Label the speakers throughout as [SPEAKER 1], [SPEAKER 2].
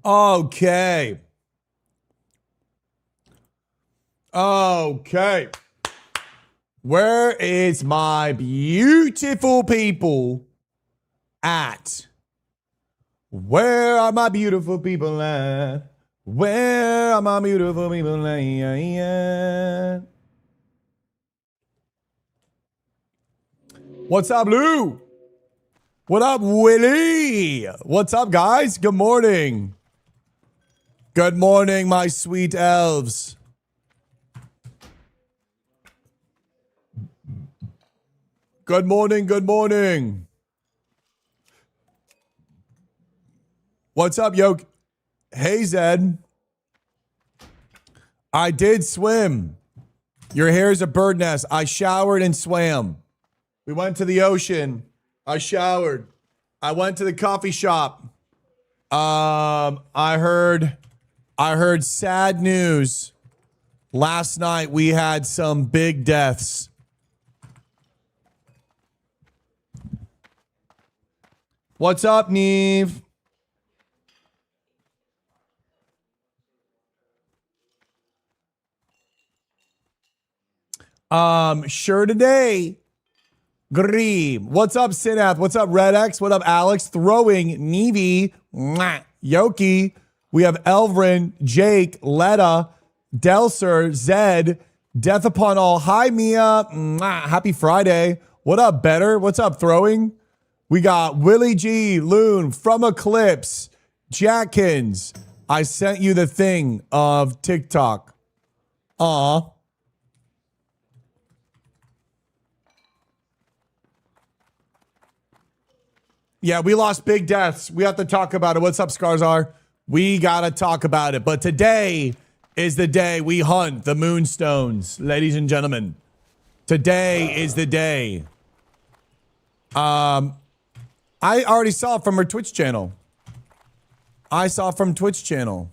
[SPEAKER 1] Okay. Okay. Where is my beautiful people at? Where are my beautiful people at? Where are my beautiful people at? What's up, Lou? What up, Willie? What's up, guys? Good morning. Good morning, my sweet elves. Good morning, good morning. What's up, yo? Hey, Zed. I did swim. Your hair is a bird nest. I showered and swam. We went to the ocean. I showered. I went to the coffee shop. I heard sad news. Last night we had some big deaths. What's up, Neve? Sure today. Green. What's up, Synath? What's up, Red X? What up, Alex? Throwing, Nevi, Yoki. We have Elvrin, Jake, Letta, Delser, Zed, Death Upon All. Hi, Mia. Happy Friday. What up, Better? What's up, Throwing? We got Willie G, Loon, From Eclipse, Jackins. I sent you the thing of TikTok. Aw. Yeah, we lost big deaths. We have to talk about it. What's up, Scarzar? We got to talk about it. But today is the day we hunt the moonstones, ladies and gentlemen. Today is the day. I already saw it from her Twitch channel. I saw it from Twitch channel.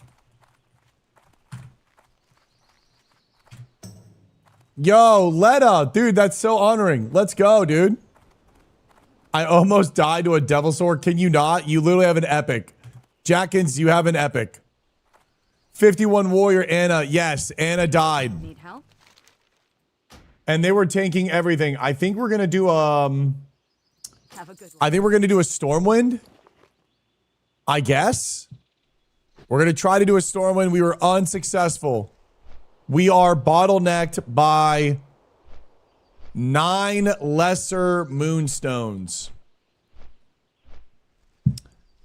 [SPEAKER 1] Yo, Letta. Dude, that's so honoring. Let's go, dude. I almost died to a devil sword. Can you not? You literally have an epic. Jackins, you have an epic. 51 warrior Anna. Yes, Anna died.
[SPEAKER 2] Need help?
[SPEAKER 1] And they were tanking everything. I think we're gonna do
[SPEAKER 2] Have a good one.
[SPEAKER 1] I think we're gonna do a Stormwind. I guess. We're gonna try to do a Stormwind. We were unsuccessful. We are bottlenecked by 9 lesser moonstones.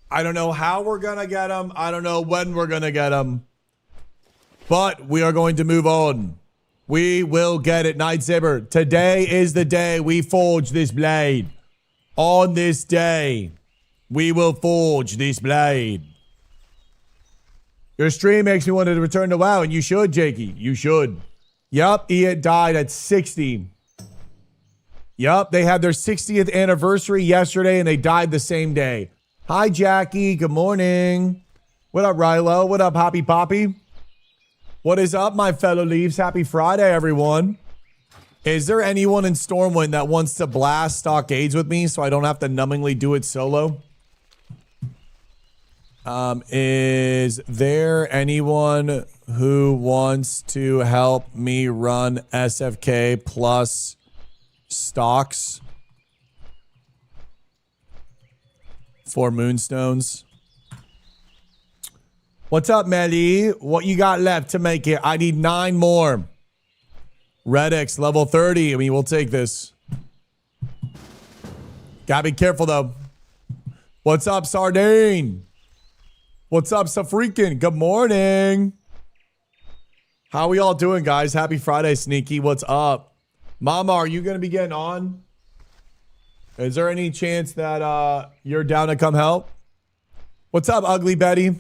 [SPEAKER 1] I don't know how we're gonna get them. I don't know when we're gonna get them. But we are going to move on. We will get it, Night Saber. Today is the day we forge this blade. On this day, we will forge this blade. Your stream makes me want to return to WoW, and you should, Jakey. You should. Yup, Ian died at 60. Yup, they had their 60th anniversary yesterday and they died the same day. Hi, Jackie. Good morning. What up, Rilo? What up, Hoppy Poppy? What is up, my fellow Leaves? Happy Friday, everyone. Is there anyone in Stormwind that wants to blast stockades with me so I don't have to numbingly do it solo? Is there anyone who wants to help me run SFK plus stocks for moonstones? What's up, Melly? What you got left to make it? I need 9 more. Redix level 30. I mean, we'll take this. Gotta be careful though. What's up, Sardine? What's up, Safrican? Good morning. How we all doing, guys? Happy Friday, Sneaky. What's up? Mama, are you going to be getting on? Is there any chance that you're down to come help? What's up, Ugly Betty?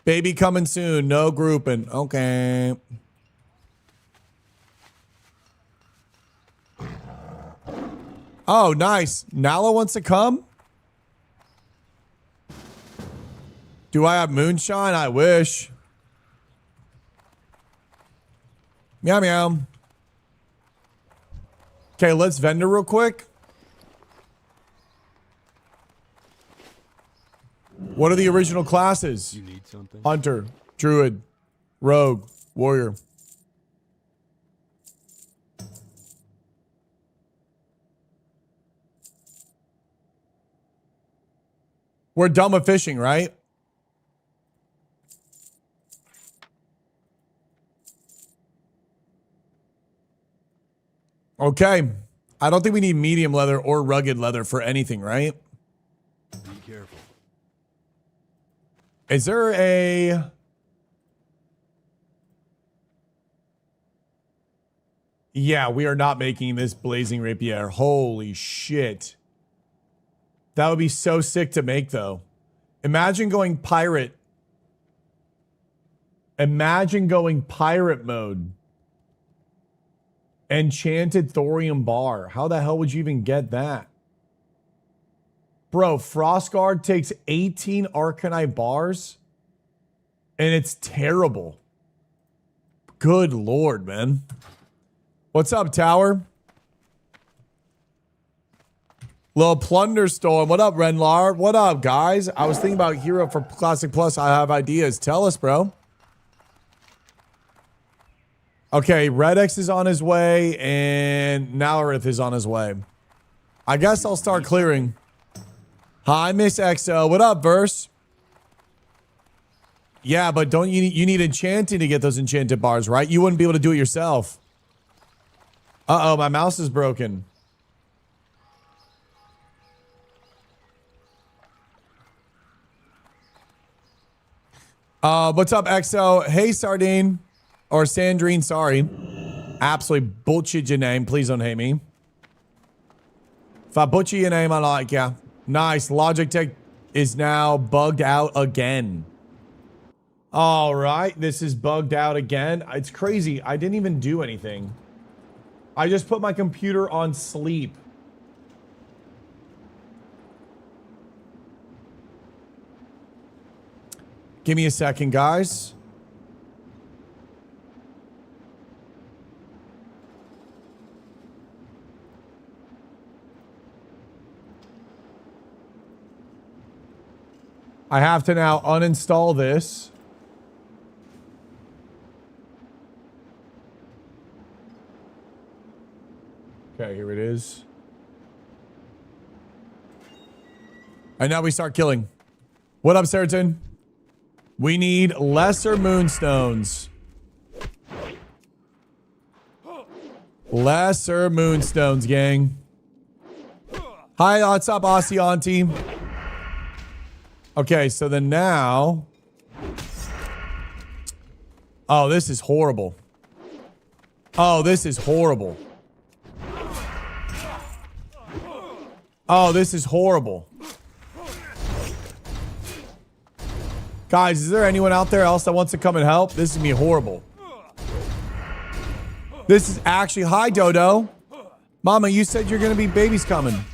[SPEAKER 1] Baby coming soon. No grouping. Okay. Oh, nice. Nala wants to come? Do I have moonshine? I wish. Meow meow. Okay, let's vendor real quick. What are the original classes?
[SPEAKER 3] You need something?
[SPEAKER 1] Hunter, Druid, Rogue, Warrior. We're done with fishing, right? Okay. I don't think we need medium leather or rugged leather for anything, right?
[SPEAKER 3] Be careful.
[SPEAKER 1] Is there a... Yeah, we are not making this blazing rapier. Holy shit. That would be so sick to make, though. Imagine going pirate. Imagine going pirate mode. Enchanted thorium bar. How the hell would you even get that? Bro, Frostguard takes 18 Arcanite bars. And it's terrible. Good lord, man. What's up, Tower? Little Plunder Storm. What up, Renlar? What up, guys? I was thinking about Hero for Classic Plus. I have ideas. Tell us, bro. Okay, Red X is on his way, and Nalorith is on his way. I guess I'll start clearing. Hi, Miss XO. What up, Verse? Yeah, but don't you need enchanting to get those enchanted bars, right? You wouldn't be able to do it yourself. Uh-oh, my mouse is broken. What's up, XO? Hey, Sardine. Or Sandrine, sorry. Absolutely bullshit your name. Please don't hate me. If I butcher your name, I like ya. Nice. Logitech is now bugged out again. All right. This is bugged out again. It's crazy. I didn't even do anything. I just put my computer on sleep. Give me a second, guys. I have to now uninstall this. Okay, here it is. And now we start killing. What up, Certain? We need lesser moonstones. Lesser moonstones, gang. Hi, what's up, Aussie Auntie? Okay, so then now... Oh, this is horrible. Oh, this is horrible. Oh, this is horrible. Guys, is there anyone out there else that wants to come and help? This is gonna be horrible. This is actually... Hi, Dodo. Mama, you said you're gonna be babies coming.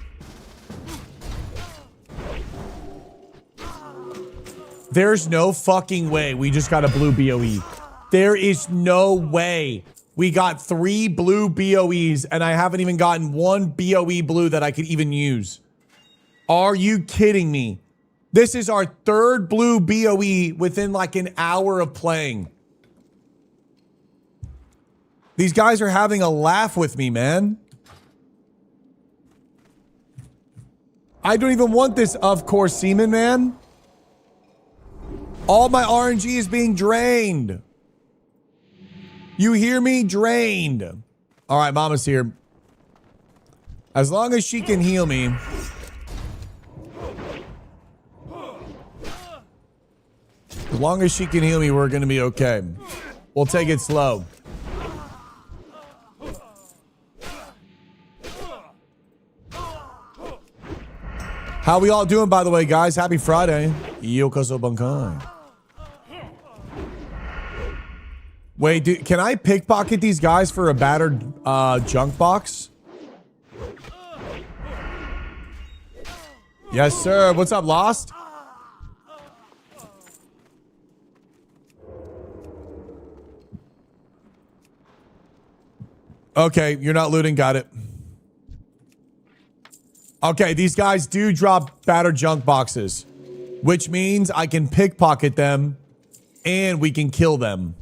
[SPEAKER 1] There's no fucking way we just got a blue BOE. There is no way. We got 3 blue BOEs and I haven't even gotten 1 BOE blue that I could even use. Are you kidding me? This is our 3rd blue BOE within like an hour of playing. These guys are having a laugh with me, man. I don't even want this, of course, semen, man. All my RNG is being drained. You hear me? Drained. All right, Mama's here. As long as she can heal me. As long as she can heal me, we're going to be okay. We'll take it slow. How we all doing, by the way, guys? Happy Friday. Yokoso Bankai. Wait, can I pickpocket these guys for a battered junk box? Yes, sir. What's up, Lost? Okay, you're not looting. Got it. Okay, these guys do drop battered junk boxes, which means I can pickpocket them and we can kill them.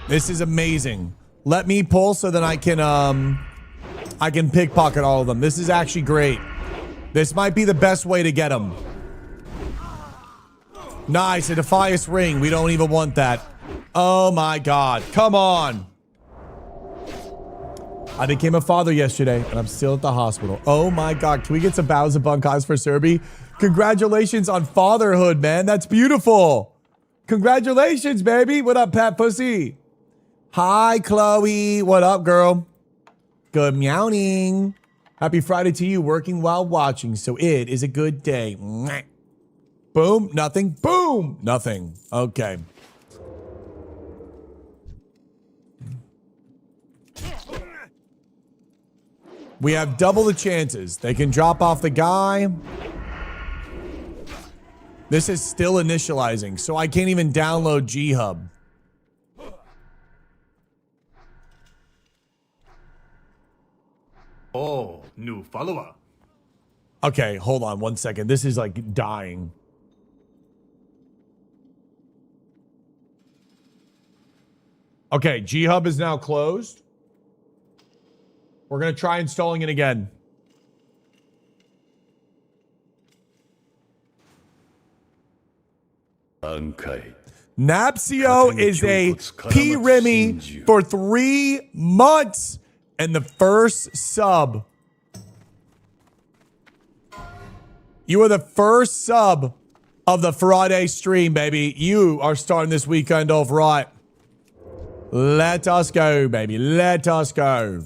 [SPEAKER 1] This is amazing. Let me pull so that I can pickpocket all of them. This is actually great. This might be the best way to get them. Nice, a Defias ring. We don't even want that. Oh my God, come on. I became a father yesterday and I'm still at the hospital. Oh my God, can we get some bows of bunkais for Serby? Congratulations on fatherhood, man. That's beautiful. Congratulations, baby. What up, Pat Pussy? Hi, Chloe. What up, girl? Good meowing. Happy Friday to you, working while watching, so it is a good day. Mwah. Boom, nothing. Boom, nothing. Okay. We have double the chances. They can drop off the guy. This is still initializing, so I can't even download G-Hub.
[SPEAKER 3] Oh, new follower.
[SPEAKER 1] Okay, hold on 1 second. This is like dying. Okay, G-Hub is now closed. We're going to try installing it again. Napsio is a P-Remy for 3 months and the first sub. You are the first sub of the Friday stream, baby. You are starting this weekend off right. Let us go, baby. Let us go.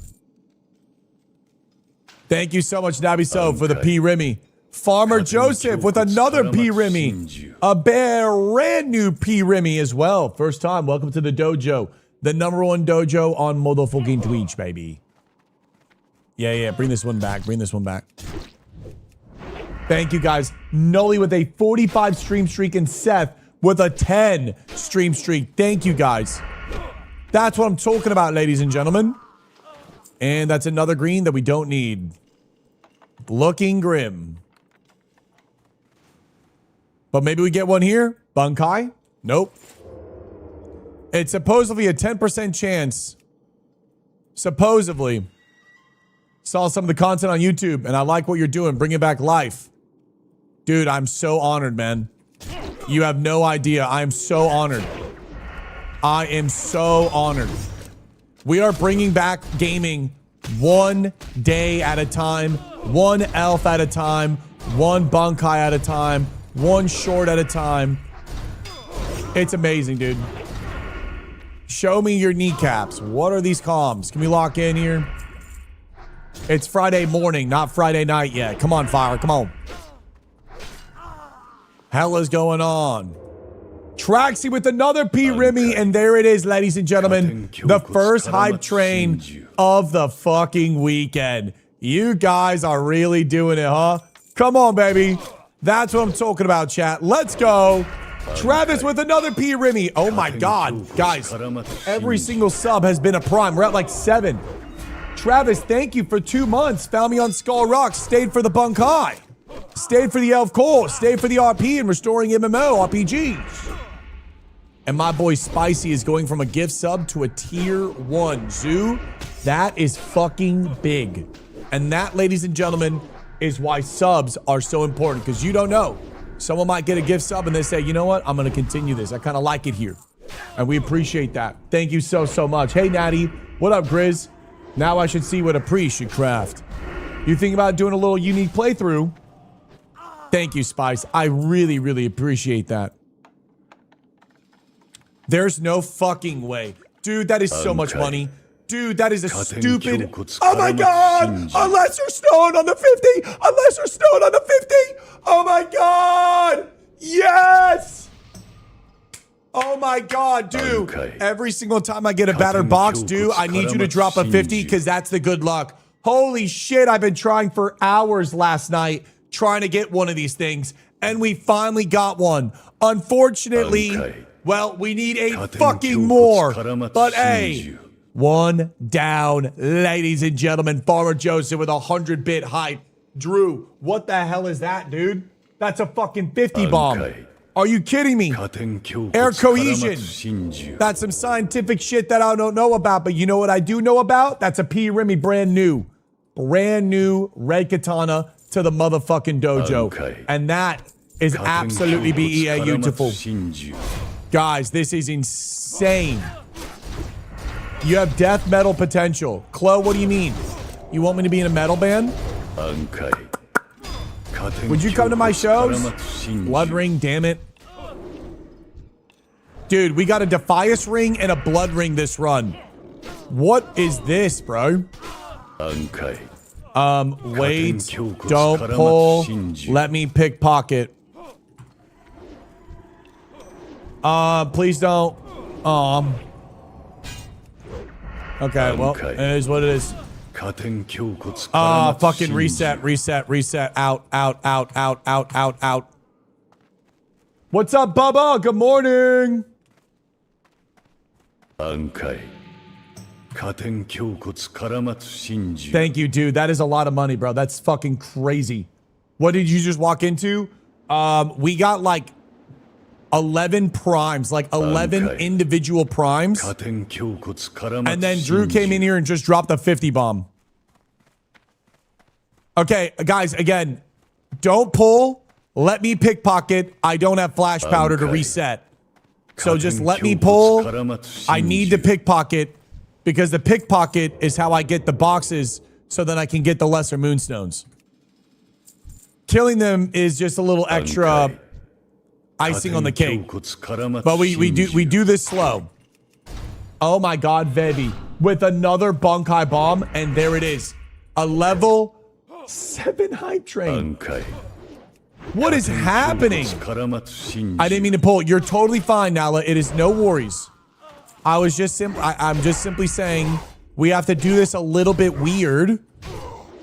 [SPEAKER 1] Thank you so much, Nabiso, for the P-Remy. Farmer Joseph with another P-Remy. A brand new P-Remy as well. First time. Welcome to the dojo. The #1 dojo on motherfucking Twitch, baby. Yeah. Bring this one back. Bring this one back. Thank you, guys. Noli with a 45 stream streak and Seth with a 10 stream streak. Thank you, guys. That's what I'm talking about, ladies and gentlemen. And that's another green that we don't need. Looking grim. But maybe we get one here. Bunkai? Nope. It's supposedly a 10% chance. Supposedly. Saw some of the content on YouTube, and I like what you're doing. Bringing back life. Dude, I'm so honored, man. You have no idea. I am so honored. I am so honored. We are bringing back gaming one day at a time, one elf at a time, one bunkai at a time, one short at a time. It's amazing, dude. Show me your kneecaps. What are these comms? Can we lock in here? It's Friday morning, not Friday night yet. Come on, Fire. Come on. Hell is going on? Traxy with another P-Remy, and there it is, ladies and gentlemen. The first hype train of the fucking weekend. You guys are really doing it, huh? Come on, baby. That's what I'm talking about, chat. Let's go. Travis with another P-Remy. Oh my God, guys. Every single sub has been a prime. We're at like 7. Travis, thank you for 2 months. Found me on Skull Rock. Stayed for the Bunkai. Stayed for the Elf Core. Stayed for the RP and restoring MMO RPGs. And my boy Spicy is going from a gift sub to a tier 1. Zoo, that is fucking big. And that, ladies and gentlemen, is why subs are so important. Because you don't know. Someone might get a gift sub and they say, you know what? I'm going to continue this. I kind of like it here. And we appreciate that. Thank you so, so much. Hey, Natty. What up, Grizz? Now I should see what a priest should craft. You think about doing a little unique playthrough? Thank you, Spice. I really, really appreciate that. There's no fucking way. Dude, that is so much money. Dude, that is a stupid... Oh my God! Unless you're snowing on the 50! Unless you're snowing on the 50! Oh my God! Yes! Oh my God, dude. Every single time I get a battered box, dude, I need you to drop a 50 because that's the good luck. Holy shit, I've been trying for hours last night trying to get one of these things, and we finally got one. Unfortunately, well, we need a fucking more. But hey, One down, ladies and gentlemen. Farmer Joseph with 100-bit hype. Drew, what the hell is that, dude? That's a fucking 50 bomb. Are you kidding me? Air cohesion. That's some scientific shit that I don't know about, but you know what I do know about? That's a P. Remy brand new. Brand new red katana to the motherfucking dojo. And that is absolutely beautiful. Guys, this is insane. You have death metal potential. Chloe, what do you mean? You want me to be in a metal band? Would you come to my shows? Blood ring, damn it. Dude, we got a Defias ring and a blood ring this run. What is this, bro? Wait, don't pull. Let me pickpocket. Please don't. Okay, well, it is what it is. Fucking reset. Out. What's up, Bubba? Good morning. Thank you, dude. That is a lot of money, bro. That's fucking crazy. What did you just walk into? We got like 11 primes, like 11 individual primes. And then Drew came in here and just dropped a 50 bomb. Okay, guys, again, don't pull. Let me pickpocket. I don't have flash powder to reset. So just let me pull. I need to pickpocket because the pickpocket is how I get the boxes so that I can get the lesser moonstones. Killing them is just a little extra icing on the cake. But we do this slow. Oh my god, Vevi. With another Bunkai bomb, and there it is. A level 7 hype train. What is happening? I didn't mean to pull. You're totally fine, Nala. It is no worries. I'm just simply saying we have to do this a little bit weird.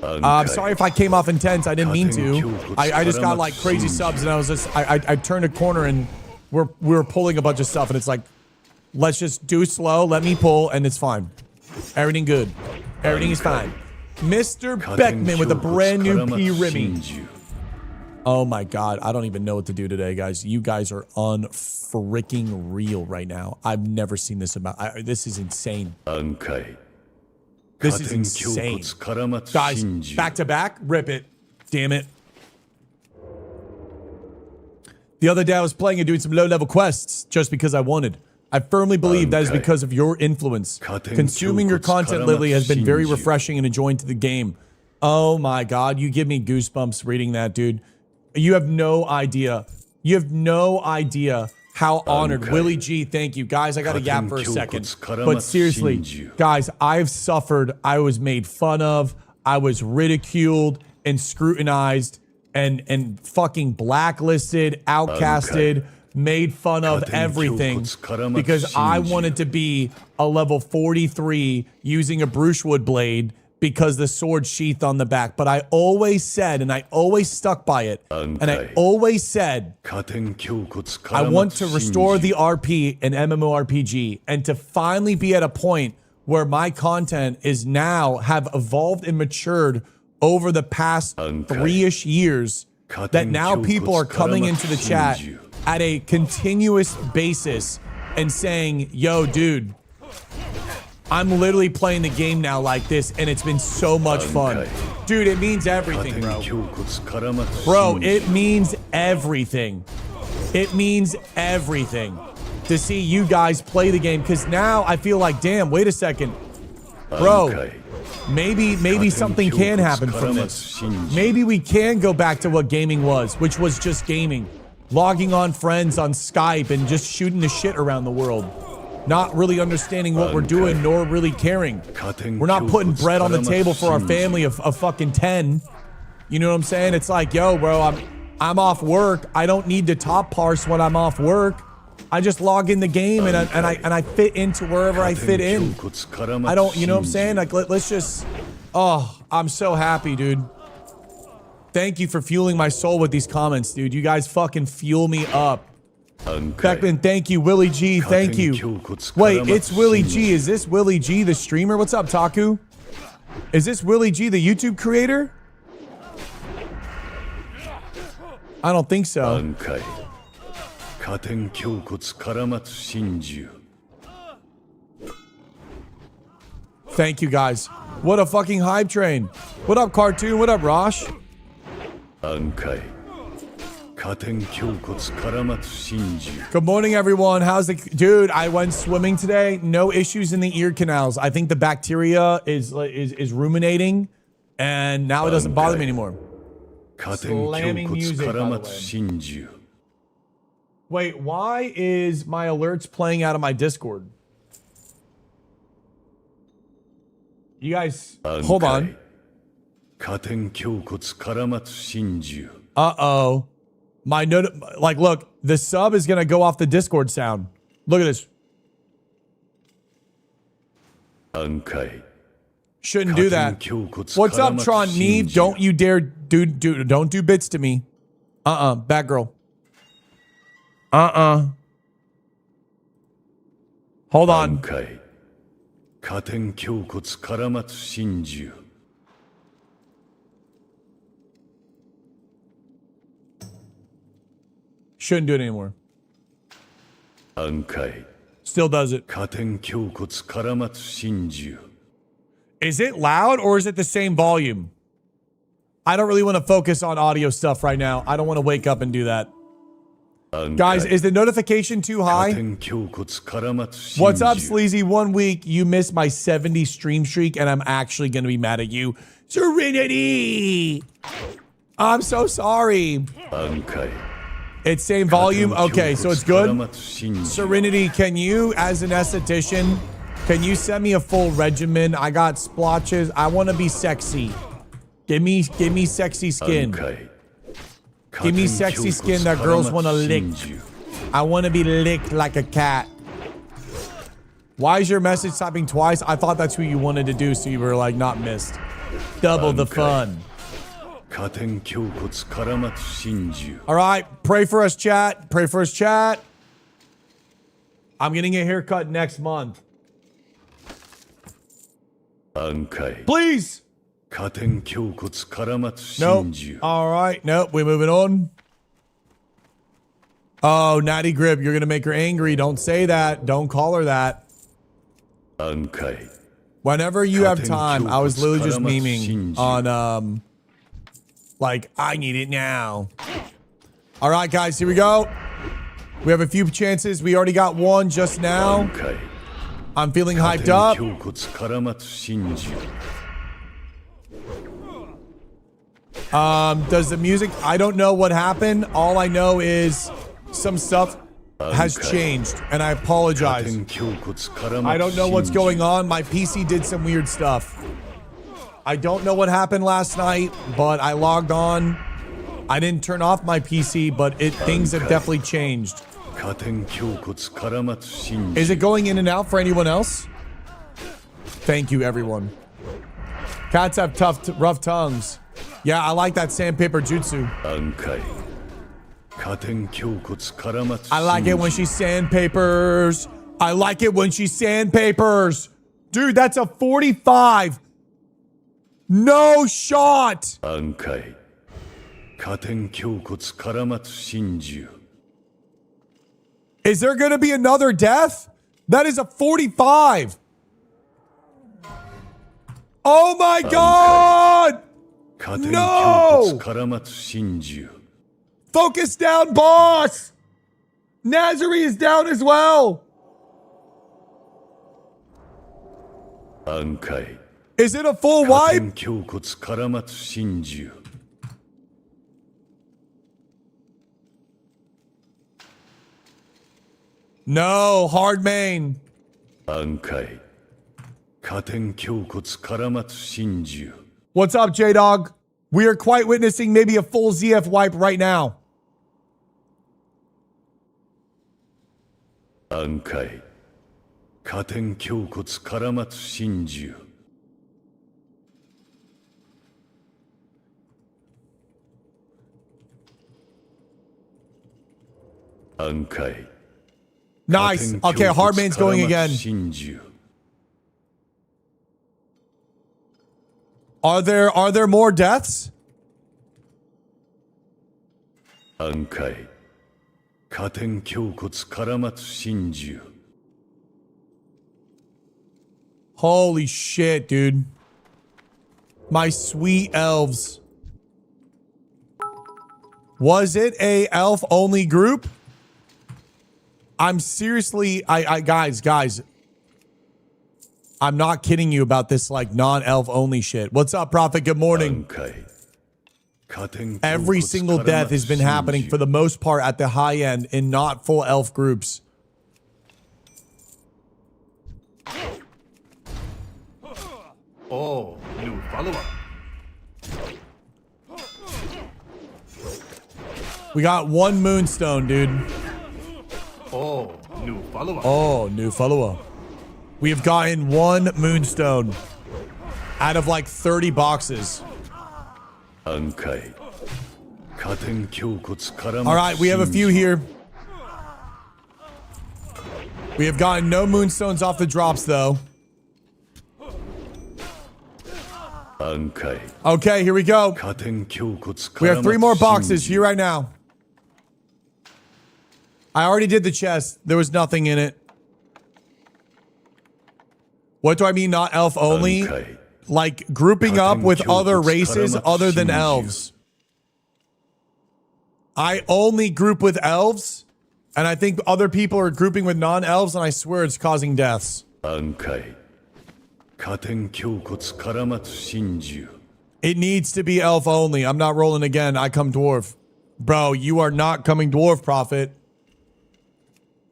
[SPEAKER 1] I'm sorry if I came off intense. I didn't mean to. I just got like crazy subs, and I turned a corner, and we were pulling a bunch of stuff, and it's like, let's just do slow. Let me pull, and it's fine. Everything good. Everything is fine. Mr. Beckman with a brand new P. Remy. Oh my god, I don't even know what to do today, guys. You guys are unfreaking real right now. I've never seen this amount. This is insane. This is insane. Guys, back to back, rip it. Damn it. The other day I was playing and doing some low-level quests just because I wanted. I firmly believe that is because of your influence. Consuming your content lately has been very refreshing and enjoying to the game. Oh my god, you give me goosebumps reading that, dude. You have no idea. You have no idea how honored. Willie G, thank you. Guys, I got to yap for a second. But seriously, guys, I've suffered. I was made fun of. I was ridiculed and scrutinized and fucking blacklisted, outcasted, made fun of everything because I wanted to be a level 43 using a Brushwood blade because the sword sheath on the back. But I always said, and I always stuck by it, and I always said, I want to restore the RP in MMORPG and to finally be at a point where my content is now have evolved and matured over the past 3-ish years, that now people are coming into the chat at a continuous basis and saying, yo, dude, I'm literally playing the game now like this, and it's been so much fun. Dude, it means everything, bro. Bro, it means everything. It means everything to see you guys play the game, because now I feel like, damn, wait a second. Bro, maybe something can happen from this. Maybe we can go back to what gaming was, which was just gaming. Logging on friends on Skype and just shooting the shit around the world. Not really understanding what we're doing, nor really caring. We're not putting bread on the table for our family of fucking 10. You know what I'm saying? It's like, yo, bro, I'm off work. I don't need to top parse when I'm off work. I just log in the game and I fit into wherever I fit in. I don't, you know what I'm saying? Like, let's just, oh, I'm so happy, dude. Thank you for fueling my soul with these comments, dude. You guys fucking fuel me up. Beckman, thank you. Willie G, thank you. Wait, it's Willie G. Is this Willie G, the streamer? What's up, Taku? Is this Willie G, the YouTube creator? I don't think so. Thank you, guys. What a fucking hype train. What up, Cartoon? What up, Rosh? Good morning, everyone. How's the dude? I went swimming today. No issues in the ear canals. I think the bacteria is ruminating, and now it doesn't bother me anymore. Slamming music, by the way. Wait, why is my alerts playing out of my Discord? You guys, hold on. Uh-oh. My note, like, look, the sub is gonna go off the Discord sound. Look at this. Shouldn't do that. What's up, Tron Neve? Don't you dare don't do bits to me. Bad girl. Hold on. Shouldn't do it anymore. Still does it. Is it loud or is it the same volume? I don't really want to focus on audio stuff right now. I don't want to wake up and do that. Guys, is the notification too high? What's up, Sleazy? 1 week, you missed my 70 stream streak, and I'm actually going to be mad at you. Serenity! I'm so sorry. It's same volume? Okay, so it's good? Serenity, can you, as an esthetician, can you send me a full regimen? I got splotches. I want to be sexy. Give me sexy skin. Give me sexy skin that girls want to lick. I want to be licked like a cat. Why is your message typing twice? I thought that's who you wanted to do, so you were like, not missed. Double the fun. All right, pray for us, chat. Pray for us, chat. I'm getting a haircut next month. Please. Nope. All right. Nope. We're moving on. Oh, Natty Grip, you're going to make her angry. Don't say that. Don't call her that. Whenever you have time, I was literally just memeing on, like, I need it now. All right, guys, here we go. We have a few chances. We already got one just now. I'm feeling hyped up. Does the music, I don't know what happened. All I know is some stuff has changed, and I apologize. I don't know what's going on. My PC did some weird stuff. I don't know what happened last night, but I logged on. I didn't turn off my PC, but things have definitely changed. Is it going in and out for anyone else? Thank you, everyone. Cats have rough tongues. Yeah, I like that sandpaper jutsu. I like it when she sandpapers. I like it when she sandpapers. Dude, that's a 45. No shot. Is there going to be another death? That is a 45. Oh my God. No! Focus down, boss! Nazari is down as well! Is it a full wipe? No, hard main. What's up, J-Dog? We are quite witnessing maybe a full ZF wipe right now. Nice. Okay, Hardman's going again. Are there more deaths? Holy shit, dude. My sweet elves. Was it a elf only group? I'm seriously, guys. I'm not kidding you about this like non-elf only shit. What's up, Prophet? Good morning. Every single death has been happening for the most part at the high end in not full elf groups.
[SPEAKER 3] Oh, new follower.
[SPEAKER 1] We got one moonstone, dude.
[SPEAKER 3] Oh, new follower.
[SPEAKER 1] Oh, new follower. We have gotten one moonstone out of like 30 boxes. All right, we have a few here. We have gotten no moonstones off the drops, though. Okay, here we go. We have 3 more boxes here right now. I already did the chest. There was nothing in it. What do I mean, not elf only? Like grouping up with other races other than elves. I only group with elves, and I think other people are grouping with non-elves, and I swear it's causing deaths. It needs to be elf only. I'm not rolling again. I come dwarf. Bro, you are not coming dwarf, Prophet.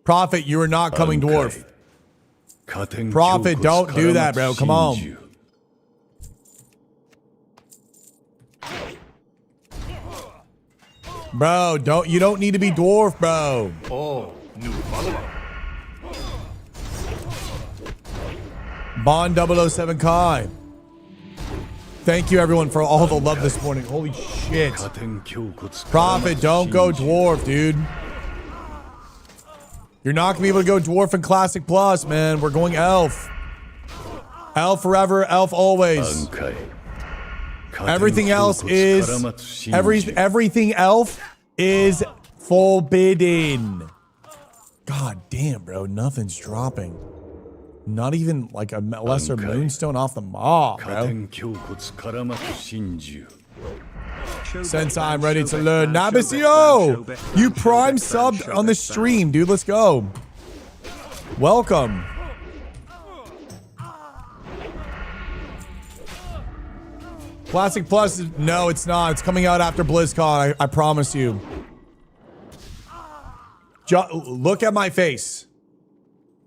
[SPEAKER 1] Prophet, you are not coming dwarf. Prophet, don't do that, bro. Come on. Bro, you don't need to be dwarf, bro.
[SPEAKER 3] Oh, new follower.
[SPEAKER 1] Bond 007 Kai. Thank you, everyone, for all the love this morning. Holy shit. Prophet, don't go dwarf, dude. You're not going to be able to go dwarf in Classic Plus, man. We're going elf. Elf forever, elf always. Everything else is... Everything elf is forbidden. God damn, bro. Nothing's dropping. Not even like a lesser moonstone off the maw, bro. Since I'm ready to learn. Nabasio! You prime subbed on the stream, dude. Let's go. Welcome. Classic Plus, no, it's not. It's coming out after BlizzCon, I promise you. Look at my face.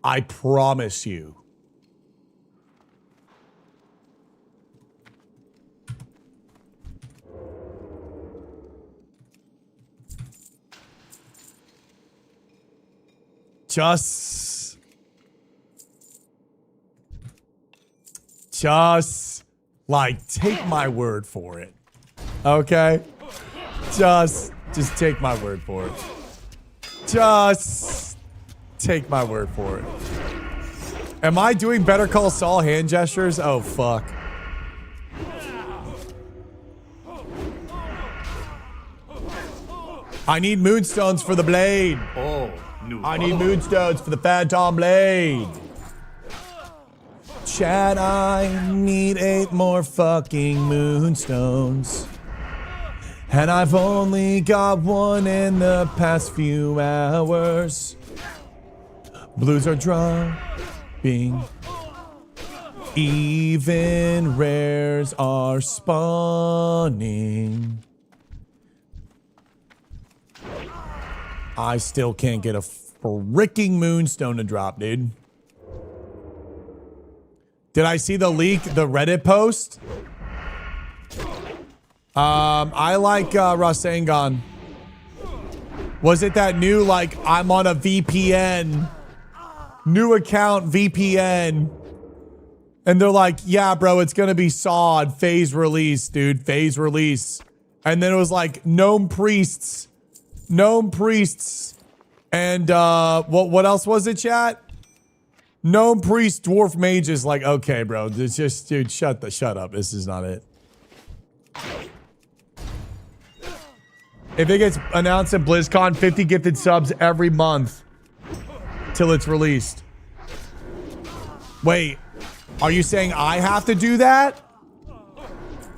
[SPEAKER 1] I promise you. Just like take my word for it. Okay? Just take my word for it. Just take my word for it. Am I doing Better Call Saul hand gestures? Oh, fuck. I need moonstones for the blade.
[SPEAKER 3] Oh, new
[SPEAKER 1] I need moonstones for the Phantom Blade. Chad, I need 8 more fucking moonstones. And I've only got 1 in the past few hours. Blues are dropping. Even rares are spawning. I still can't get a freaking moonstone to drop, dude. Did I see the leak, the Reddit post? I like Rasengan. Was it that new, like, I'm on a VPN, new account VPN, and they're like, yeah, bro, it's gonna be SOD, phase release, dude, phase release. And then it was like, gnome priests, And what else was it, chat? Gnome priest, dwarf mages. Like, okay, bro. It's just, dude, shut up. This is not it. If it gets announced at BlizzCon, 50 gifted subs every month till it's released. Wait, are you saying I have to do that?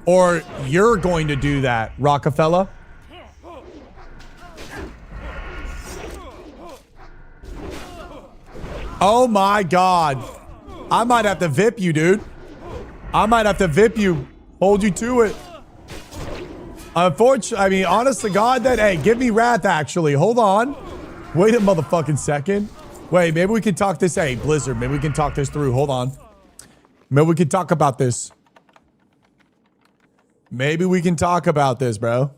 [SPEAKER 1] Or you're going to do that, Rockefeller? Oh my God. I might have to VIP you, dude. I might have to VIP you. Hold you to it. Unfortunately, I mean, honest to God, that, hey, give me wrath, actually. Hold on. Wait a motherfucking second. Wait, maybe we can talk this. Hey, Blizzard, maybe we can talk this through. Hold on. Maybe we can talk about this. Maybe we can talk about this, bro.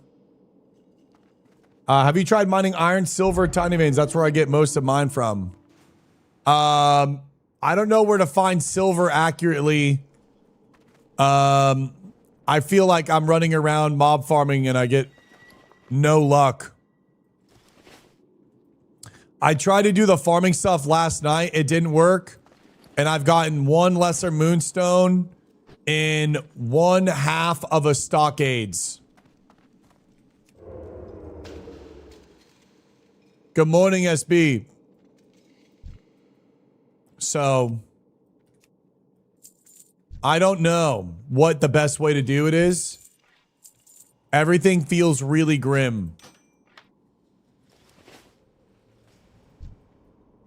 [SPEAKER 1] Have you tried mining iron, silver, tiny veins? That's where I get most of mine from. I don't know where to find silver accurately. I feel like I'm running around mob farming and I get no luck. I tried to do the farming stuff last night. It didn't work. And I've gotten one lesser moonstone in 1/2 of a stockades. Good morning, SB. So, I don't know what the best way to do it is. Everything feels really grim.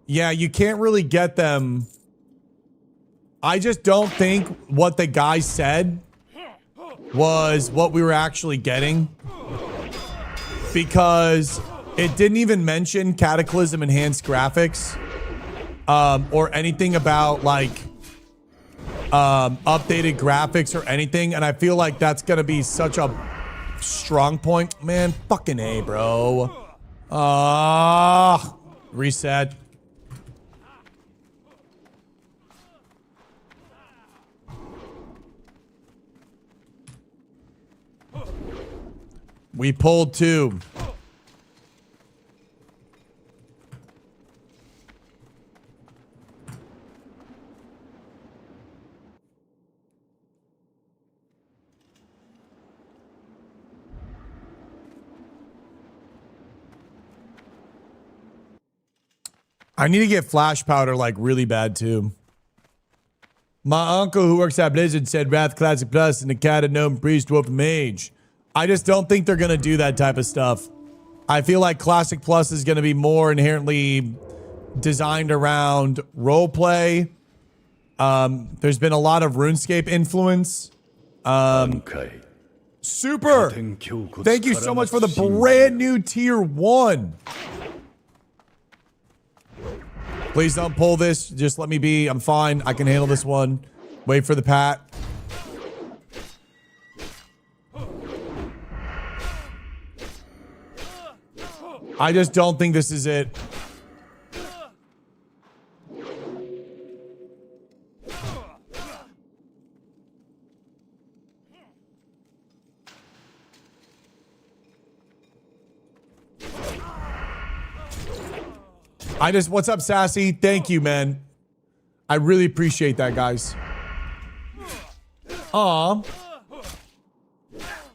[SPEAKER 1] Yeah, you can't really get them. I just don't think what the guy said was what we were actually getting. Because it didn't even mention Cataclysm enhanced graphics. Or anything about like updated graphics or anything. And I feel like that's going to be such a strong point. Man, fucking A, bro. Reset. We pulled 2. I need to get flash powder like really bad too. My uncle who works at Blizzard said Wrath Classic Plus and the cat and gnome priest dwarf mage. I just don't think they're going to do that type of stuff. I feel like Classic Plus is going to be more inherently designed around roleplay. There's been a lot of RuneScape influence. Super! Thank you so much for the brand new tier 1. Please don't pull this. Just let me be. I'm fine. I can handle this one. Wait for the pat. I just don't think this is it. What's up, Sassy? Thank you, man. I really appreciate that, guys. Aw.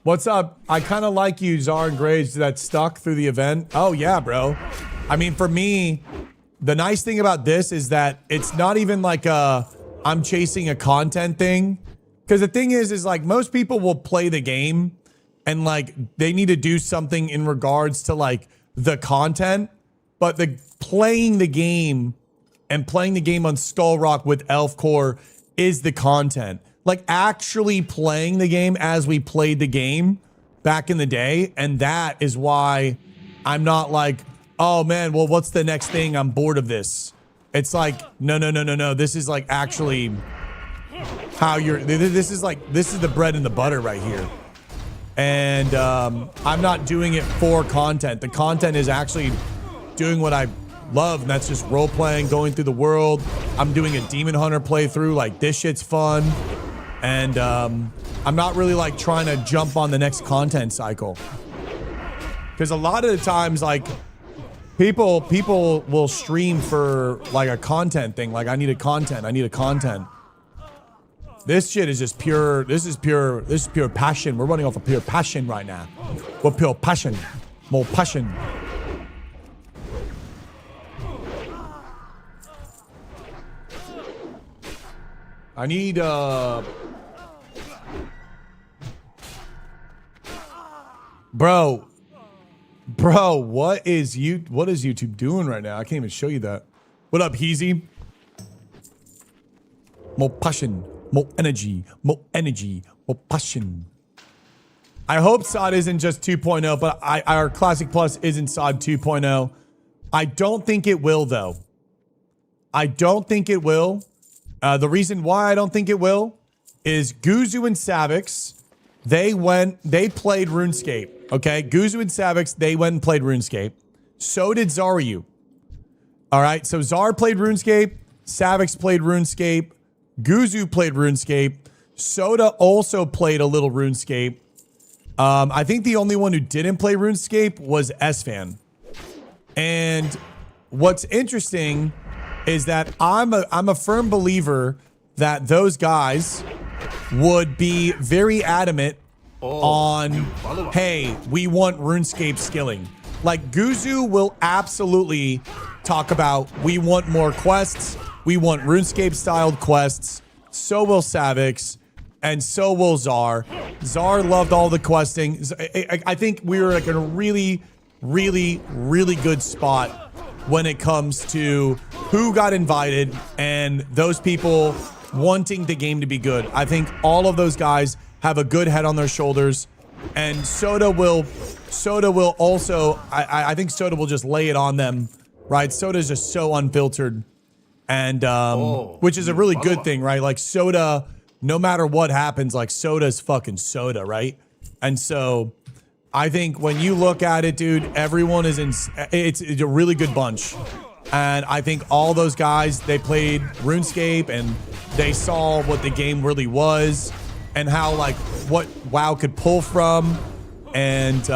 [SPEAKER 1] What's up? I kind of like you, Czar and Graves, that stuck through the event. Oh, yeah, bro. I mean, for me, the nice thing about this is that it's not even like I'm chasing a content thing. Because the thing is like most people will play the game and like they need to do something in regards to like the content. But playing the game and playing the game on Skull Rock with Elf Core is the content. Like actually playing the game as we played the game back in the day. And that is why I'm not like, oh man, well, what's the next thing? I'm bored of this. It's like, no. This is like actually how this is the bread and the butter right here. And I'm not doing it for content. The content is actually doing what I love, and that's just role playing, going through the world. I'm doing a Demon Hunter playthrough. Like this shit's fun. And I'm not really like trying to jump on the next content cycle. Because a lot of the times, like People will stream for like a content thing. Like I need a content. This shit is just pure. This is pure passion. We're running off of pure passion right now. We're pure passion. More passion. I need Bro, what is YouTube doing right now? I can't even show you that. What up, Heezy? More passion, more energy, more passion. I hope SOD isn't just 2.0, but our Classic Plus isn't SOD 2.0. I don't think it will, though. I don't think it will. The reason why I don't think it will is Guzu and Savix, they played RuneScape, okay? Guzu and Savix, they went and played RuneScape. So did Zaryu. All right, so Zar played RuneScape, Savix played RuneScape, Guzu played RuneScape, Soda also played a little RuneScape. I think the only one who didn't play RuneScape was Esfan. And what's interesting is that I'm a firm believer that those guys would be very adamant on, hey, we want RuneScape skilling. Like Guzu will absolutely talk about, we want more quests, we want RuneScape styled quests. So will Savix, and so will Zar. Zar loved all the questing. I think we were like in a really, really, really good spot when it comes to who got invited and those people wanting the game to be good. I think all of those guys have a good head on their shoulders, and Soda will also, I think Soda will just lay it on them, right? Soda's just so unfiltered, and which is a really good thing, right? Like Soda, no matter what happens, like Soda's fucking Soda, right? And so I think when you look at it, dude, everyone is it's a really good bunch. And I think all those guys, they played RuneScape and they saw what the game really was and how, like, what WoW could pull from. And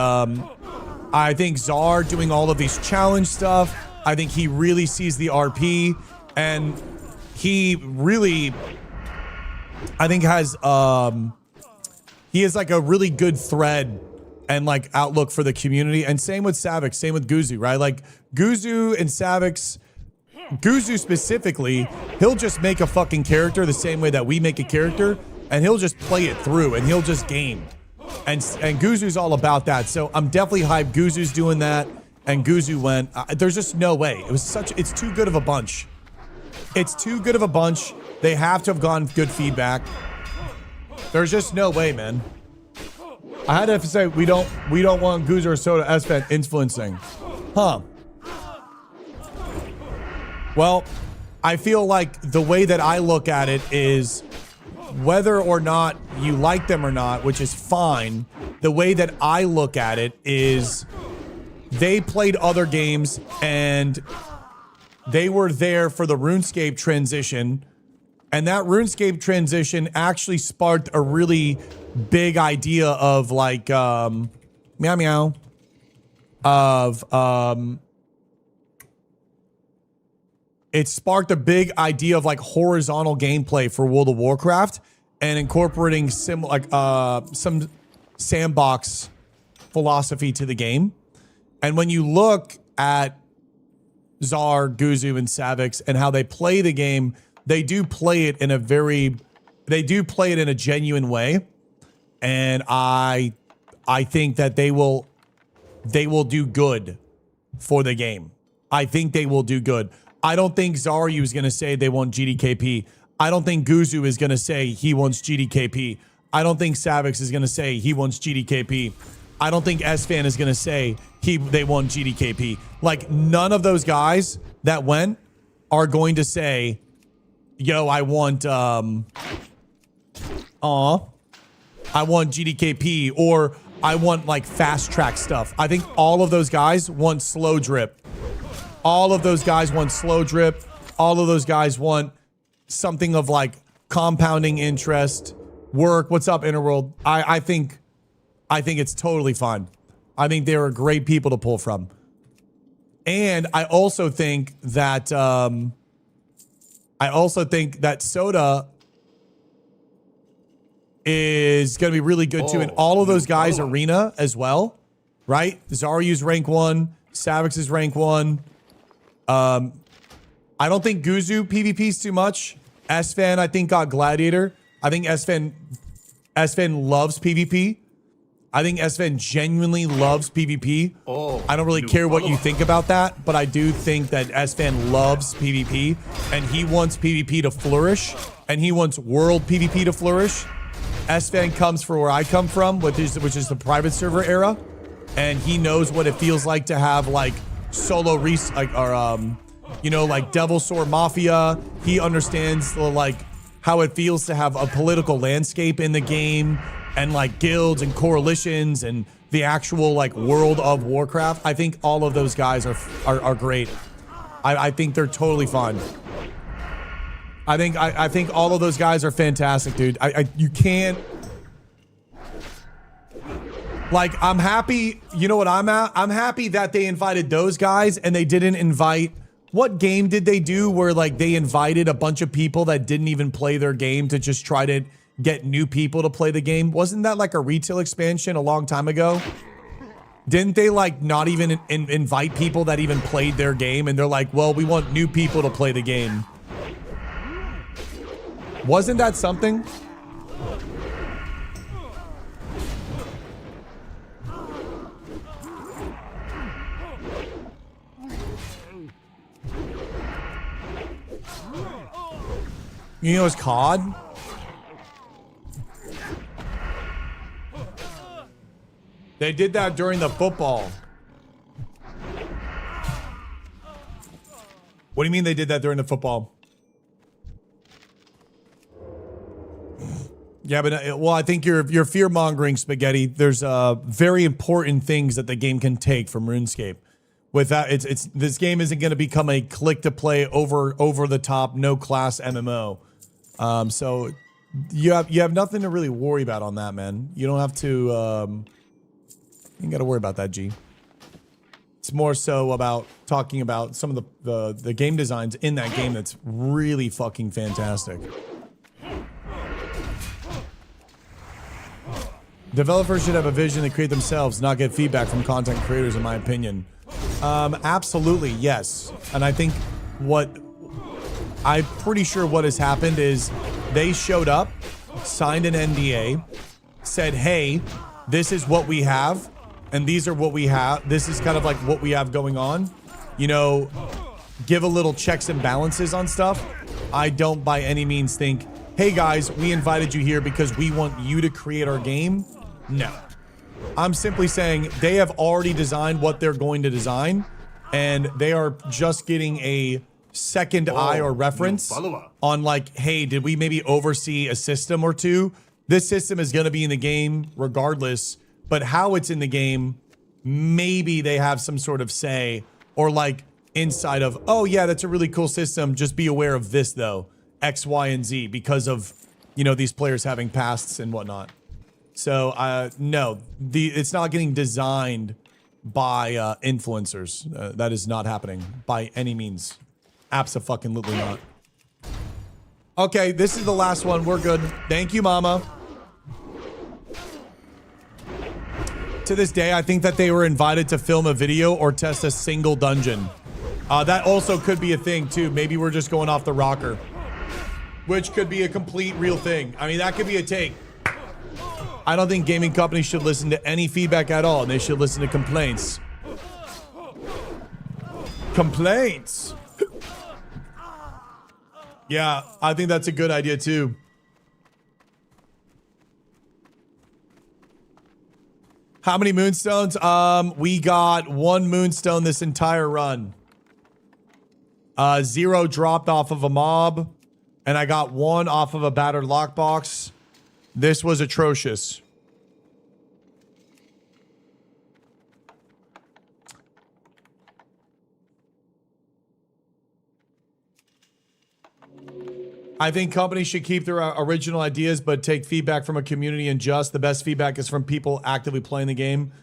[SPEAKER 1] I think Zar doing all of these challenge stuff, I think he really sees the RP, and he really, I think has like a really good thread and like outlook for the community. And same with Savix, same with Guzu, right? Like Guzu and Savix, Guzu specifically, he'll just make a fucking character the same way that we make a character, and he'll just play it through and he'll just game. And Guzu's all about that. So I'm definitely hyped Guzu's doing that, and Guzu went. There's just no way. It's too good of a bunch. It's too good of a bunch. They have to have gotten good feedback. There's just no way, man. I had to say we don't want Guzu or Soda Esfan influencing. Huh. Well, I feel like the way that I look at it is whether or not you like them or not, which is fine. The way that I look at it is they played other games and they were there for the RuneScape transition. And that RuneScape transition actually sparked a really big idea of like, meow meow, of, it sparked a big idea of like horizontal gameplay for World of Warcraft and incorporating some sandbox philosophy to the game. And when you look at Zar, Guzu, and Savix and how they play the game, they do play it in a genuine way. And I think that they will do good for the game. I think they will do good. I don't think Zaryu is going to say they want GDKP. I don't think Guzu is going to say he wants GDKP. I don't think Savix is going to say he wants GDKP. I don't think Esfan is going to say they want GDKP. Like, none of those guys that went are going to say, yo, I want GDKP, or I want like fast track stuff. I think all of those guys want slow drip. All of those guys want slow drip. All of those guys want something of like compounding interest, work. What's up, Interworld? I think it's totally fine. I think they are great people to pull from. And I also think that Soda is going to be really good too. And all of those guys arena as well, right? Zaryu's rank 1, Savix is rank 1. I don't think Guzu PvP's too much. Svan, I think, got Gladiator. I think Svan loves PvP. I think Svan genuinely loves PvP. I don't really care what you think about that, but I do think that Svan loves PvP, and he wants PvP to flourish, and he wants world PvP to flourish. Svan comes from where I come from, which is the private server era, and he knows what it feels like to have like solo like Devil Sword Mafia. He understands how it feels to have a political landscape in the game, and like guilds and coalitions and the actual like world of Warcraft. I think all of those guys are great. I think they're totally fine. I think all of those guys are fantastic, dude. You can't, like, I'm happy. You know what I'm at? I'm happy that they invited those guys and they didn't invite, what game did they do where like they invited a bunch of people that didn't even play their game to just try to get new people to play the game? Wasn't that like a retail expansion a long time ago? Didn't they like not even invite people that even played their game, and they're like, well, we want new people to play the game? Wasn't that something? You know, it's COD. They did that during the football. What do you mean they did that during the football? Yeah, but well, I think you're fear-mongering, Spaghetti. There's very important things that the game can take from RuneScape. With that, this game isn't going to become a click-to-play over the top, no class MMO. So you have nothing to really worry about on that, man. You don't have to. You ain't got to worry about that, G. It's more so about talking about some of the game designs in that game that's really fucking fantastic. Developers should have a vision to create themselves, not get feedback from content creators, in my opinion. Absolutely, yes. And I think I'm pretty sure what has happened is they showed up, signed an NDA, said, hey, this is what we have, and these are what we have. This is kind of like what we have going on. You know, give a little checks and balances on stuff. I don't by any means think, hey guys, we invited you here because we want you to create our game. No. I'm simply saying they have already designed what they're going to design, and they are just getting a second eye or reference on like, hey, did we maybe oversee a system or two? This system is going to be in the game regardless, but how it's in the game, maybe they have some sort of say or like inside of, oh yeah, that's a really cool system. Just be aware of this though, X, Y, and Z, because of, you know, these players having pasts and whatnot. So no, it's not getting designed by influencers. That is not happening by any means. Abso-fucking-lutely not. Okay, this is the last one. We're good. Thank you, Mama. To this day, I think that they were invited to film a video or test a single dungeon. That also could be a thing, too. Maybe we're just going off the rocker, which could be a complete real thing. I mean, that could be a take. I don't think gaming companies should listen to any feedback at all, and they should listen to complaints. Complaints. Yeah, I think that's a good idea too. How many moonstones? We got 1 moonstone this entire run. 0 dropped off of a mob, and I got 1 off of a battered lockbox. This was atrocious. I think companies should keep their original ideas, but take feedback from a community and just. The best feedback is from people actively playing the game.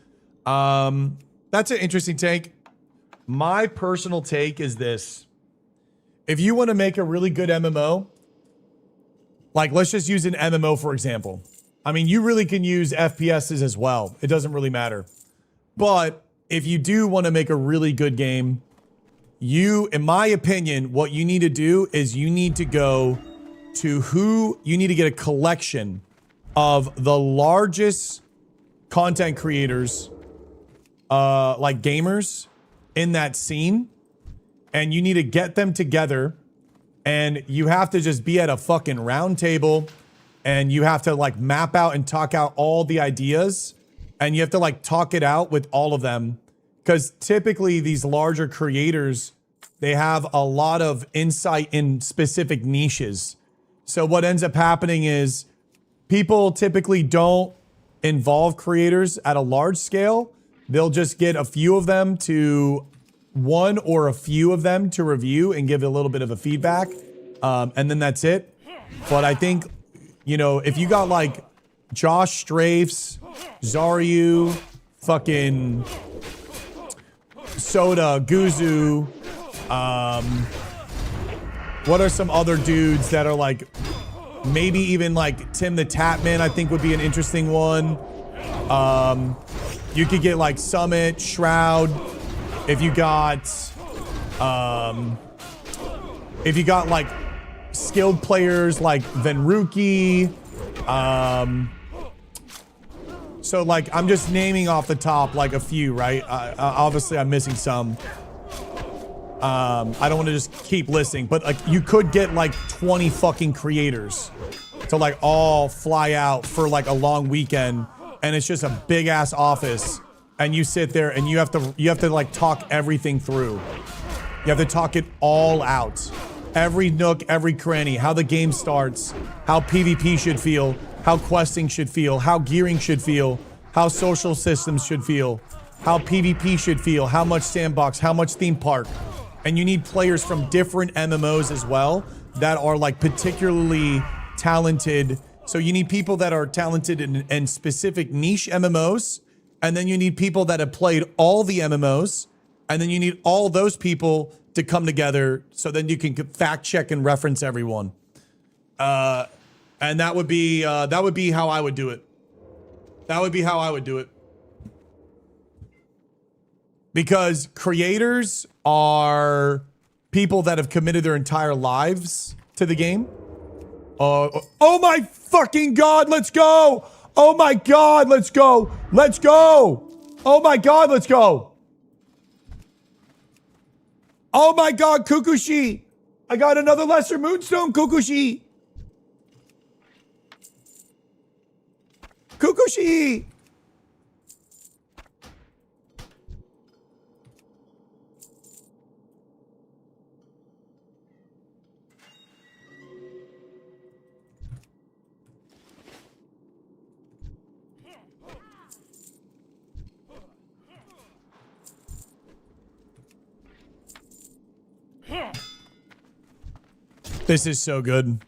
[SPEAKER 1] That's an interesting take. My personal take is this. If you want to make a really good MMO, like let's just use an MMO for example. I mean, you really can use FPSs as well. It doesn't really matter. But if you do want to make a really good game, in my opinion, what you need to do is you need to go to you need to get a collection of the largest content creators, like gamers in that scene. And you need to get them together and you have to just be at a fucking round table and you have to like map out and talk out all the ideas and you have to like talk it out with all of them. Because typically these larger creators, they have a lot of insight in specific niches. So what ends up happening is people typically don't involve creators at a large scale. They'll just get a few of them to one or a few of them to review and give a little bit of a feedback. And then that's it. But I think, you know, if you got like Josh Strafes, Zaryu, fucking Soda, Guzu, what are some other dudes that are like, maybe even like Tim the Tatman, I think would be an interesting one. You could get like Summit, Shroud. If you got like skilled players like Venruki, so like I'm just naming off the top like a few, right? Obviously I'm missing some. I don't want to just keep listing, but like you could get like 20 fucking creators to like all fly out for like a long weekend, and it's just a big ass office. And you sit there and you have to like talk everything through. You have to talk it all out. Every nook, every cranny, how the game starts, how PvP should feel, how questing should feel, how gearing should feel, how social systems should feel, how PvP should feel, how much sandbox, how much theme park. And you need players from different MMOs as well that are like particularly talented. So you need people that are talented in specific niche MMOs. And then you need people that have played all the MMOs, and then you need all those people to come together so then you can fact check and reference everyone. And that would be how I would do it. That would be how I would do it. Because creators are people that have committed their entire lives to the game. Oh my fucking God, let's go! Oh my God, let's go! Let's go! Oh my God, let's go! Oh my God, Kukushi! I got another Lesser Moonstone, Kukushi! Kukushi! This is so good.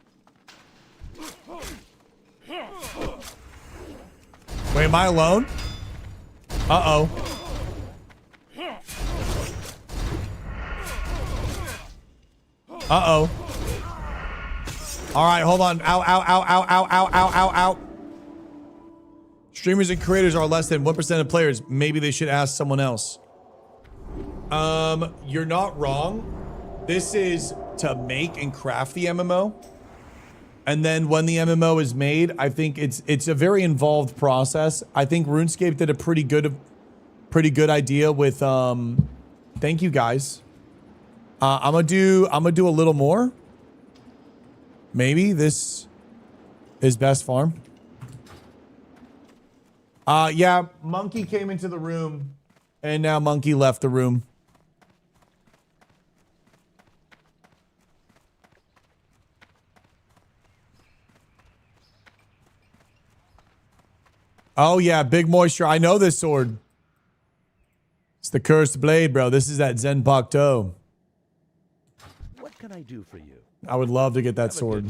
[SPEAKER 1] Wait, am I alone? Uh-oh. Uh-oh. All right, hold on. Ow, ow, ow, ow, ow, ow, ow, ow, ow. Streamers and creators are less than 1% of players. Maybe they should ask someone else. You're not wrong. This is to make and craft the MMO. And then when the MMO is made, I think it's a very involved process. I think RuneScape did a pretty good idea with thank you guys. I'm gonna do a little more. Maybe this is best farm. Yeah, Monkey came into the room and now Monkey left the room. Oh yeah, Big Moisture. I know this sword. It's the Cursed Blade, bro. This is that Zenpakuto.
[SPEAKER 4] What can I do for you?
[SPEAKER 1] I would love to get that sword.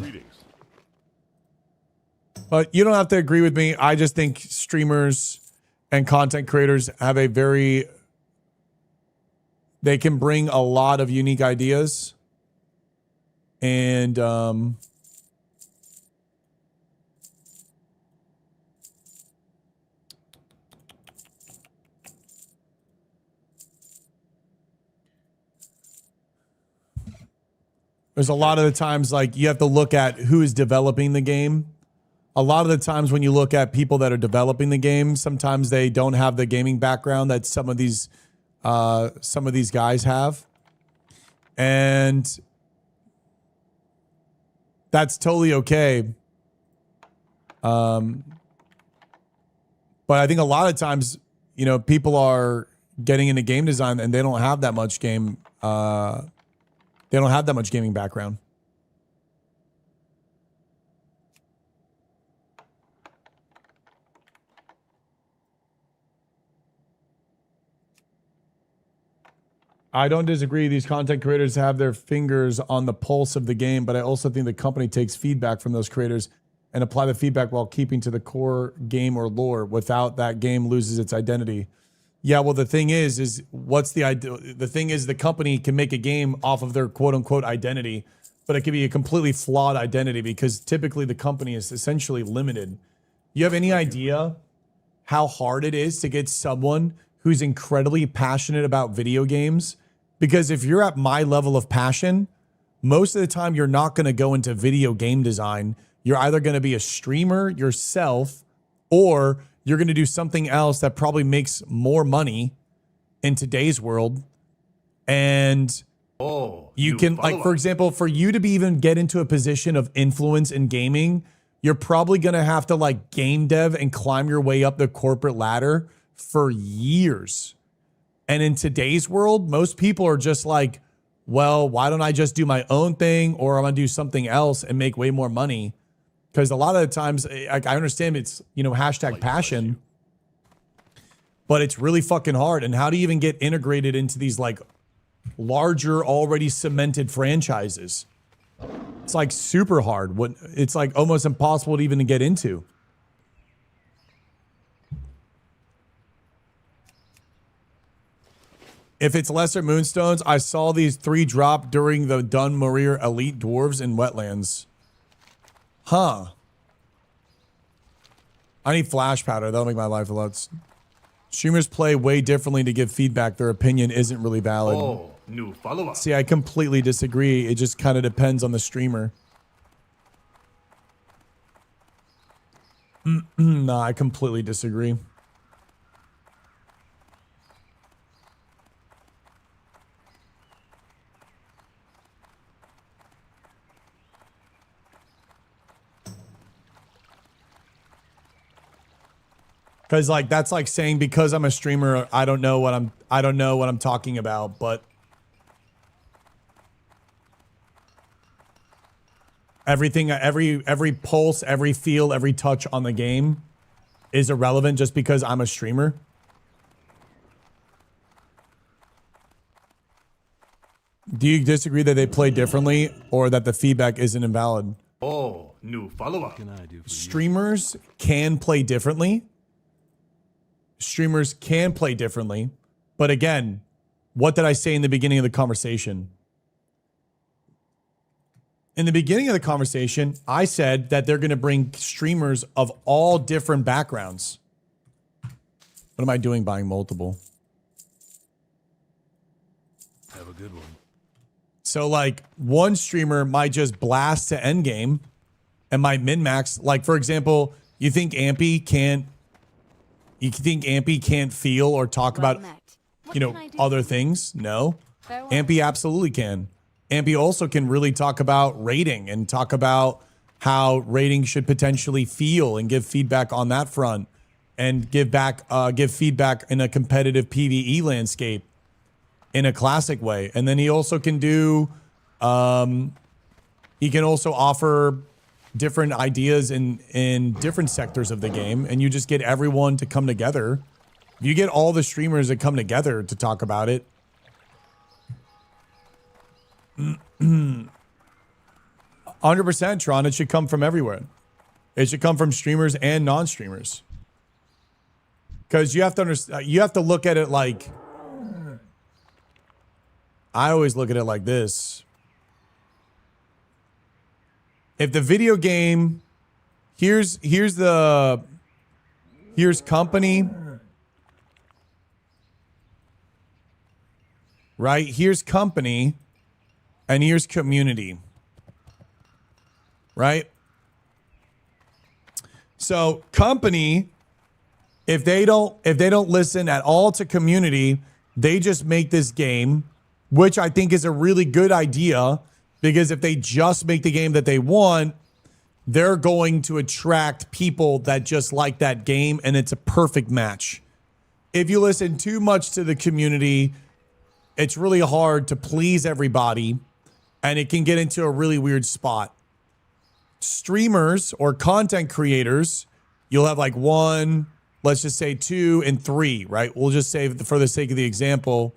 [SPEAKER 1] But you don't have to agree with me. I just think streamers and content creators have a very They can bring a lot of unique ideas. And there's a lot of the times like you have to look at who is developing the game. A lot of the times when you look at people that are developing the game, sometimes they don't have the gaming background that some of these guys have. And that's totally okay. But I think a lot of times, you know, people are getting into game design and they don't have that much gaming background. I don't disagree. These content creators have their fingers on the pulse of the game, but I also think the company takes feedback from those creators and apply the feedback while keeping to the core game or lore. Without that, game loses its identity. Yeah, well, the thing is what's the idea? The thing is the company can make a game off of their quote unquote identity, but it could be a completely flawed identity because typically the company is essentially limited. You have any idea how hard it is to get someone who's incredibly passionate about video games? Because if you're at my level of passion, most of the time you're not going to go into video game design. You're either going to be a streamer yourself, or you're going to do something else that probably makes more money in today's world. And you can, like, for example, for you to be even get into a position of influence in gaming, you're probably going to have to like game dev and climb your way up the corporate ladder for years. And in today's world, most people are just like, well, why don't I just do my own thing, or I'm going to do something else and make way more money? Because a lot of the times, I understand it's, you know, hashtag passion, but it's really fucking hard. And how do you even get integrated into these like larger, already cemented franchises? It's like super hard. It's like almost impossible to even get into. If it's lesser moonstones, I saw these 3 drop during the Dun Marir Elite Dwarves in Wetlands. Huh. I need flash powder. That'll make my life a lot. Streamers play way differently to give feedback. Their opinion isn't really valid.
[SPEAKER 3] Oh, new follower.
[SPEAKER 1] See, I completely disagree. It just kind of depends on the streamer. No, I completely disagree. Because like that's like saying because I'm a streamer, I don't know what I'm talking about, but everything, every pulse, every feel, every touch on the game is irrelevant just because I'm a streamer. Do you disagree that they play differently or that the feedback isn't invalid?
[SPEAKER 3] Oh, new follower.
[SPEAKER 4] What can I do for
[SPEAKER 1] Streamers can play differently. Streamers can play differently. But again, what did I say in the beginning of the conversation? In the beginning of the conversation, I said that they're going to bring streamers of all different backgrounds. What am I doing buying multiple?
[SPEAKER 4] Have a good one.
[SPEAKER 1] So like one streamer might just blast to endgame and might min-max. Like for example, you think Ampy can't feel or talk about, you know, other things? No. Ampy absolutely can. Ampy also can really talk about rating and talk about how rating should potentially feel and give feedback on that front and give feedback in a competitive PvE landscape in a classic way. And then he also can do, he can also offer different ideas in different sectors of the game, and you just get everyone to come together. If you get all the streamers that come together to talk about it, 100%, Tron, it should come from everywhere. It should come from streamers and non-streamers. Because you have to understand, you have to look at it like I always look at it like this. If the video game, here's company, right? Here's company, and here's community, right? So company, if they don't listen at all to community, they just make this game, which I think is a really good idea, because if they just make the game that they want, they're going to attract people that just like that game, and it's a perfect match. If you listen too much to the community, it's really hard to please everybody, and it can get into a really weird spot. Streamers or content creators, you'll have like 1, let's just say 2 and 3, right? We'll just say, for the sake of the example,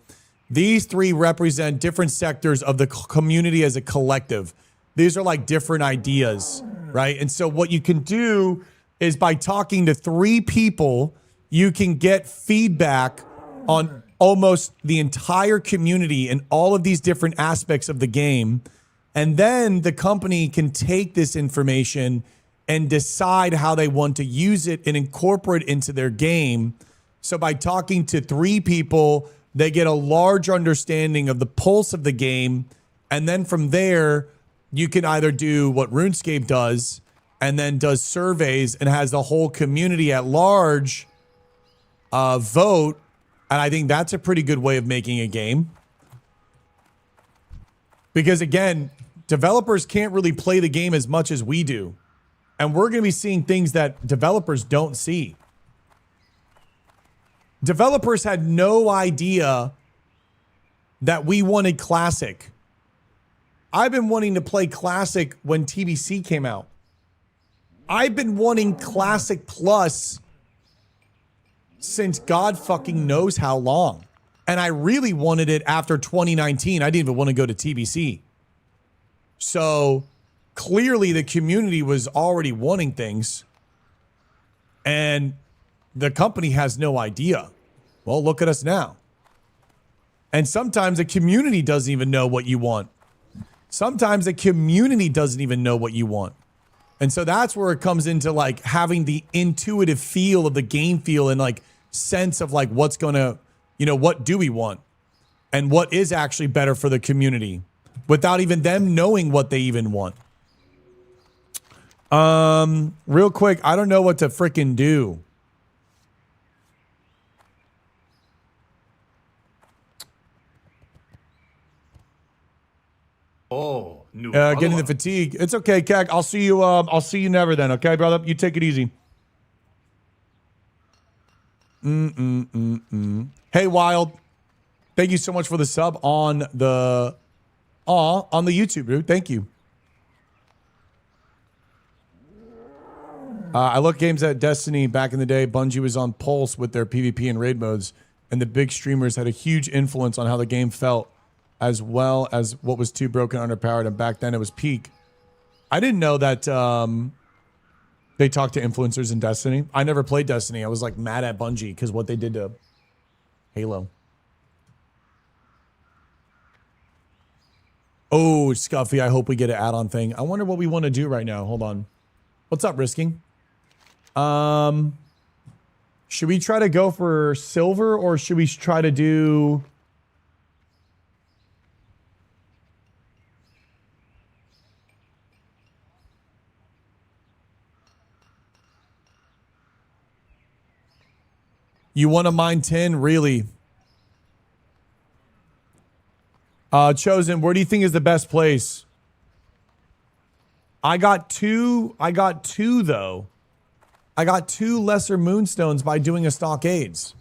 [SPEAKER 1] these 3 represent different sectors of the community as a collective. These are like different ideas, right? And so what you can do is, by talking to 3 people, you can get feedback on almost the entire community and all of these different aspects of the game. And then the company can take this information and decide how they want to use it and incorporate it into their game. So by talking to 3 people, they get a large understanding of the pulse of the game. And then from there, you can either do what RuneScape does and then does surveys and has the whole community at large vote. And I think that's a pretty good way of making a game. Because again, developers can't really play the game as much as we do. And we're going to be seeing things that developers don't see. Developers had no idea that we wanted Classic. I've been wanting to play Classic when TBC came out. I've been wanting Classic Plus since God fucking knows how long. And I really wanted it after 2019. I didn't even want to go to TBC. So clearly the community was already wanting things. And the company has no idea. Well, look at us now. And sometimes the community doesn't even know what you want. Sometimes the community doesn't even know what you want. And so that's where it comes into like having the intuitive feel of the game feel and like sense of like what's going to, you know, what do we want and what is actually better for the community without even them knowing what they even want. Real quick, I don't know what to freaking do.
[SPEAKER 3] Oh, new
[SPEAKER 1] Getting the
[SPEAKER 3] follow-up.
[SPEAKER 1] fatigue. It's okay, Kek. I'll see you. I'll see you never then. Okay, brother. You take it easy. Hey, Wild. Thank you so much for the sub on the YouTube, dude. Thank you. I looked games at Destiny back in the day. Bungie was on Pulse with their PvP and raid modes, and the big streamers had a huge influence on how the game felt, as well as what was too broken, underpowered, and back then it was peak. I didn't know that they talked to influencers in Destiny. I never played Destiny. I was like mad at Bungie because what they did to Halo. Oh, Scuffy, I hope we get an add-on thing. I wonder what we want to do right now. Hold on. What's up, Risking? Should we try to go for silver or should we try to do... You want to mine 10? Really? Chosen, where do you think is the best place? I got two, though. I got 2 lesser moonstones by doing a stockades.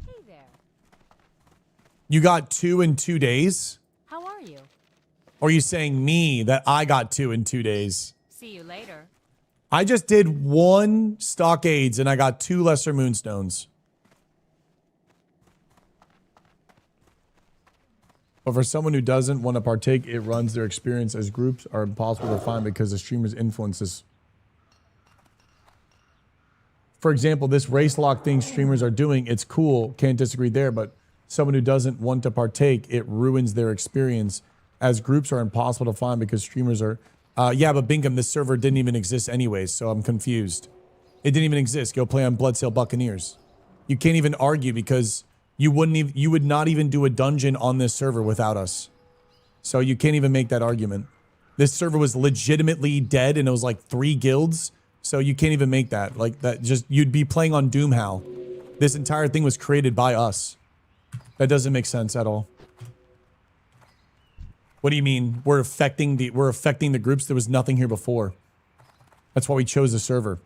[SPEAKER 2] Hey there.
[SPEAKER 1] You got 2 in 2 days?
[SPEAKER 2] How are you?
[SPEAKER 1] Or are you saying me that I got 2 in 2 days?
[SPEAKER 2] See you later.
[SPEAKER 1] I just did 1 stockades and I got 2 lesser moonstones. But for someone who doesn't want to partake, it runs their experience as groups are impossible to find because the streamer's influences. For example, this race lock thing streamers are doing, it's cool, can't disagree there, but someone who doesn't want to partake, it ruins their experience as groups are impossible to find because streamers are... yeah, but Bingham, this server didn't even exist anyways, so I'm confused. It didn't even exist. Go play on Bloodsail Buccaneers. You can't even argue because you would not even do a dungeon on this server without us. So you can't even make that argument. This server was legitimately dead and it was like 3 guilds. So you can't even make that. Like that just, you'd be playing on Doomhow. This entire thing was created by us. That doesn't make sense at all. What do you mean? We're affecting the groups? There was nothing here before. That's why we chose the server.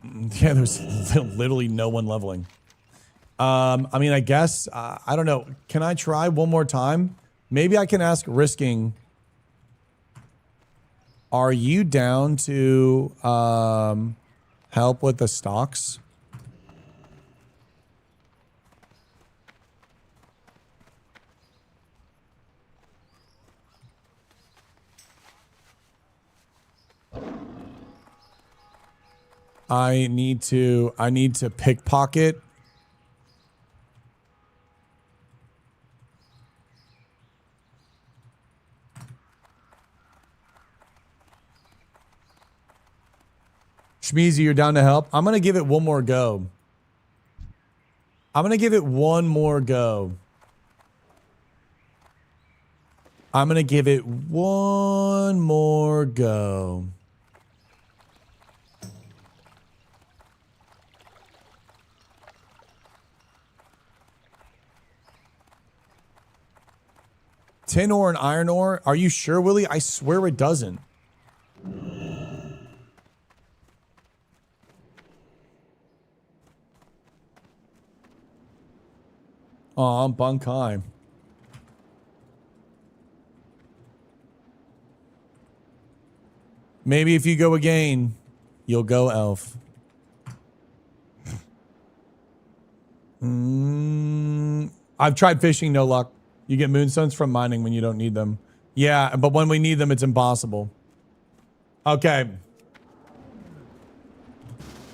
[SPEAKER 1] Yeah, there's literally no one leveling. I mean, I guess, I don't know. Can I try one more time? Maybe I can ask Risking. Are you down to help with the stocks? I need to pickpocket. Shmeezy, you're down to help? I'm going to give it one more go. I'm going to give it one more go. I'm going to give it one more go. Tin ore and iron ore? Are you sure, Willie? I swear it doesn't. Aw, Bunkai. Maybe if you go again, you'll go elf. I've tried fishing, no luck. You get moonstones from mining when you don't need them. Yeah, but when we need them, it's impossible. Okay.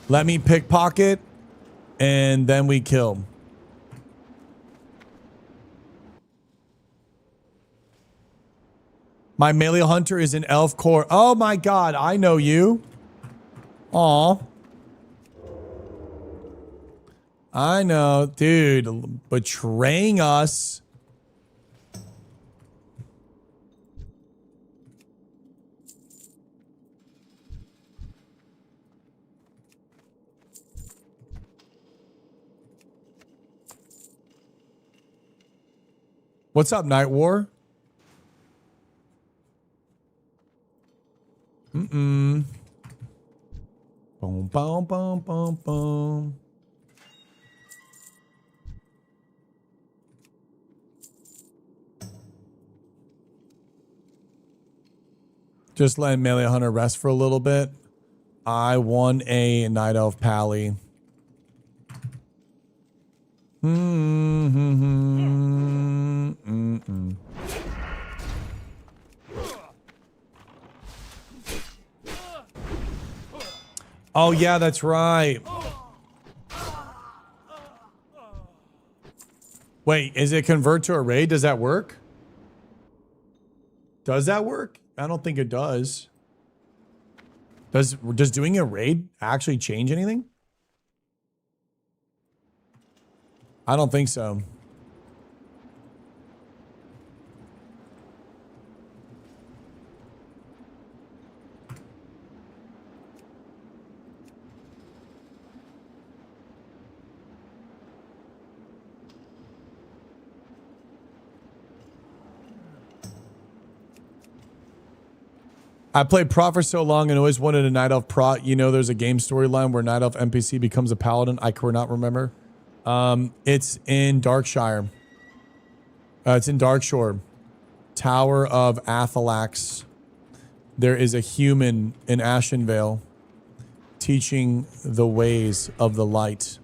[SPEAKER 1] Let me pickpocket, and then we kill. My melee hunter is an elf core. Oh my god, I know you. Aw. I know. Dude, betraying us. What's up, Night War? Boom, boom, boom, boom, boom. Just letting Melee Hunter rest for a little bit. I won a Night Elf Pally. Oh yeah, that's right. Wait, is it convert to a raid? Does that work? Does that work? I don't think it does. Does doing a raid actually change anything? I don't think so. I played Prot for so long and always wanted a Night Elf Prot. You know, there's a game storyline where Night Elf NPC becomes a paladin. I cannot remember. It's in Darkshire. It's in Darkshore. Tower of Athalax. There is a human in Ashenvale teaching the ways of the light.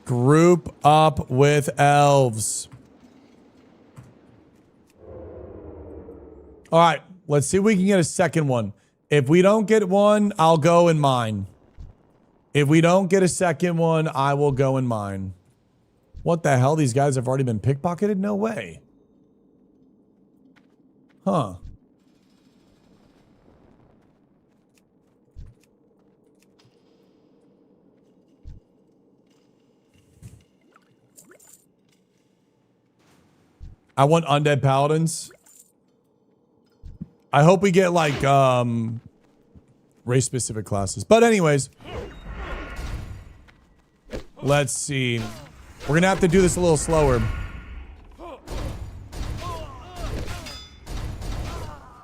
[SPEAKER 1] Group up with elves. All right, let's see if we can get a second one. If we don't get one, I'll go in mine. If we don't get a second one, I will go in mine. What the hell? These guys have already been pickpocketed? No way. Huh. I want undead paladins. I hope we get like race specific classes. But anyways, let's see. We're gonna have to do this a little slower.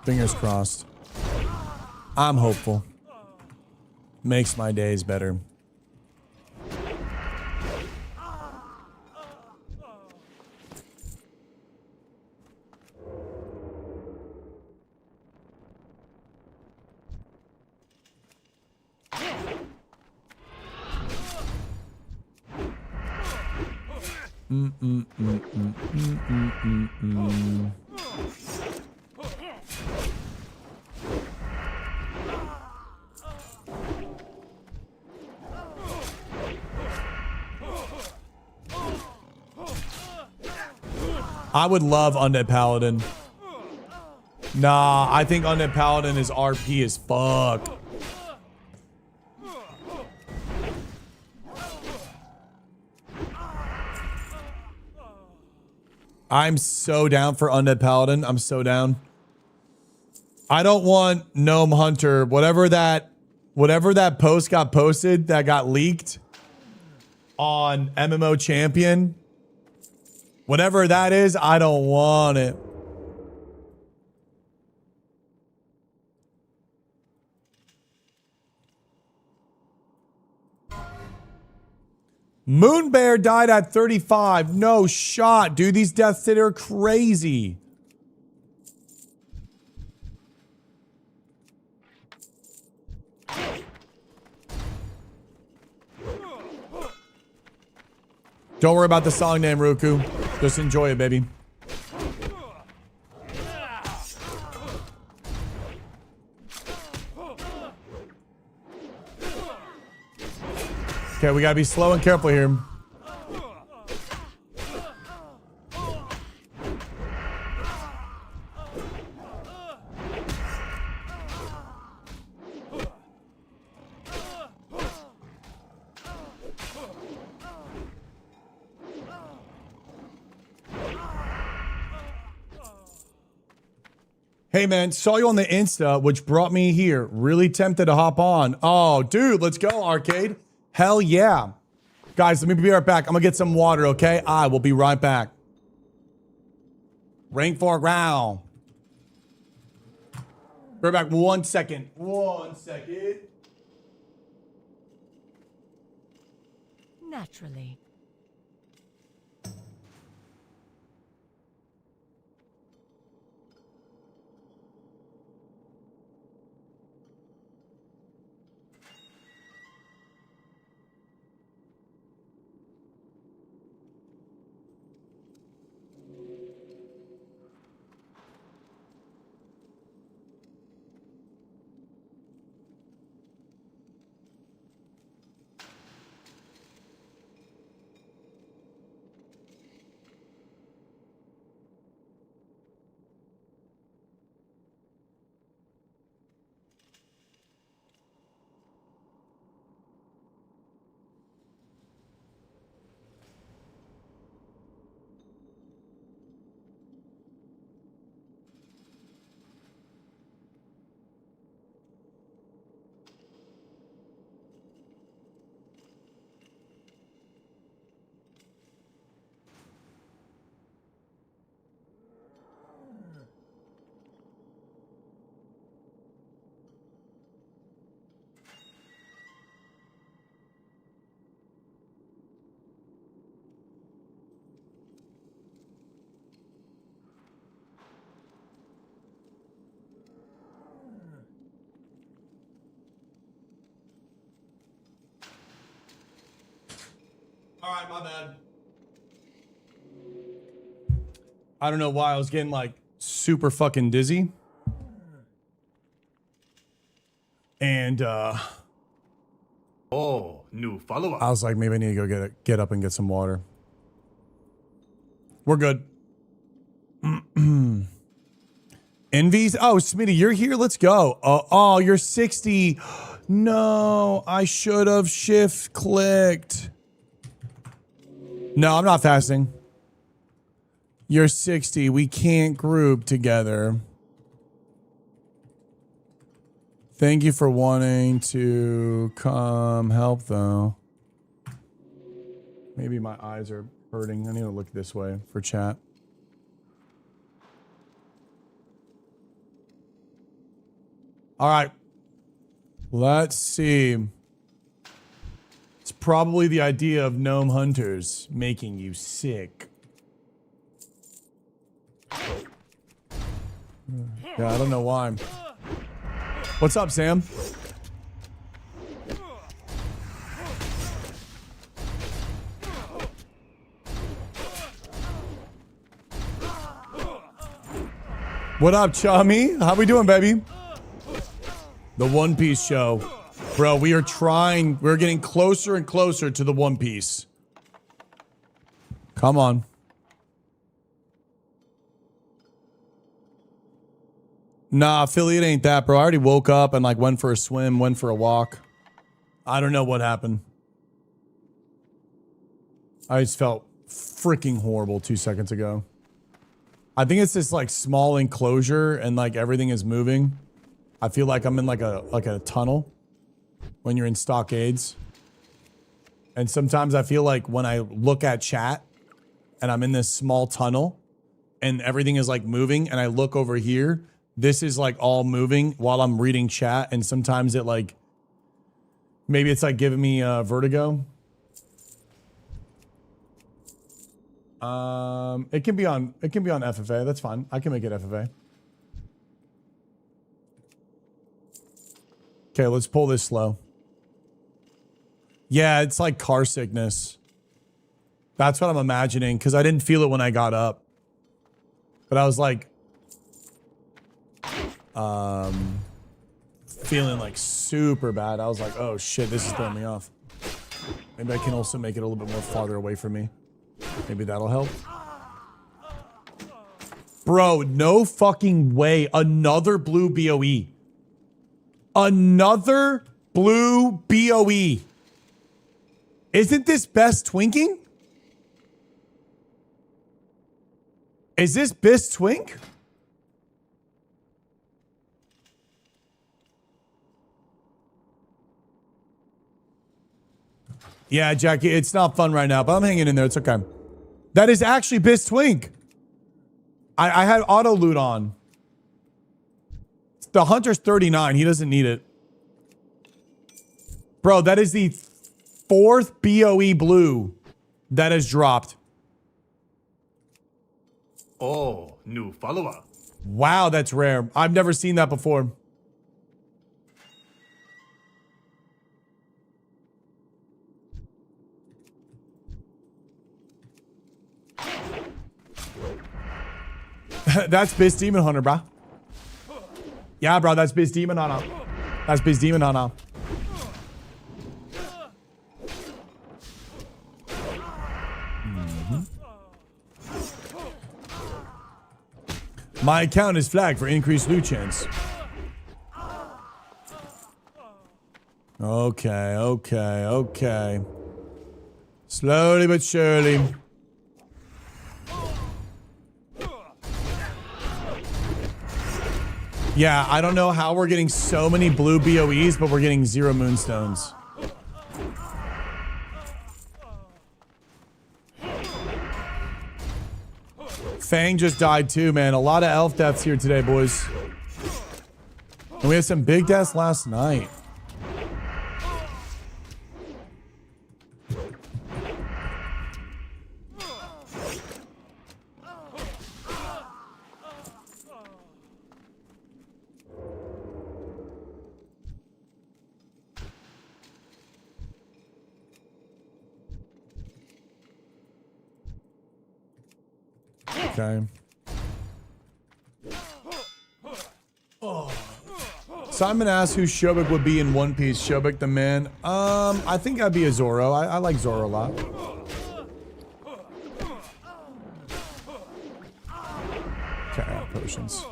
[SPEAKER 1] Fingers crossed. I'm hopeful. Makes my days better. I would love Undead Paladin. Nah, I think Undead Paladin is RP as fuck. I'm so down for Undead Paladin. I'm so down. I don't want Gnome Hunter. Whatever that post got posted that got leaked on MMO Champion. Whatever that is, I don't want it. Moonbear died at 35. No shot, dude. These deaths today are crazy. Don't worry about the song name, Ruku. Just enjoy it, baby. Okay, we gotta be slow and careful here. Hey man, saw you on the Insta, which brought me here. Really tempted to hop on. Oh, dude, let's go, arcade. Hell yeah. Guys, let me be right back. I'm gonna get some water, okay? I will be right back. Rank 4 round. Be right back 1 second. 1 second.
[SPEAKER 2] Naturally.
[SPEAKER 1] right, my bad. I don't know why I was getting like super fucking dizzy. And
[SPEAKER 3] Oh, new follower.
[SPEAKER 1] I was like, maybe I need to go get up and get some water. We're good. Envies? Oh, Smitty, you're here. Let's go. Oh, you're 60. No, I should have shift clicked. No, I'm not fasting. You're 60. We can't group together. Thank you for wanting to come help, though. Maybe my eyes are hurting. I need to look this way for chat. All right. Let's see. It's probably the idea of gnome hunters making you sick. Yeah, I don't know why. What's up, Sam? What up, Chummy? How we doing, baby? The One Piece show. Bro, we are trying. We're getting closer and closer to the One Piece. Come on. Nah, affiliate ain't that, bro. I already woke up and like went for a swim, went for a walk. I don't know what happened. I just felt freaking horrible 2 seconds ago. I think it's this like small enclosure and like everything is moving. I feel like I'm in like a tunnel when you're in stockades. And sometimes I feel like when I look at chat and I'm in this small tunnel and everything is like moving and I look over here, this is like all moving while I'm reading chat, and sometimes it like maybe it's like giving me vertigo. It can be on FFA. That's fine. I can make it FFA. Okay, let's pull this slow. Yeah, it's like car sickness. That's what I'm imagining, because I didn't feel it when I got up. But I was like feeling like super bad. I was like, oh shit, this is throwing me off. Maybe I can also make it a little bit more farther away from me. Maybe that'll help. Bro, no fucking way. Another blue BOE. Another blue BOE. Isn't this best twinking? Is this best twink? Yeah, Jackie, it's not fun right now, but I'm hanging in there. It's okay. That is actually Biz Twink. I had auto loot on. The Hunter's 39. He doesn't need it. Bro, that is the 4th BOE blue that has dropped.
[SPEAKER 3] Oh, new follower.
[SPEAKER 1] Wow, that's rare. I've never seen that before. That's Biz Demon Hunter, bro. Yeah, bro, that's Biz Demon Hunter. That's Biz Demon Hunter. My account is flagged for increased loot chance. Okay. Slowly but surely. Yeah, I don't know how we're getting so many blue BOEs, but we're getting 0 moonstones. Fang just died too, man. A lot of elf deaths here today, boys. And we had some big deaths last night. Okay. Simon asked who Shobik would be in One Piece. Shobik the man. I think I'd be a Zoro. I like Zoro a lot. Okay, potions.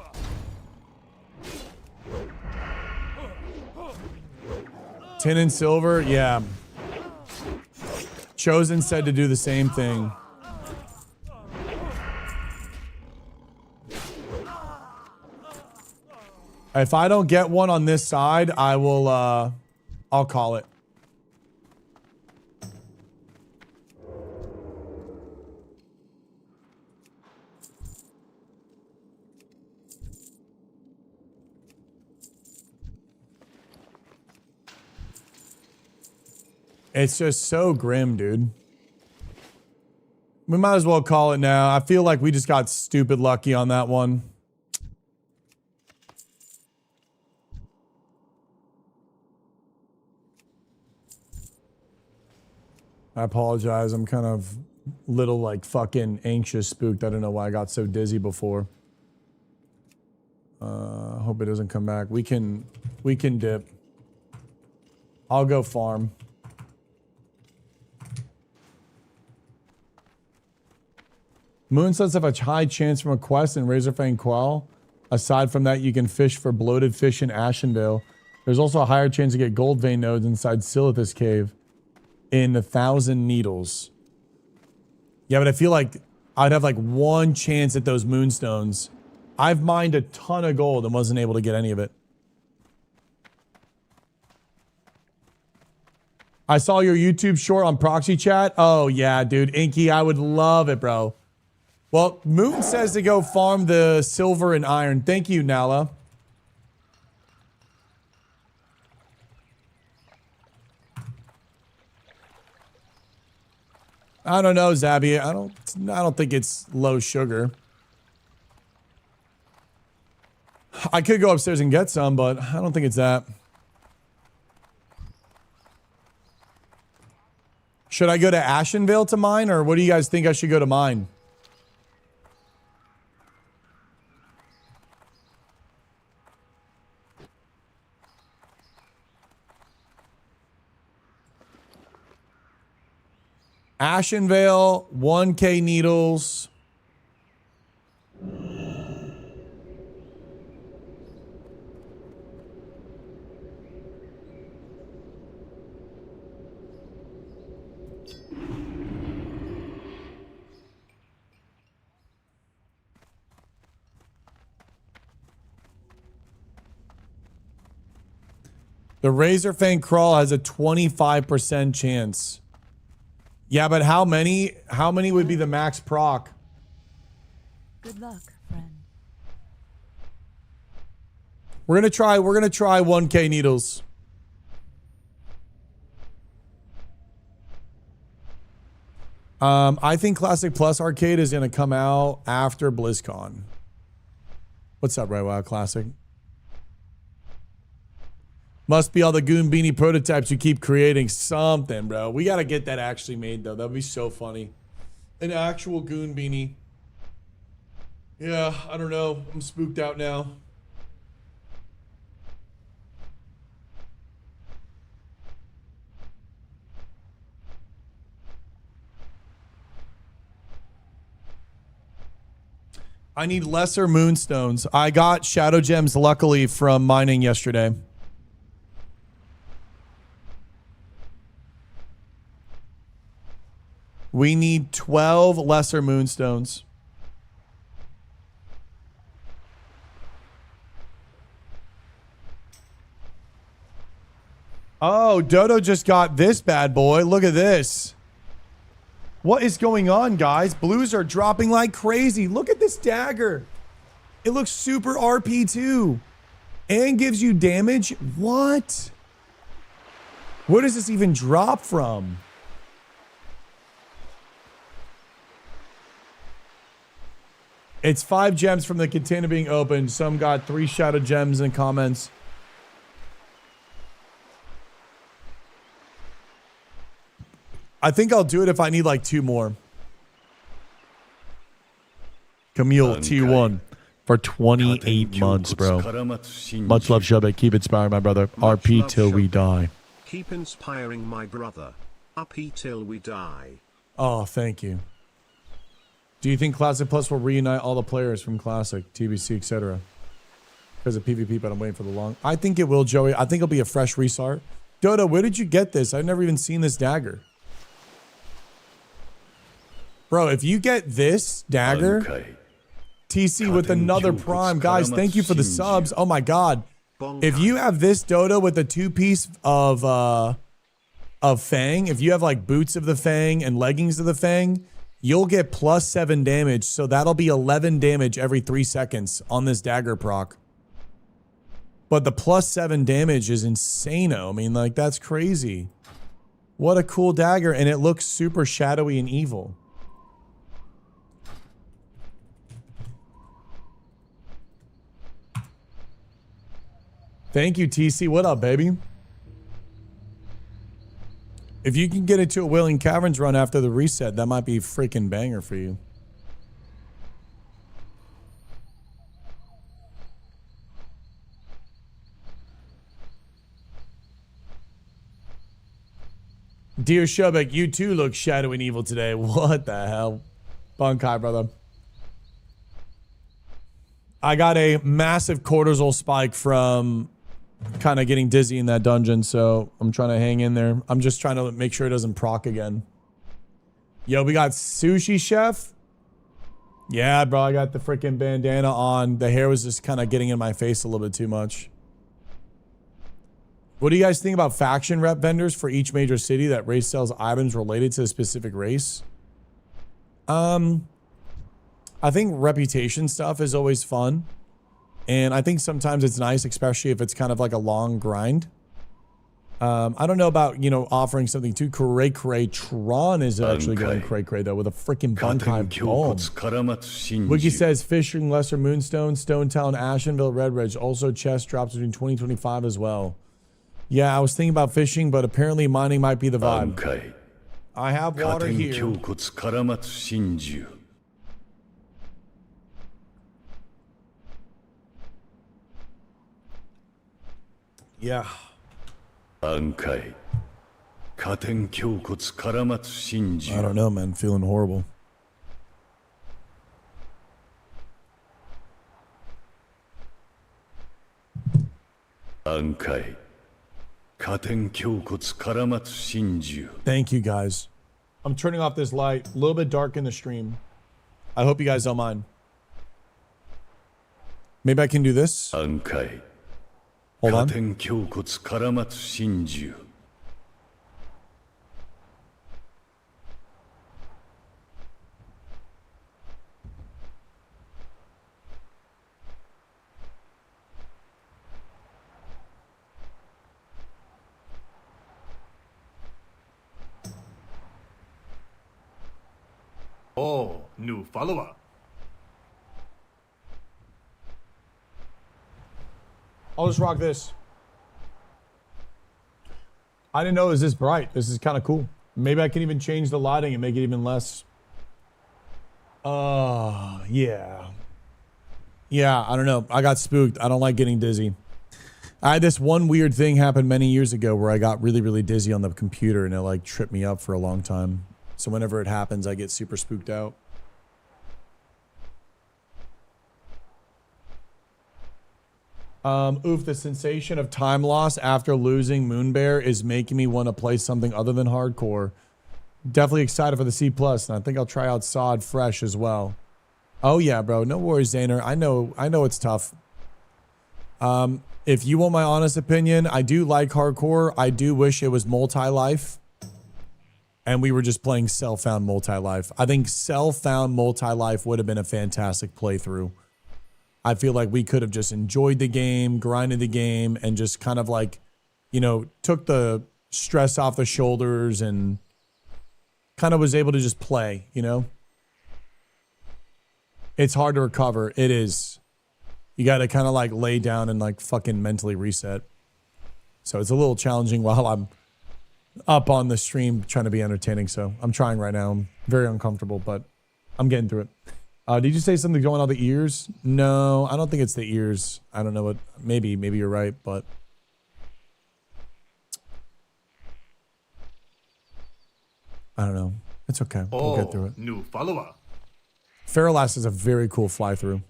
[SPEAKER 1] Tin and silver, yeah. Chosen said to do the same thing. If I don't get one on this side, I will, I'll call it. It's just so grim, dude. We might as well call it now. I feel like we just got stupid lucky on that one. I apologize. I'm kind of little like fucking anxious spooked. I don't know why I got so dizzy before. Hope it doesn't come back. We can dip. I'll go farm. Moonsets have a high chance from a quest in Razorfang Quell. Aside from that, you can fish for bloated fish in Ashenvale. There's also a higher chance to get gold vein nodes inside Silithus Cave in 1,000 Needles. Yeah, but I feel like I'd have like one chance at those moonstones. I've mined a ton of gold and wasn't able to get any of it. I saw your YouTube short on proxy chat. Oh yeah, dude. Inky, I would love it, bro. Well, Moon says to go farm the silver and iron. Thank you, Nala. I don't know, Zabby. I don't think it's low sugar. I could go upstairs and get some, but I don't think it's that. Should I go to Ashenvale to mine, or what do you guys think I should go to mine? Ashenvale, 1K needles. The Razorfang Crawl has a 25% chance. Yeah, but how many would be the max proc?
[SPEAKER 2] Good luck, friend.
[SPEAKER 1] We're gonna try 1K needles. I think Classic Plus Arcade is gonna come out after BlizzCon. What's up, Red Wild Classic? Must be all the Goon Beanie prototypes you keep creating. Something, bro. We gotta get that actually made, though. That'd be so funny. An actual Goon Beanie. Yeah, I don't know. I'm spooked out now. I need lesser moonstones. I got shadow gems, luckily, from mining yesterday. We need 12 lesser moonstones. Oh, Dodo just got this bad boy. Look at this. What is going on, guys? Blues are dropping like crazy. Look at this dagger. It looks super RP too. And gives you damage. What? Where does this even drop from? It's 5 gems from the container being opened. Some got 3 shadow gems in comments. I think I'll do it if I need like 2 more. Camille T1 for 28 months, bro. Much love, Shubik. Keep inspiring, my brother. RP till we die.
[SPEAKER 5] Keep inspiring, my brother. RP till we die.
[SPEAKER 1] Oh, thank you. Do you think Classic Plus will reunite all the players from Classic, TBC, etc.? Because of PvP, but I'm waiting for the long. I think it will, Joey. I think it'll be a fresh restart. Dodo, where did you get this? I've never even seen this dagger. Bro, if you get this dagger, TC with another prime. Guys, thank you for the subs. Oh my god. If you have this Dodo with a 2-piece of Fang, if you have like boots of the Fang and leggings of the Fang, you'll get +7 damage. So that'll be 11 damage every 3 seconds on this dagger proc. But the +7 damage is insano. I mean, like, that's crazy. What a cool dagger. And it looks super shadowy and evil. Thank you, TC. What up, baby? If you can get into a Wailing Caverns run after the reset, that might be a freaking banger for you. Dear Shubek, you too look shadowy and evil today. What the hell? Bunkai, brother. I got a massive cortisol spike from kind of getting dizzy in that dungeon, so I'm trying to hang in there. I'm just trying to make sure it doesn't proc again. Yo, we got Sushi Chef. Yeah, bro, I got the freaking bandana on. The hair was just kind of getting in my face a little bit too much. What do you guys think about faction rep vendors for each major city that race sells items related to a specific race? I think reputation stuff is always fun. And I think sometimes it's nice, especially if it's kind of like a long grind. I don't know about, you know, offering something too cray. Tron is actually going cray though with a freaking Bunkai bomb. Wiki says fishing, Lesser Moonstone, Stone Town, Ashenville, Red Ridge. Also chest drops between 2025 as well. Yeah, I was thinking about fishing, but apparently mining might be the vibe. I have water here. Yeah. I don't know, man. Feeling horrible. Thank you, guys. I'm turning off this light. A little bit dark in the stream. I hope you guys don't mind. Maybe I can do this. Hold on.
[SPEAKER 3] Oh, new follower.
[SPEAKER 1] I'll just rock this. I didn't know it was this bright. This is kind of cool. Maybe I can even change the lighting and make it even less. Yeah. Yeah, I don't know. I got spooked. I don't like getting dizzy. I had this one weird thing happen many years ago where I got really, really dizzy on the computer and it like tripped me up for a long time. So whenever it happens, I get super spooked out. Oof, the sensation of time loss after losing Moonbear is making me want to play something other than hardcore. Definitely excited for the C+, and I think I'll try out Sod Fresh as well. Oh yeah, bro. No worries, Zaner. I know it's tough. If you want my honest opinion, I do like hardcore. I do wish it was multi-life. And we were just playing self-found multi-life. I think self-found multi-life would have been a fantastic playthrough. I feel like we could have just enjoyed the game, grinded the game, and just kind of like, you know, took the stress off the shoulders and kind of was able to just play, you know? It's hard to recover. It is. You got to kind of like lay down and like fucking mentally reset. So it's a little challenging while I'm up on the stream trying to be entertaining. So I'm trying right now. I'm very uncomfortable, but I'm getting through it. Did you say something going on the ears? No, I don't think it's the ears. I don't know what. Maybe you're right, but I don't know. It's okay. We'll get through it.
[SPEAKER 3] New follower.
[SPEAKER 1] Feralass is a very cool fly through.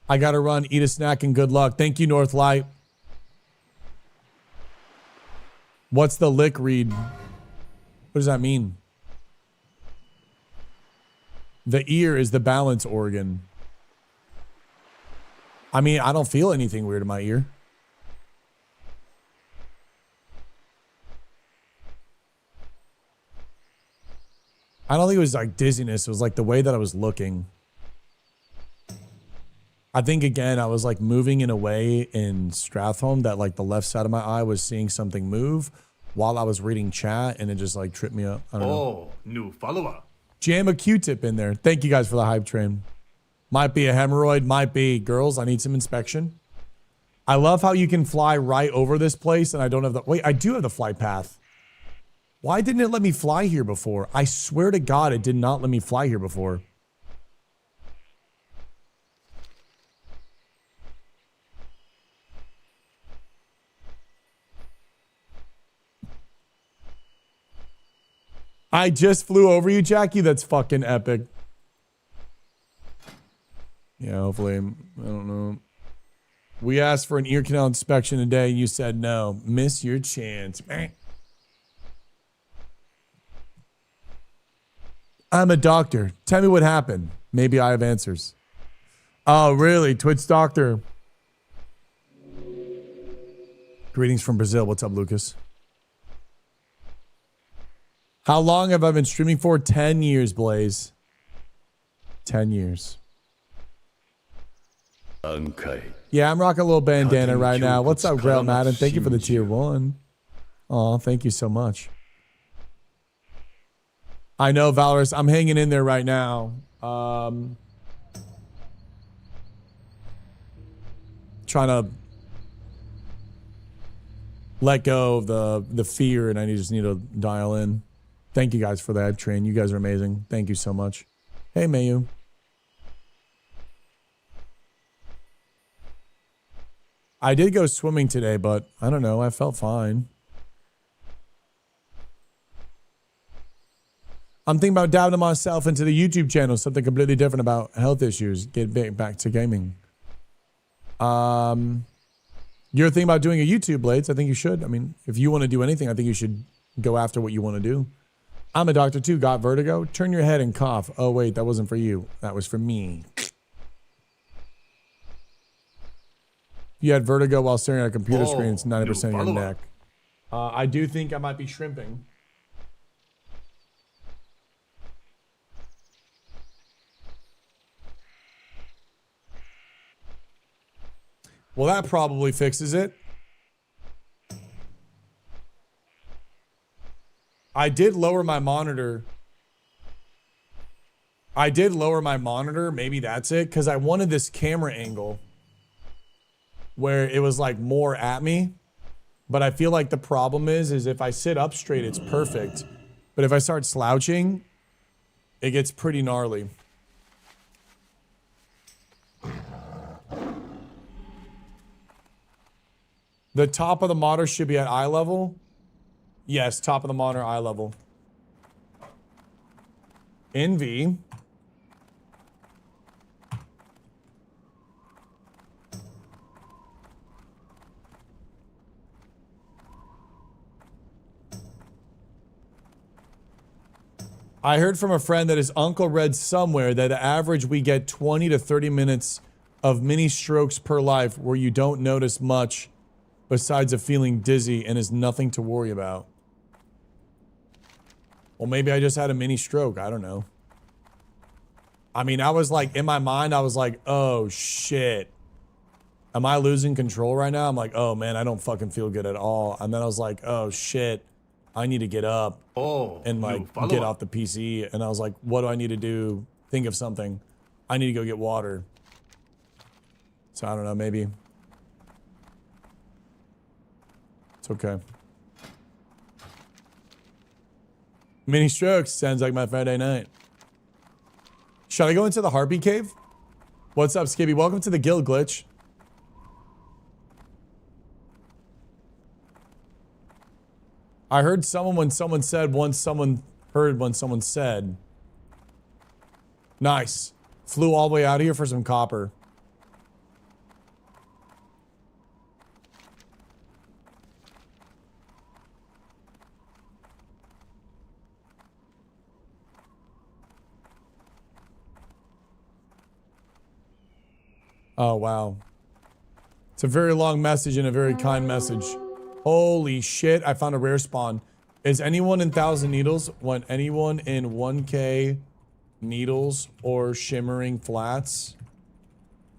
[SPEAKER 1] I gotta run, eat a snack, and good luck. Thank you, Northlight. What's the lick read? What does that mean? The ear is the balance organ. I mean, I don't feel anything weird in my ear. I don't think it was like dizziness. It was like the way that I was looking. I think, again, I was like moving in a way in Strathholm that like the left side of my eye was seeing something move while I was reading chat, and it just like tripped me up. I don't know.
[SPEAKER 3] New follower.
[SPEAKER 1] Jam a Q-tip in there. Thank you guys for the hype train. Might be a hemorrhoid. Might be. Girls, I need some inspection. I love how you can fly right over this place, and I don't have the... Wait, I do have the flight path. Why didn't it let me fly here before? I swear to God, it did not let me fly here before. I just flew over you, Jackie. That's fucking epic. Yeah, hopefully. I don't know. We asked for an ear canal inspection today, and you said no. Miss your chance. I'm a doctor. Tell me what happened. Maybe I have answers. Oh, really? Twitch doctor. Greetings from Brazil. What's up, Lucas? How long have I been streaming for? 10 years, Blaze. 10 years. Yeah, I'm rocking a little bandana right now. What's up, Grail Madden? Thank you for the tier 1. Oh, thank you so much. I know, Valorous. I'm hanging in there right now. Trying to let go of the fear, and I just need to dial in. Thank you guys for that train. You guys are amazing. Thank you so much. Hey, Mayu. I did go swimming today, but I don't know. I felt fine. I'm thinking about dabbing myself into the YouTube channel, something completely different about health issues. Get back to gaming. You're thinking about doing a YouTube, Blades. I think you should. I mean, if you want to do anything, I think you should go after what you want to do. I'm a doctor too. Got vertigo? Turn your head and cough. Oh, wait, that wasn't for you. That was for me. You had vertigo while staring at a computer screen. It's 90% of your neck. I do think I might be shrimping. Well, that probably fixes it. I did lower my monitor. Maybe that's it. Because I wanted this camera angle where it was like more at me. But I feel like the problem is if I sit up straight, it's perfect. But if I start slouching, it gets pretty gnarly. The top of the monitor should be at eye level. Yes, top of the monitor, eye level. Envy. I heard from a friend that his uncle read somewhere that on average we get 20 to 30 minutes of mini strokes per life where you don't notice much besides of feeling dizzy and is nothing to worry about. Well, maybe I just had a mini stroke. I don't know. I mean, I was like, in my mind, I was like, oh shit. Am I losing control right now? I'm like, oh man, I don't fucking feel good at all. And then I was like, oh shit, I need to get up and like get off the PC. And I was like, what do I need to do? Think of something. I need to go get water. So I don't know, maybe. It's okay. Mini strokes sounds like my Friday night. Should I go into the Harpy Cave? What's up, Skibby? Welcome to the guild glitch. I heard someone when someone said once someone heard when someone said. Nice. Flew all the way out of here for some copper. Oh, wow. It's a very long message and a very kind message. Holy shit, I found a rare spawn. Is anyone in 1,000 Needles? Want anyone in 1K Needles or Shimmering Flats?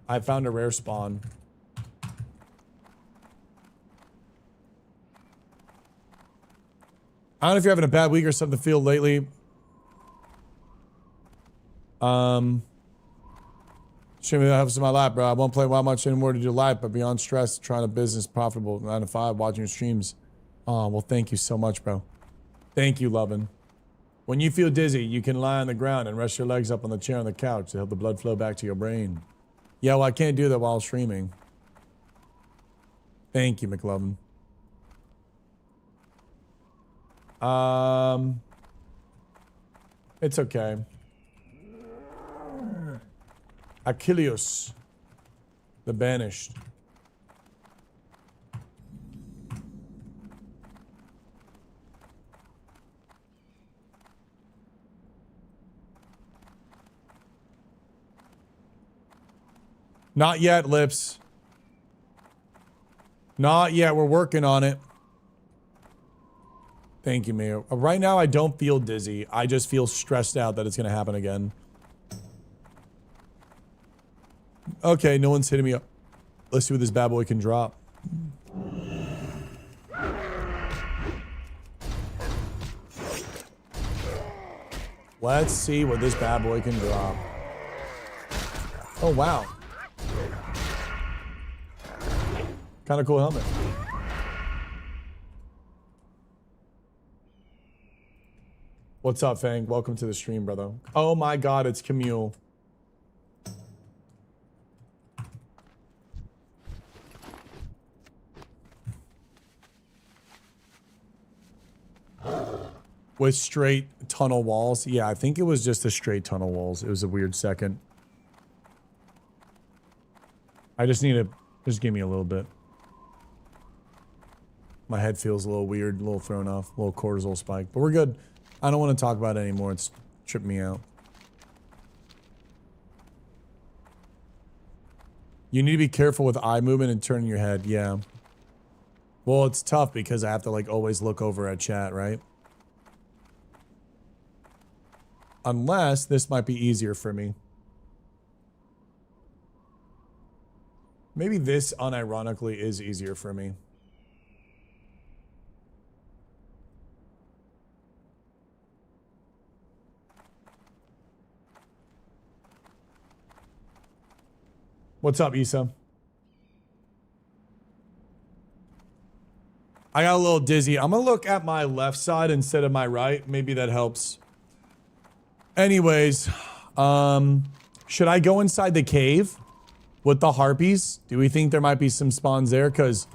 [SPEAKER 1] I found a rare spawn. I don't know if you're having a bad week or something to feel lately. Shimmy, that happens in my life, bro. I won't play WoW much anymore to do life, but beyond stress, trying to business profitable, 9 to 5, watching your streams. Oh, well, thank you so much, bro. Thank you, lovin'. When you feel dizzy, you can lie on the ground and rest your legs up on the chair on the couch to help the blood flow back to your brain. Yeah, well, I can't do that while streaming. Thank you, McLovin. It's okay. Achilles, the banished. Not yet, Lips. Not yet. We're working on it. Thank you, Mia. Right now, I don't feel dizzy. I just feel stressed out that it's going to happen again. Okay, no one's hitting me up. Let's see what this bad boy can drop. Let's see what this bad boy can drop. Oh, wow. Kind of cool helmet. What's up, Fang? Welcome to the stream, brother. Oh my god, it's Camille. With straight tunnel walls. Yeah, I think it was just the straight tunnel walls. It was a weird second. I just need to... Just give me a little bit. My head feels a little weird, a little thrown off, a little cortisol spike. But we're good. I don't want to talk about it anymore. It's tripped me out. You need to be careful with eye movement and turning your head. Yeah. Well, it's tough because I have to, like, always look over at chat, right? Unless this might be easier for me. Maybe this, unironically, is easier for me. What's up, Issa? I got a little dizzy. I'm gonna look at my left side instead of my right. Maybe that helps. Anyways, should I go inside the cave with the harpies? Do we think there might be some spawns there? Because,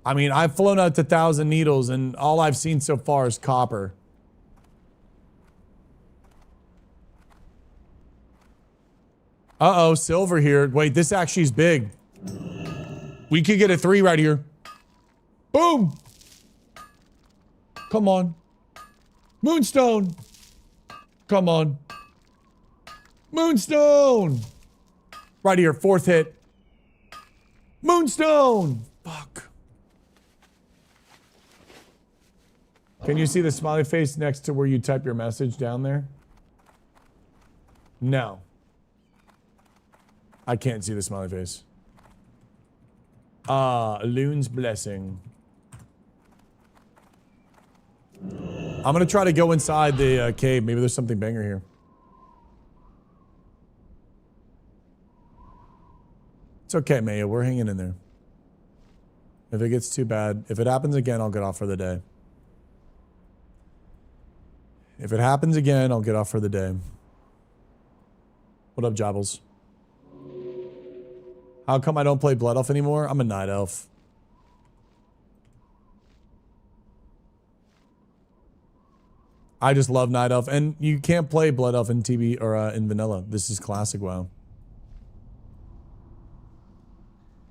[SPEAKER 1] I mean, I've flown out to 1,000 Needles and all I've seen so far is copper. Uh-oh, silver here. Wait, this actually is big. We could get a 3 right here. Boom! Come on. Moonstone! Come on. Moonstone! Right here, 4th hit. Moonstone! Fuck. Can you see the smiley face next to where you type your message down there? No. I can't see the smiley face. Ah, Loon's Blessing. I'm gonna try to go inside the cave. Maybe there's something banger here. It's okay, Maya. We're hanging in there. If it gets too bad, if it happens again, I'll get off for the day. If it happens again, I'll get off for the day. What up, Jobbles? How come I don't play Blood Elf anymore? I'm a Night Elf. I just love Night Elf. And you can't play Blood Elf in TB or in vanilla. This is classic WoW.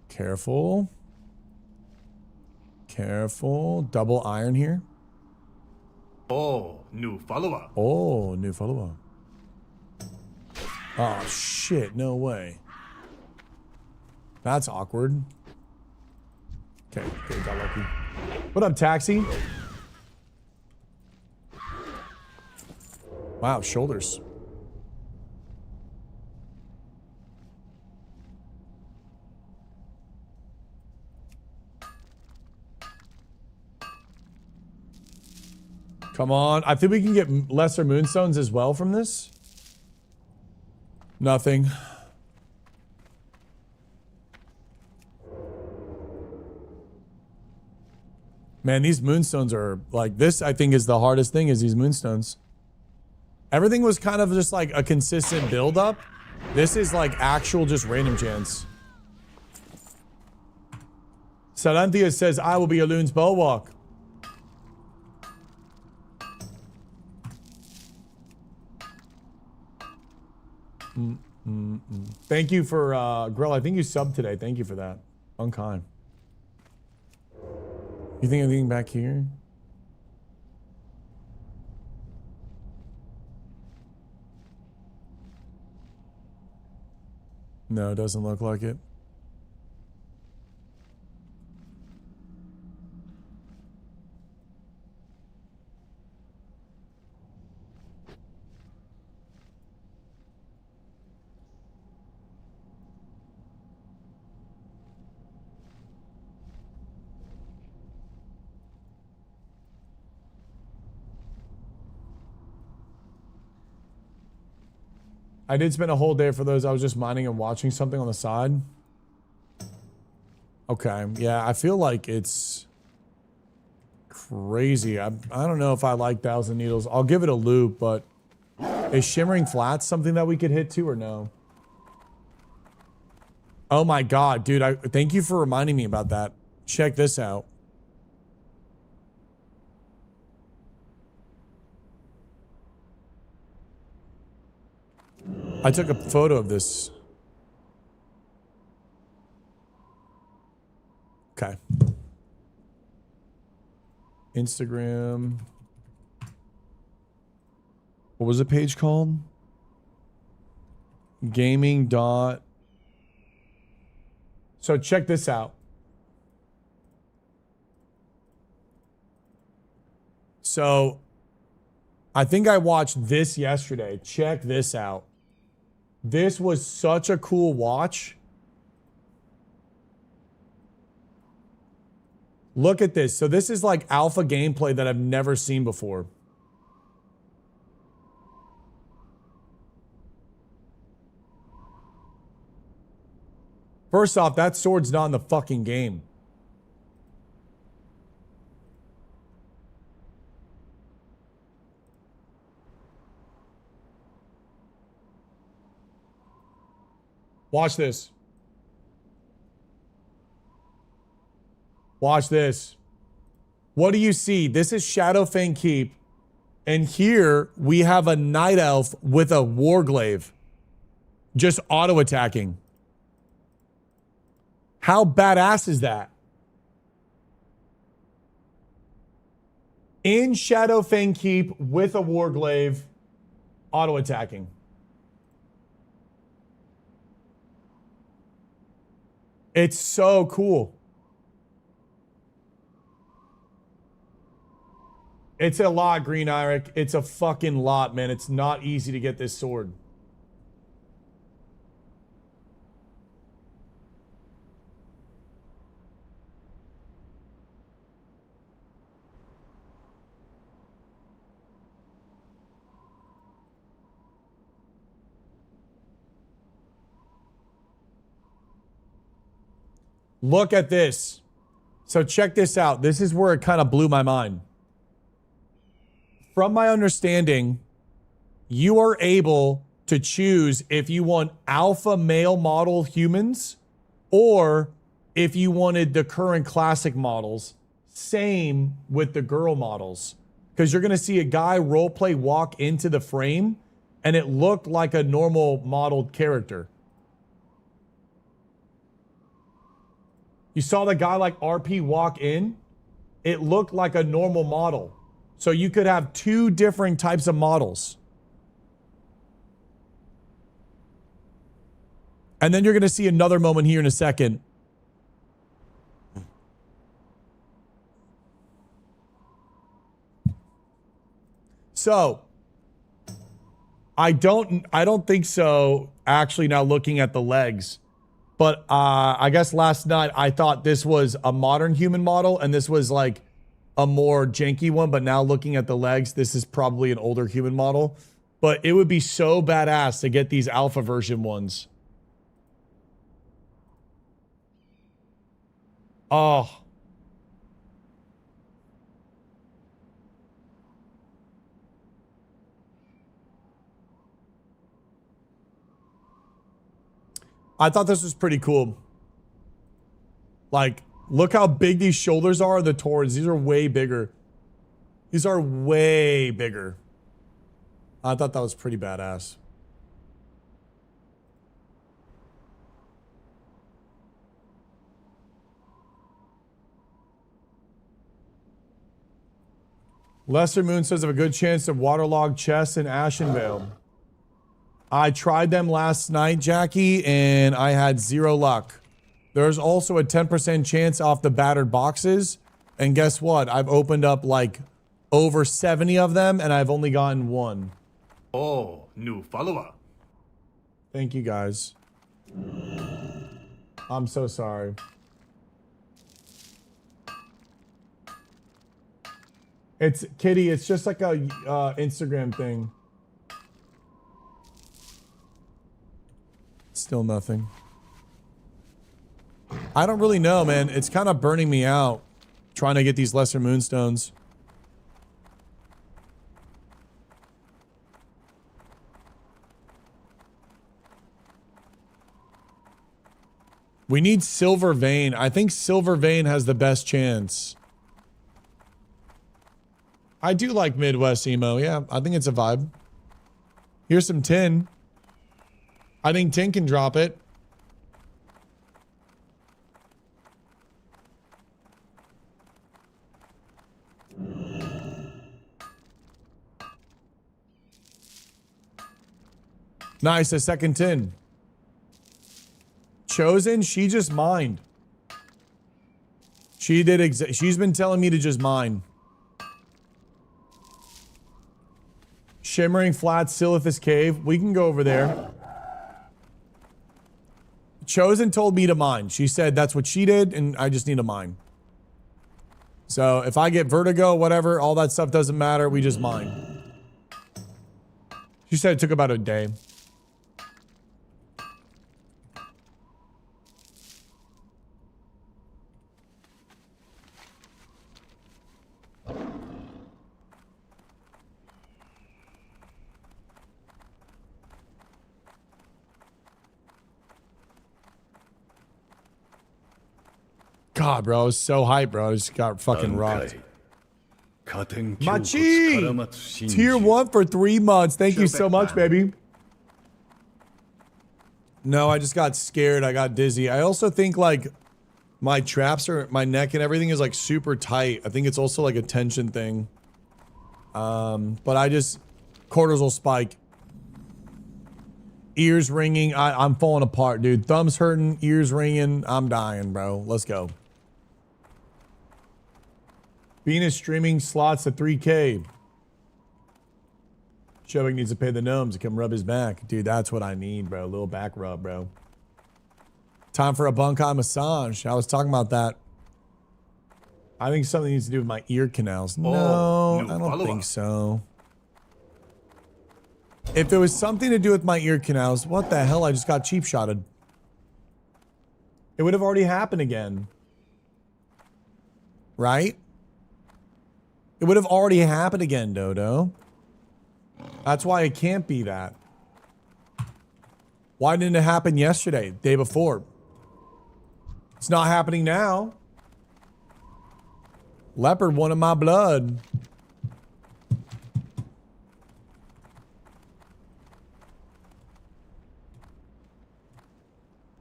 [SPEAKER 1] Careful. Careful. Double iron here.
[SPEAKER 3] Oh, new follower.
[SPEAKER 1] Oh, new follower. Oh, shit. No way. That's awkward. Okay, got lucky. What up, Taxi? Wow, shoulders. Come on. I think we can get lesser moonstones as well from this. Nothing. Man, these moonstones are like this. I think is the hardest thing is these moonstones. Everything was kind of just like a consistent build up. This is like actual just random chance. Saranthia says, I will be a loon's bulwark. Thank you for, Grill, I think you subbed today. Thank you for that. Unkind. You think anything back here? No, it doesn't look like it. I did spend a whole day for those. I was just mining and watching something on the side. Okay. Yeah, I feel like it's crazy. I don't know if I like Thousand Needles. I'll give it a loop, but is Shimmering Flats something that we could hit to or no? Oh my God, dude. Thank you for reminding me about that. Check this out. I took a photo of this. Okay. Instagram. What was the page called? Gaming dot. So check this out. So I think I watched this yesterday. Check this out. This was such a cool watch. Look at this. So this is like alpha gameplay that I've never seen before. First off, that sword's not in the fucking game. Watch this. Watch this. What do you see? This is Shadowfang Keep. And here we have a Night Elf with a Warglaive. Just auto-attacking. How badass is that? In Shadowfang Keep with a Warglaive, auto-attacking. It's so cool. It's a lot, Green Iric. It's a fucking lot, man. It's not easy to get this sword. Look at this. So check this out. This is where it kind of blew my mind. from my understanding, you are able to choose if you want alpha male model humans or if you wanted the current classic models. Same with the girl models. Because you're going to see a guy roleplay walk into the frame and it looked like a normal modeled character. You saw the guy like RP walk in, it looked like a normal model. So you could have two different types of models. And then you're going to see another moment here in a second. So I don't think so, actually, now looking at the legs. But I guess last night I thought this was a modern human model and this was like a more janky one. But now looking at the legs, this is probably an older human model. But it would be so badass to get these alpha version ones. Oh. I thought this was pretty cool. Like, look how big these shoulders are, the Taurens. These are way bigger. These are way bigger. I thought that was pretty badass. Lesser Moon says, I have a good chance of waterlogged chests in Ashenvale. I tried them last night, Jackie, and I had zero luck. There's also a 10% chance off the battered boxes. And guess what? I've opened up like over 70 of them and I've only gotten one.
[SPEAKER 3] Oh, new follower.
[SPEAKER 1] Thank you guys. I'm so sorry. It's Kitty, it's just like a Instagram thing. Still nothing. I don't really know, man. It's kind of burning me out trying to get these lesser moonstones. We need Silver Vein. I think Silver Vein has the best chance. I do like Midwest emo. Yeah, I think it's a vibe. Here's some tin. I think tin can drop it. Nice, a second tin. Chosen, she just mined. She did she's been telling me to just mine. Shimmering Flat Silithus Cave. We can go over there. Chosen told me to mine. She said that's what she did, and I just need to mine. So if I get vertigo, whatever, all that stuff doesn't matter. We just mine. She said it took about a day. God, bro, I was so hyped, bro. I just got fucking rocked. Machi! Tier 1 for 3 months. Thank you so much, baby. No, I just got scared. I got dizzy. I also think, like, my traps are, my neck and everything is, like, super tight. I think it's also, like, a tension thing. But I just, cortisol spike. Ears ringing. I'm falling apart, dude. Thumbs hurting, ears ringing. I'm dying, bro. Let's go. Venus streaming slots at 3K. Shoving needs to pay the gnomes to come rub his back. Dude, that's what I need, bro. A little back rub, bro. Time for a bunkai massage. I was talking about that. I think something needs to do with my ear canals. No, I don't think so. If it was something to do with my ear canals, what the hell? I just got cheap shotted. It would have already happened again. Right? It would have already happened again, Dodo. That's why it can't be that. Why didn't it happen yesterday, day before? It's not happening now. Leopard wanted my blood.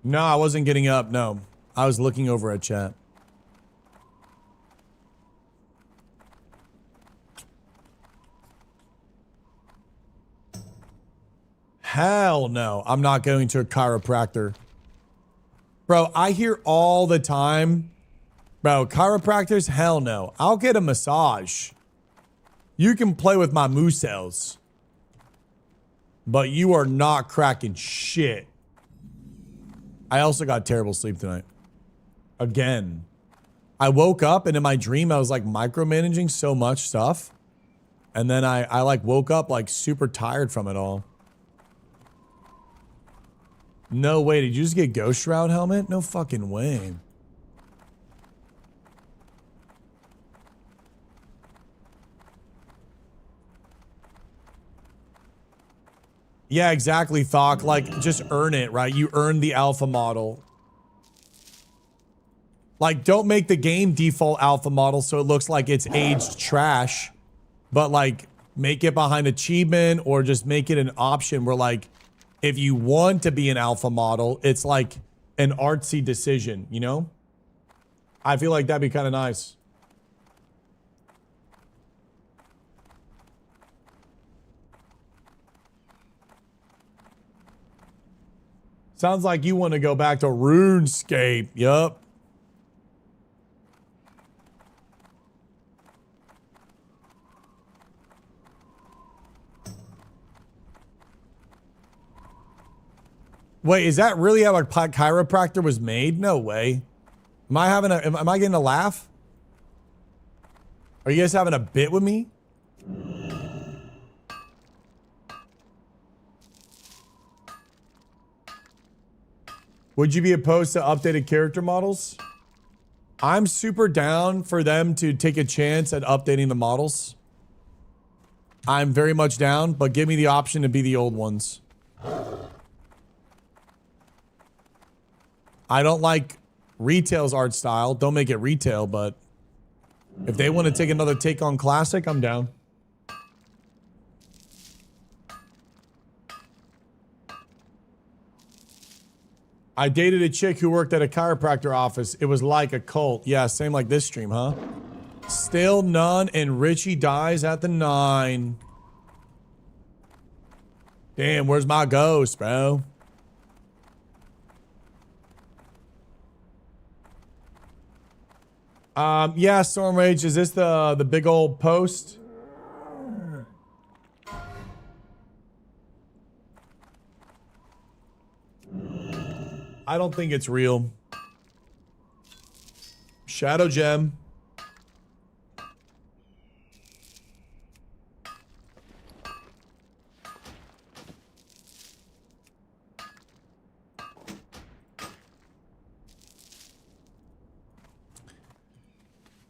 [SPEAKER 1] No, I wasn't getting up. No, I was looking over at chat. Hell no, I'm not going to a chiropractor. Bro, I hear all the time, bro, chiropractors, hell no. I'll get a massage. You can play with my moo cells. But you are not cracking shit. I also got terrible sleep tonight. Again. I woke up and in my dream I was like micromanaging so much stuff. And then I like woke up like super tired from it all. No way, did you just get Ghost Shroud helmet? No fucking way. Yeah, exactly, Thok. Like, just earn it, right? You earn the alpha model. Like, don't make the game default alpha model so it looks like it's aged trash. But, like, make it behind achievement or just make it an option where, like, if you want to be an alpha model, it's like an artsy decision, you know? I feel like that'd be kind of nice. Sounds like you want to go back to RuneScape. Yup. Wait, is that really how a chiropractor was made? No way. Am I getting a laugh? Are you guys having a bit with me? Would you be opposed to updated character models? I'm super down for them to take a chance at updating the models. I'm very much down, but give me the option to be the old ones. I don't like retail's art style. Don't make it retail, but if they want to take another take on Classic, I'm down. I dated a chick who worked at a chiropractor office. It was like a cult. Yeah, same like this stream, huh? Still none, and Richie dies at the 9. Damn, where's my ghost, bro? Yeah, Storm Rage, is this the big old post? I don't think it's real. Shadow Gem.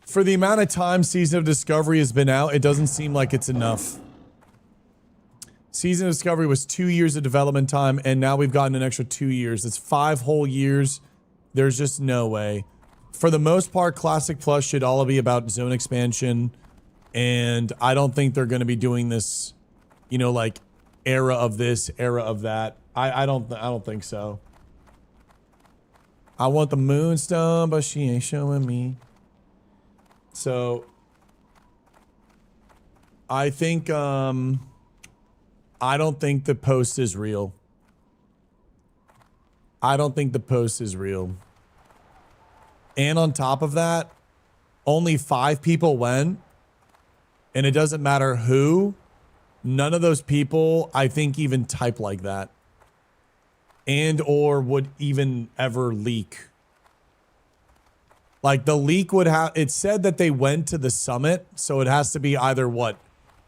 [SPEAKER 1] For the amount of time Season of Discovery has been out, it doesn't seem like it's enough. Season of Discovery was 2 years of development time, and now we've gotten an extra 2 years. It's 5 whole years. There's just no way. For the most part, Classic Plus should all be about zone expansion, and I don't think they're going to be doing this, you know, like era of this, era of that. I don't think so. I want the Moonstone, but she ain't showing me. So I think I don't think the post is real. I don't think the post is real. And on top of that, only 5 people went, and it doesn't matter who. None of those people, I think, even type like that, and or would even ever leak. Like, the leak would have, it said that they went to the summit, so it has to be either what?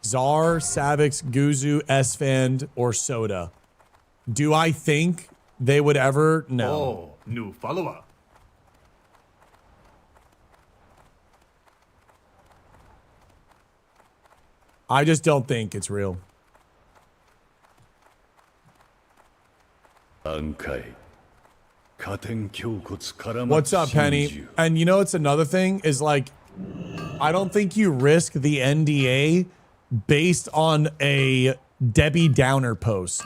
[SPEAKER 1] Czar, Savix, Guzu, Esfand, or Soda. Do I think they would ever? No.
[SPEAKER 3] Oh, new follower.
[SPEAKER 1] I just don't think it's real.
[SPEAKER 4] 暗海加点胸骨絡ま
[SPEAKER 1] What's up, Penny? And you know what's another thing is like, I don't think you risk the NDA based on a Debbie Downer post.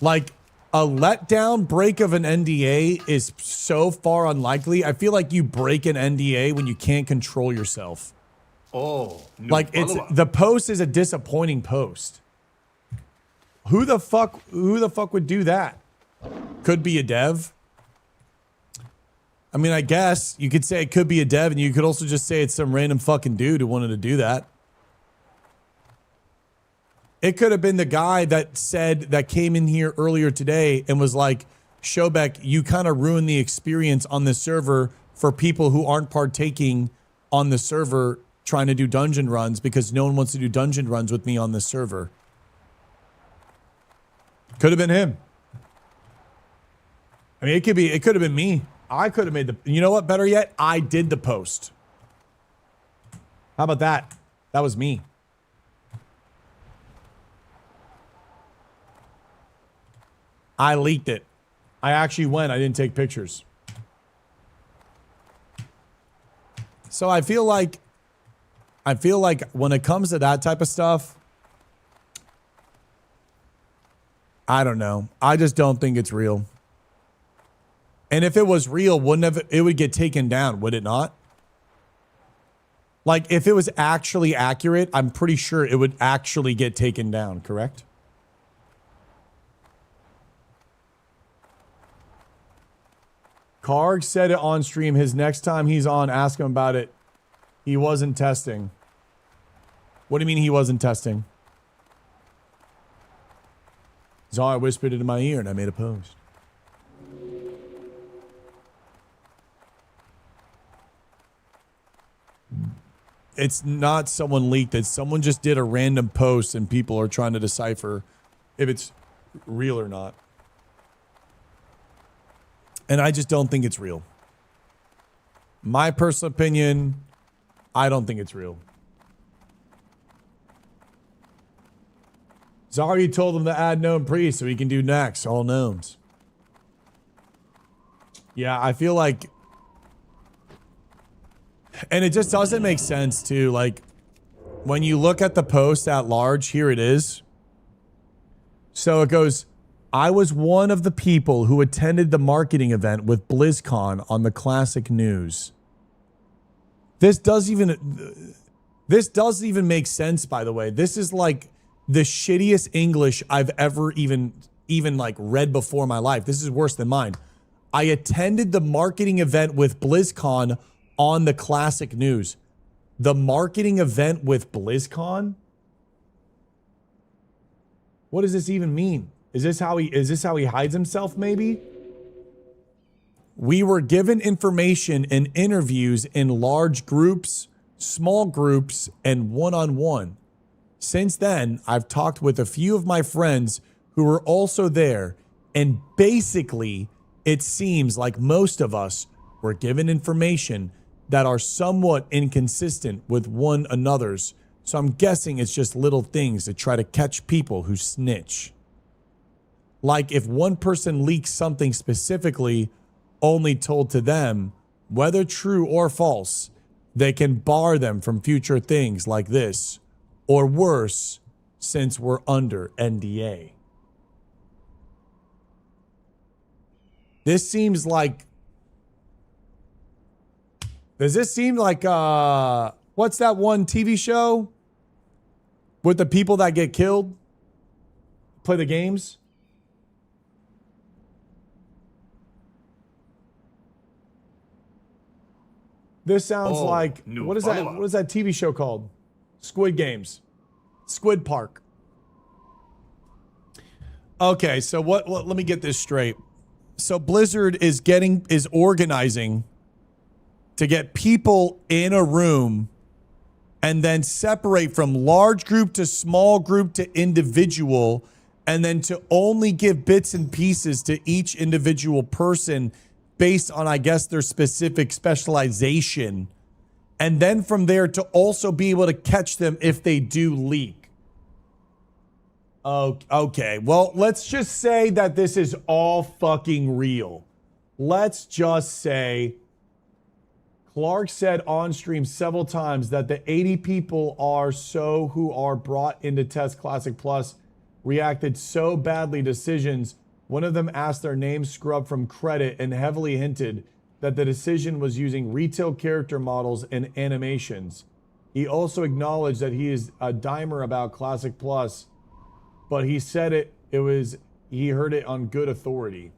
[SPEAKER 1] Like a letdown break of an NDA is so far unlikely. I feel like you break an NDA when you can't control yourself.
[SPEAKER 3] Oh, new
[SPEAKER 1] Like it's
[SPEAKER 3] follower.
[SPEAKER 1] the post is a disappointing post. Who the fuck would do that? Could be a dev. I mean, I guess you could say it could be a dev, and you could also just say it's some random fucking dude who wanted to do that. It could have been the guy that came in here earlier today and was like, Shobek, you kind of ruined the experience on this server for people who aren't partaking on the server trying to do dungeon runs because no one wants to do dungeon runs with me on this server. Could have been him. I mean, it could have been me. I could have made you know what? Better yet, I did the post. How about that? That was me. I leaked it. I actually went. I didn't take pictures. So I feel like when it comes to that type of stuff, I don't know. I just don't think it's real. And if it was real, it would get taken down, would it not? Like if it was actually accurate, I'm pretty sure it would actually get taken down, correct? Karg said it on stream. His next time he's on, ask him about it. He wasn't testing. What do you mean he wasn't testing? Czar whispered it in my ear and I made a post. It's not someone leaked it. Someone just did a random post and people are trying to decipher if it's real or not. And I just don't think it's real. My personal opinion, I don't think it's real. Zari told him to add known priests so he can do next, all knowns. Yeah, I feel like... And it just doesn't make sense too. Like, when you look at the post at large, here it is. So it goes... I was one of the people who attended the marketing event with BlizzCon on the Classic News. This doesn't even make sense, by the way. This is like the shittiest English I've ever even like read before in my life. This is worse than mine. I attended the marketing event with BlizzCon on the Classic News. The marketing event with BlizzCon? What does this even mean? Is this how he hides himself, maybe? We were given information and interviews in large groups, small groups, and one-on-one. Since then, I've talked with a few of my friends who were also there, and basically, it seems like most of us were given information that are somewhat inconsistent with one another's. So I'm guessing it's just little things to try to catch people who snitch. Like if one person leaks something specifically only told to them, whether true or false, they can bar them from future things like this, or worse, since we're under NDA. This seems like... Does this seem like, what's that one TV show with the people that get killed? Play the games? This sounds like, what is that? What is that TV show called? Squid Games. Squid Park. Okay, so what let me get this straight. So Blizzard is organizing to get people in a room and then separate from large group to small group to individual, and then to only give bits and pieces to each individual person based on, I guess, their specific specialization, And then from there to also be able to catch them if they do leak. Oh, okay. Well, let's just say that this is all fucking real. Let's just say Clark said on stream several times that the 80 people who are brought into Test Classic Plus reacted so badly to decisions. One of them asked their name scrubbed from credit and heavily hinted that the decision was using retail character models and animations. He also acknowledged that he is a dimer about Classic Plus, but he said he heard it on good authority.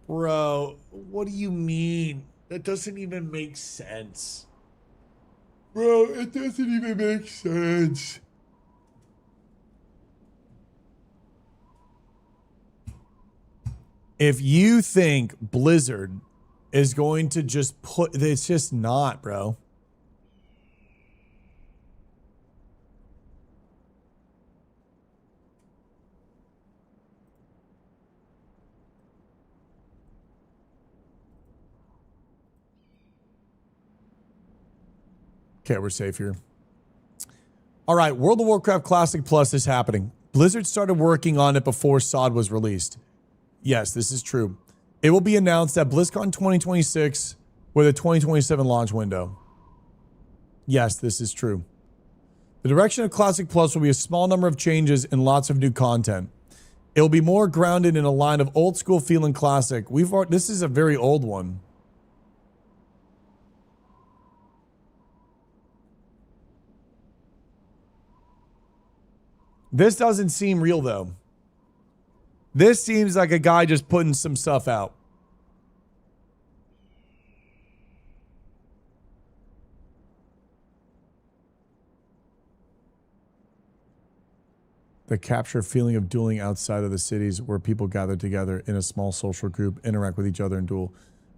[SPEAKER 1] Bro, what do you mean? That doesn't even make sense. Bro, it doesn't even make sense. If you think Blizzard is going to just put, it's just not, bro. Okay, we're safe here. All right, World of Warcraft Classic Plus is happening. Blizzard started working on it before SOD was released. Yes, this is true. It will be announced at BlizzCon 2026 with a 2027 launch window. Yes, this is true. The direction of Classic Plus will be a small number of changes and lots of new content. It will be more grounded in a line of old school feeling classic. This is a very old one. This doesn't seem real though. This seems like a guy just putting some stuff out. The capture feeling of dueling outside of the cities where people gather together in a small social group, interact with each other and duel.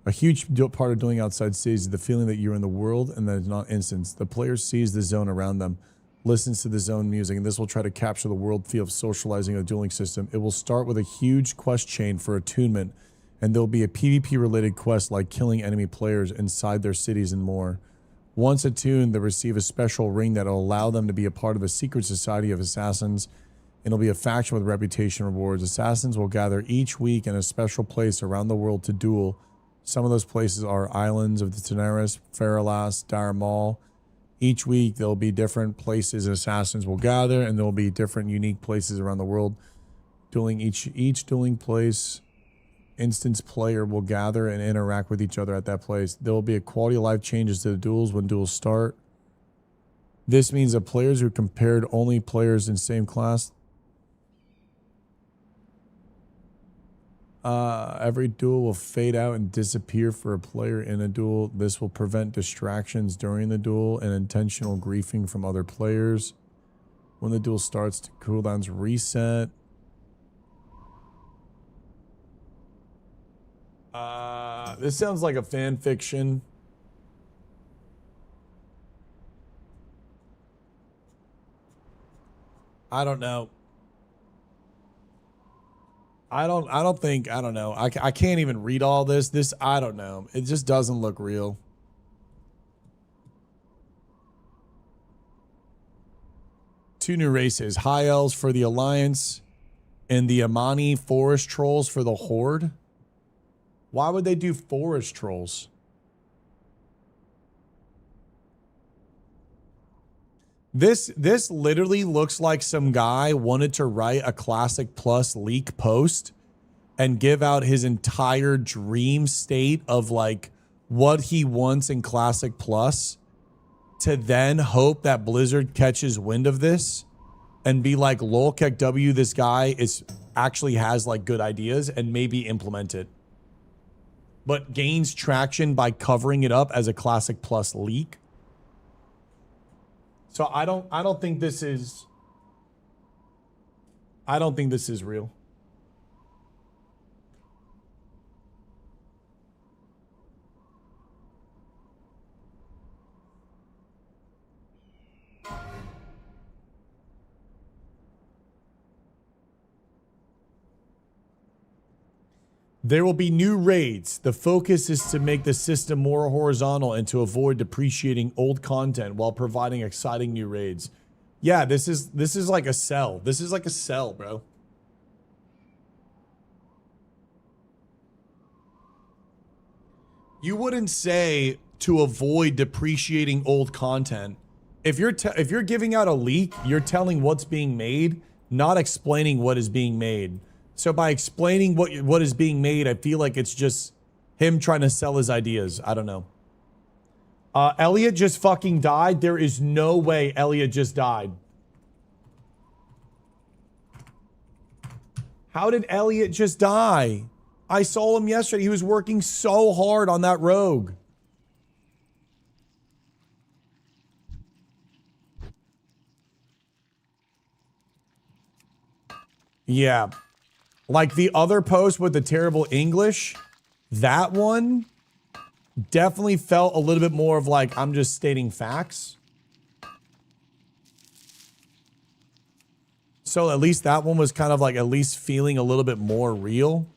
[SPEAKER 1] A huge part of dueling outside cities is the feeling that you're in the world and that it's not instance. The player sees the zone around them, listens to the zone music, and this will try to capture the world feel of socializing a dueling system. It will start with a huge quest chain for attunement, and there'll be a PvP related quest like killing enemy players inside their cities and more. Once attuned, they'll receive a special ring that will allow them to be a part of a secret society of assassins, and it'll be a faction with reputation rewards. Assassins will gather each week in a special place around the world to duel. Some of those places are Islands of the Teneris, Faralas, Dar Mal. Each week, there'll be different places assassins will gather, and there'll be different unique places around the world. Dueling each dueling place, instance player will gather and interact with each other at that place. There will be a quality of life changes to the duels when duels start. This means that players who compared only players in same class. Every duel will fade out and disappear for a player in a duel. This will prevent distractions during the duel and intentional griefing from other players. When the duel starts, cooldowns reset. This sounds like a fan fiction. I don't know. I don't know. I can't even read all this. I don't know. It just doesn't look real. Two new races. High Elves for the Alliance and the Amani Forest Trolls for the Horde. Why would they do Forest Trolls? This literally looks like some guy wanted to write a Classic Plus leak post and give out his entire dream state of like what he wants in Classic Plus to then hope that Blizzard catches wind of this and be like, lol, KEKW, this guy actually has like good ideas and maybe implement it. But gains traction by covering it up as a Classic Plus leak. So I don't think this is real. There will be new raids. The focus is to make the system more horizontal and to avoid depreciating old content while providing exciting new raids. Yeah, this is like a cell. This is like a cell, bro. You wouldn't say to avoid depreciating old content. If you're giving out a leak, you're telling what's being made, not explaining what is being made. So by explaining what is being made, I feel like it's just him trying to sell his ideas. I don't know. Elliot just fucking died. There is no way Elliot just died. How did Elliot just die? I saw him yesterday. He was working so hard on that rogue. Yeah. Like the other post with the terrible English, that one definitely felt a little bit more of like, I'm just stating facts. So at least that one was kind of like at least feeling a little bit more real.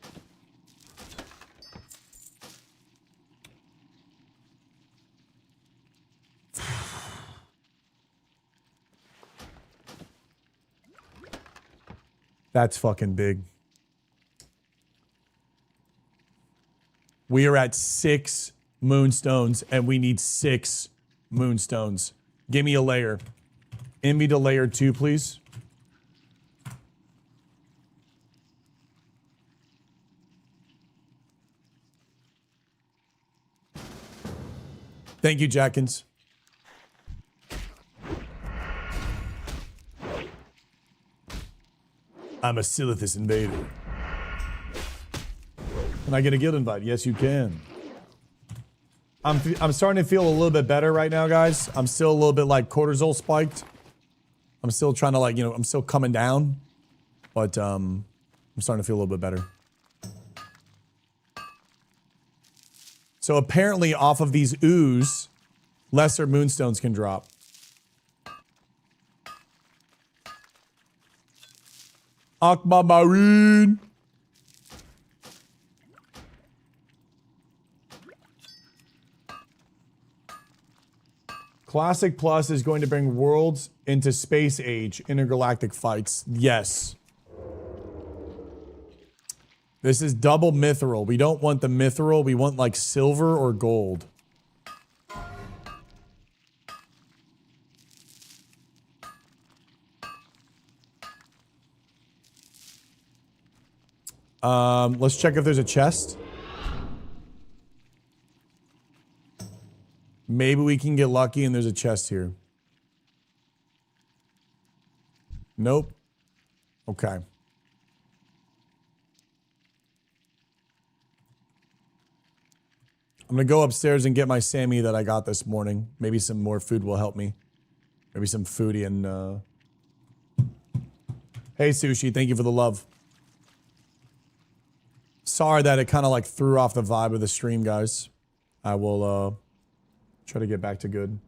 [SPEAKER 1] That's fucking big. We are at 6 moonstones and we need 6 moonstones. Give me a layer. Envy to layer 2, please. Thank you, Jackins. I'm a Silithus invader. Can I get a guild invite? Yes, you can. I'm starting to feel a little bit better right now, guys. I'm still a little bit like cortisol spiked. I'm still trying to like, you know, I'm still coming down. But I'm starting to feel a little bit better. So apparently off of these ooze, lesser moonstones can drop. Aquamarine. Classic Plus is going to bring worlds into space age, intergalactic fights. Yes. This is double mithril. We don't want the mithril. We want like silver or gold. Let's check if there's a chest. Maybe we can get lucky and there's a chest here. Nope. Okay. I'm gonna go upstairs and get my Sammy that I got this morning. Maybe some more food will help me. Maybe some foodie and Hey Sushi, thank you for the love. Sorry that it kind of like threw off the vibe of the stream, guys. I will try to get back to good.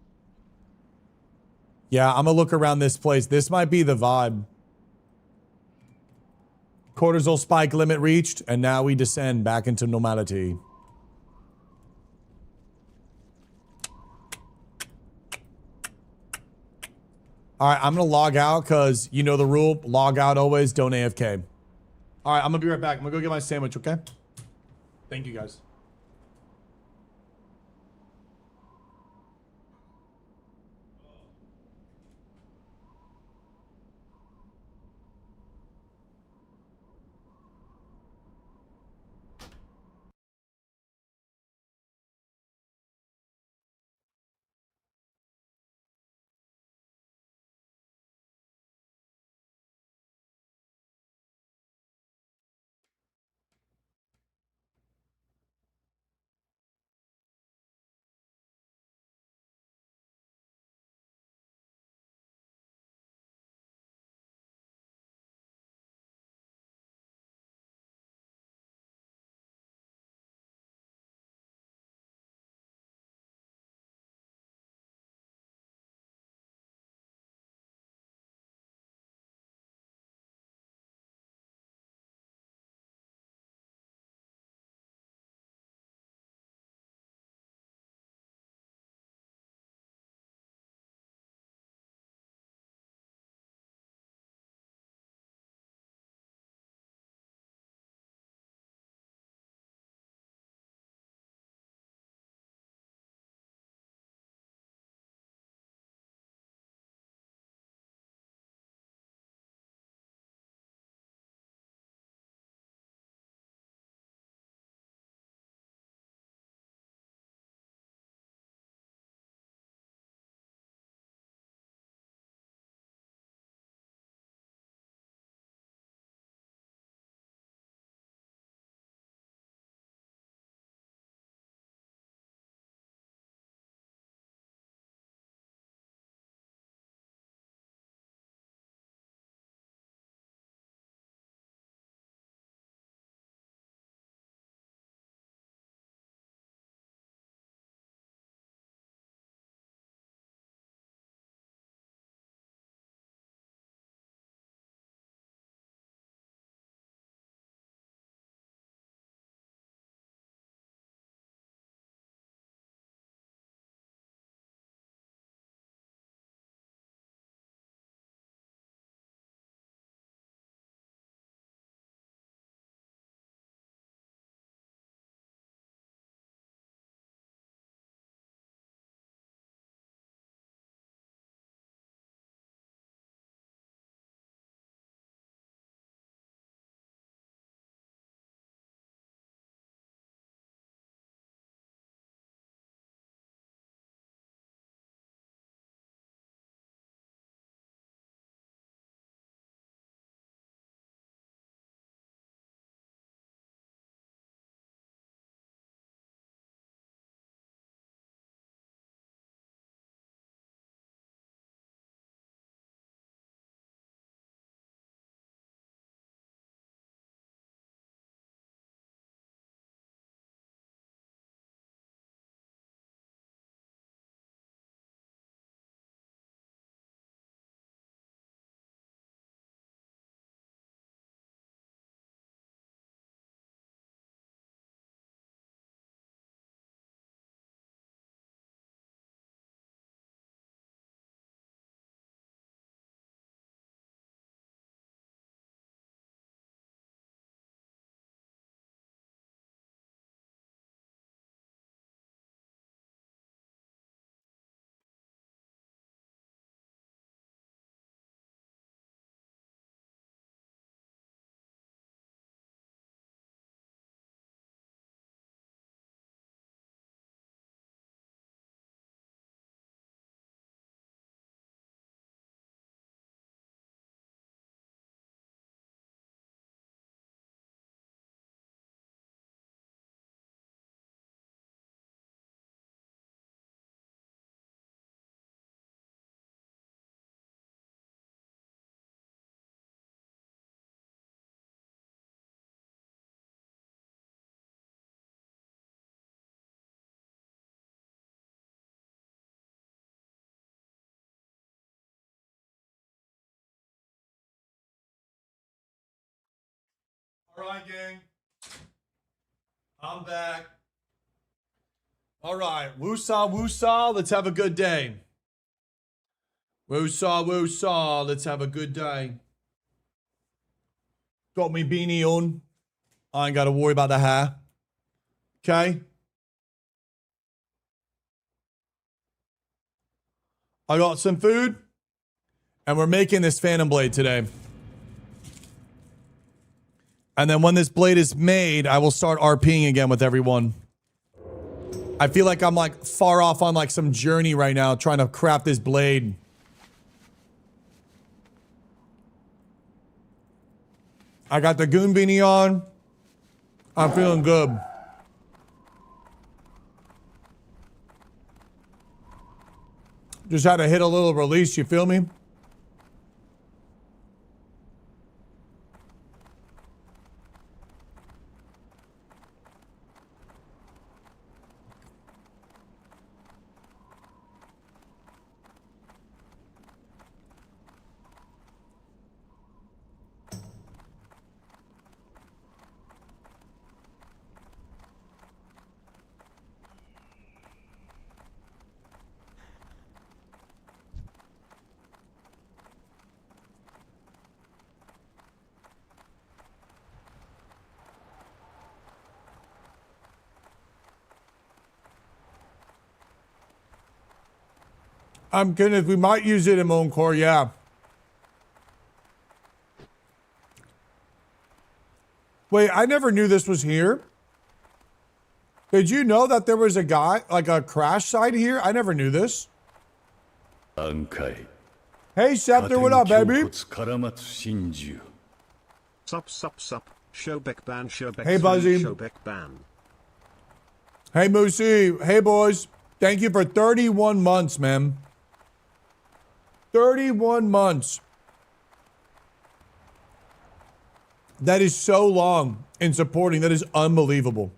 [SPEAKER 1] Yeah, I'm gonna look around this place. This might be the vibe. Cortisol spike limit reached, and now we descend back into normality. All right, I'm gonna log out because you know the rule. Log out always, don't AFK. All right, I'm gonna be right back. I'm gonna go get my sandwich, okay? Thank you, guys. All right, gang. I'm back. All right. Woosah, woosah. Let's have a good day. Woosah, woosah. Let's have a good day. Got me beanie on. I ain't got to worry about the hair. Okay. I got some food. And we're making this Phantom Blade today. And then when this blade is made, I will start RPing again with everyone. I feel like I'm like far off on like some journey right now trying to craft this blade. I got the goon beanie on. I'm feeling good. Just had to hit a little release, you feel me? I'm kidding. If we might use it in Moan Core, yeah. Wait, I never knew this was here. Did you know that there was a guy, like a crash site here? I never knew this.
[SPEAKER 4] 段階
[SPEAKER 1] Hey, Scepter, what up, baby?
[SPEAKER 4] から待つ真珠
[SPEAKER 5] Sup. Showbeck ban, Showbeck
[SPEAKER 1] Hey,
[SPEAKER 5] 3,
[SPEAKER 1] Buzzy.
[SPEAKER 5] Showbeck ban.
[SPEAKER 1] Hey, Moosey. Hey, boys. Thank you for 31 months, man. 31 months. That is so long in supporting. That is unbelievable.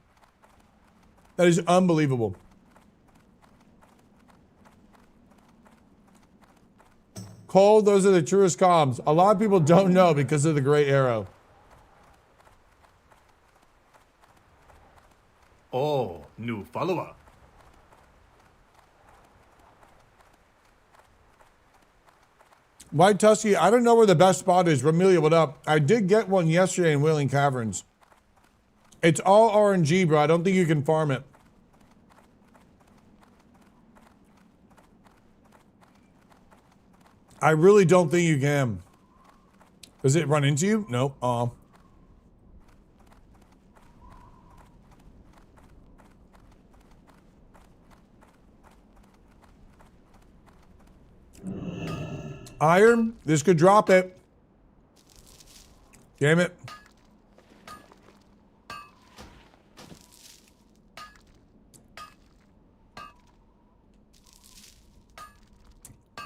[SPEAKER 1] That is unbelievable. Cole, those are the truest comms. A lot of people don't know because of the gray arrow.
[SPEAKER 3] Oh, new follower.
[SPEAKER 1] White Tusky, I don't know where the best spot is. Ramelia, what up? I did get one yesterday in Wailing Caverns. It's all RNG, bro. I don't think you can farm it. I really don't think you can. Does it run into you? Nope. Iron, this could drop it. Damn it.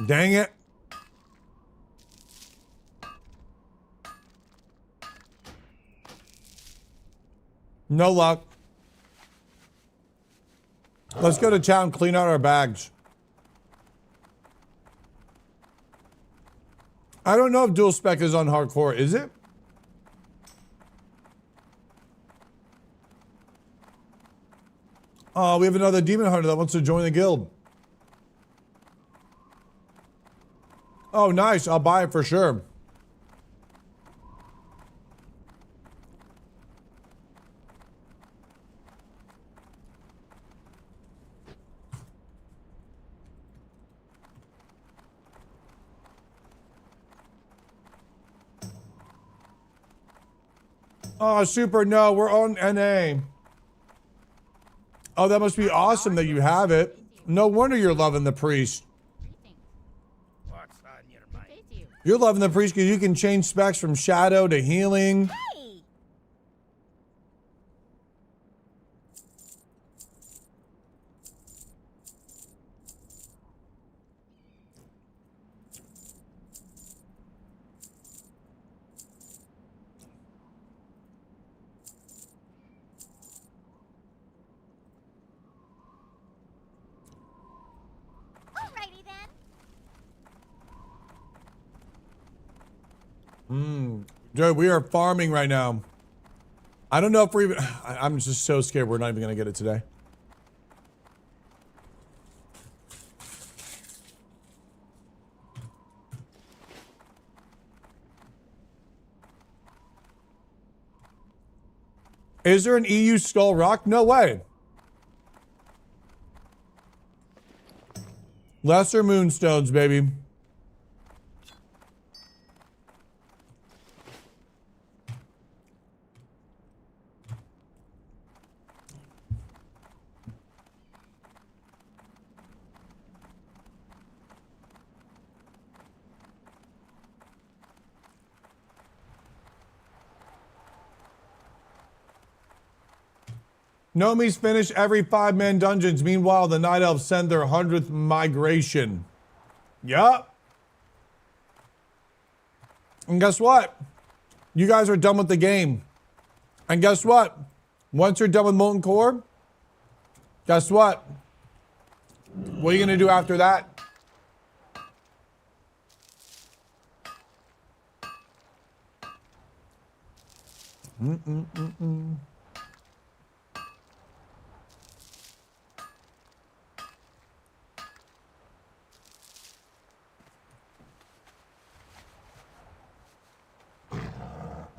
[SPEAKER 1] Dang it. No luck. Let's go to town, clean out our bags. I don't know if dual spec is on hardcore, is it? Oh, we have another demon hunter that wants to join the guild. Oh, nice. I'll buy it for sure. Oh, super. No, we're on NA. Oh, that must be awesome that you have it. No wonder you're loving the priest. You're loving the priest because you can change specs from shadow to healing.
[SPEAKER 6] Alrighty then.
[SPEAKER 1] Dude, we are farming right now. I don't know if we're even... I'm just so scared we're not even going to get it today. Is there an EU Skull Rock? No way. Lesser Moonstones, baby. Nomi's finish every 5-man dungeons. Meanwhile, the Night Elves send their 100th migration. Yup. And guess what? You guys are done with the game. And guess what? Once you're done with Molten Core, guess what? What are you going to do after that?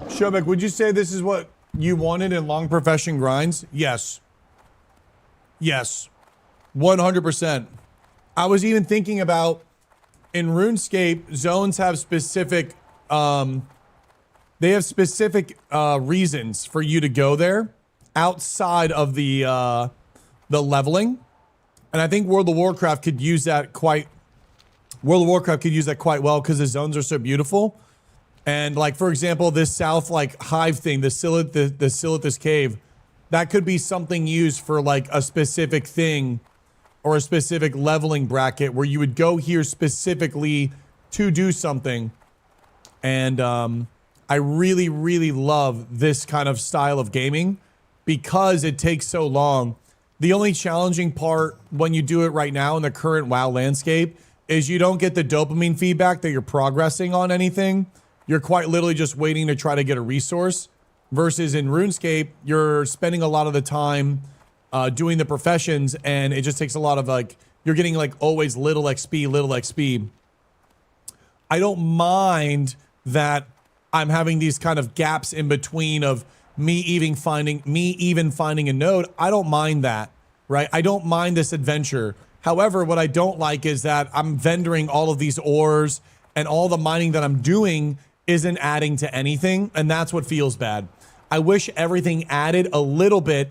[SPEAKER 1] Shobek, would you say this is what you wanted in long profession grinds? Yes. Yes. 100%. I was even thinking about in RuneScape, zones have specific reasons for you to go there outside of the leveling. And I think World of Warcraft could use that quite well because the zones are so beautiful. And like, for example, this south like hive thing, the Silithus cave, that could be something used for like a specific thing or a specific leveling bracket where you would go here specifically to do something. And I really, really love this kind of style of gaming because it takes so long. The only challenging part when you do it right now in the current WoW landscape is you don't get the dopamine feedback that you're progressing on anything. You're quite literally just waiting to try to get a resource versus in RuneScape, you're spending a lot of the time doing the professions and it just takes a lot of like, you're getting like always little XP. I don't mind that I'm having these kind of gaps in between of me even finding a node. I don't mind that, right? I don't mind this adventure. However, what I don't like is that I'm vendoring all of these ores and all the mining that I'm doing isn't adding to anything, and that's what feels bad. I wish everything added a little bit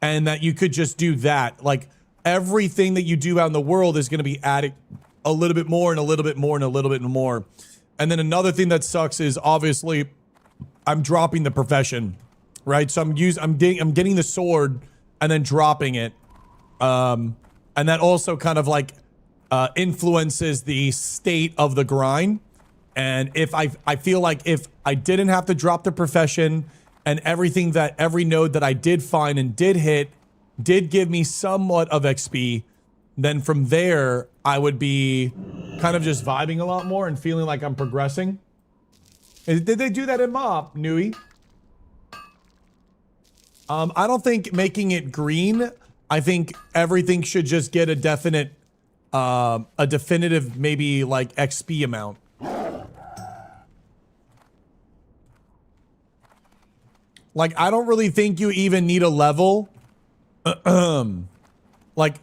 [SPEAKER 1] and that you could just do that. Like everything that you do out in the world is going to be added a little bit more and a little bit more and a little bit more. And then another thing that sucks is obviously I'm dropping the profession, right? So I'm getting the sword and then dropping it. And that also kind of like influences the state of the grind. And if I feel like if I didn't have to drop the profession and every node that I did find and did hit did give me somewhat of XP, then from there I would be kind of just vibing a lot more and feeling like I'm progressing. Did they do that in Mob, Nui? I don't think making it green. I think everything should just get a definitive maybe like XP amount. Like, I don't really think you even need a level. Like,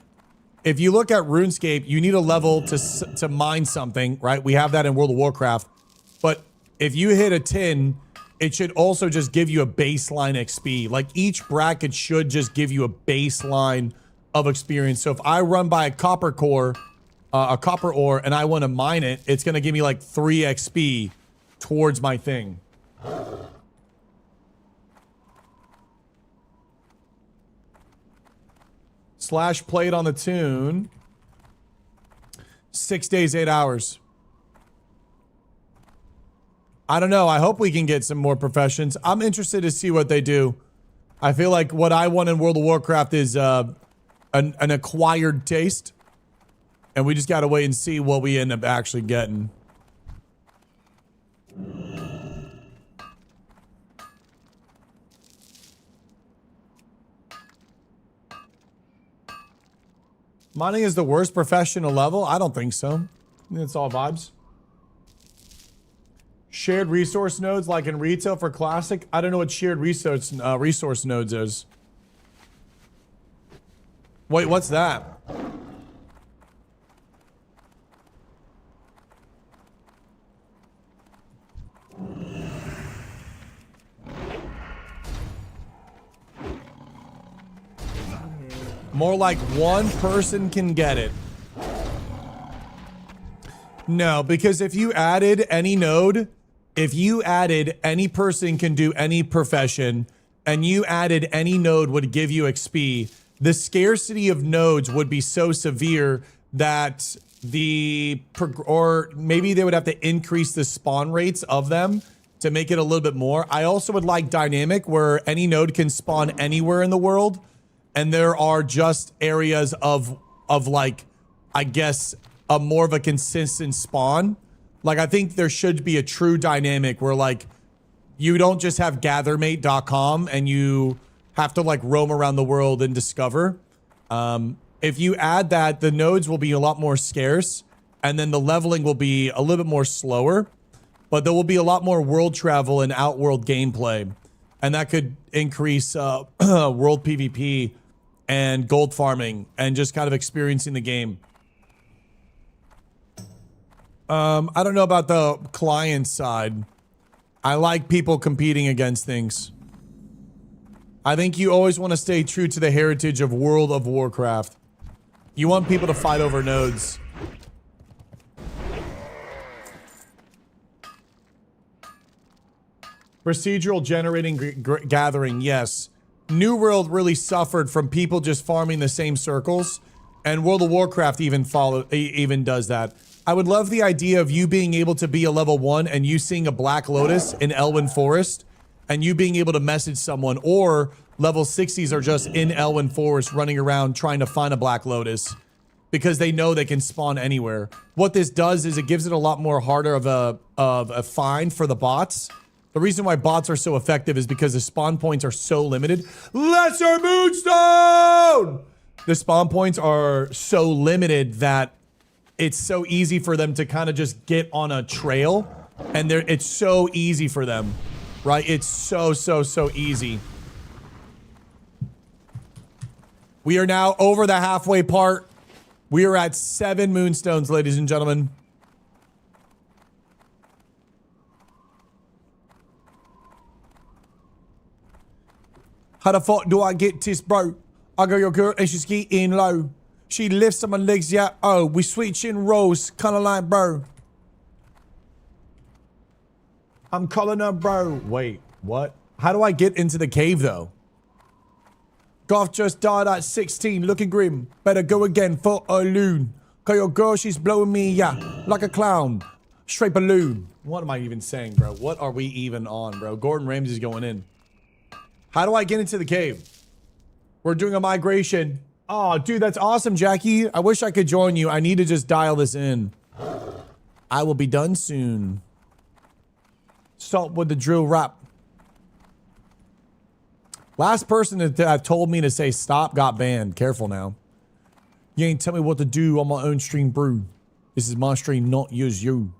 [SPEAKER 1] if you look at RuneScape, you need a level to mine something, right? We have that in World of Warcraft. But if you hit a 10, it should also just give you a baseline XP. Like, each bracket should just give you a baseline of experience. So if I run by a copper ore, and I want to mine it, it's going to give me like 3 XP towards my thing. Slash played on the tune. 6 days, 8 hours. I don't know. I hope we can get some more professions. I'm interested to see what they do. I feel like what I want in World of Warcraft is an acquired taste. And we just got to wait and see what we end up actually getting. Mining is the worst professional level? I don't think so. I think it's all vibes. Shared resource nodes like in retail for classic? I don't know what shared resource nodes is. Wait, what's that? More like one person can get it. No, because if you added any node, if you added any person can do any profession, and you added any node would give you XP, the scarcity of nodes would be so severe that or maybe they would have to increase the spawn rates of them to make it a little bit more. I also would like dynamic where any node can spawn anywhere in the world. And there are just areas of like, I guess, a more of a consistent spawn. Like, I think there should be a true dynamic where, like, you don't just have gathermate.com and you have to, like, roam around the world and discover. If you add that, the nodes will be a lot more scarce, and then the leveling will be a little bit more slower. But there will be a lot more world travel and outworld gameplay. And that could increase world PvP and gold farming and just kind of experiencing the game. I don't know about the client side. I like people competing against things. I think you always want to stay true to the heritage of World of Warcraft. You want people to fight over nodes. Procedural generating gathering, yes. New World really suffered from people just farming the same circles, and World of Warcraft even does that. I would love the idea of you being able to be a level 1 and you seeing a Black Lotus in Elwyn Forest, and you being able to message someone, or level 60s are just in Elwyn Forest running around trying to find a Black Lotus because they know they can spawn anywhere. What this does is it gives it a lot more harder of a find for the bots. The reason why bots are so effective is because the spawn points are so limited. Lesser Moonstone! The spawn points are so limited that it's so easy for them to kind of just get on a trail. And it's so easy for them, right? It's so easy. We are now over the halfway part. We are at 7 Moonstones, ladies and gentlemen. How the fuck do I get this, bro? I got your girl and she's getting low. She lifts on my legs, yeah. Oh, we switching roles, kind of like, bro. I'm calling her, bro. Wait, what? How do I get into the cave, though? Golf just died at 16, looking grim. Better go again for a loon. Got your girl, she's blowing me, yeah, like a clown. Straight balloon. What am I even saying, bro? What are we even on, bro? Gordon Ramsay's going in. How do I get into the cave? We're doing a migration. Oh, dude, that's awesome, Jackie. I wish I could join you. I need to just dial this in. I will be done soon. Stop with the drill rap. Last person that told me to say stop got banned. Careful now. You ain't tell me what to do on my own stream, bro. This is my stream, not yours, you.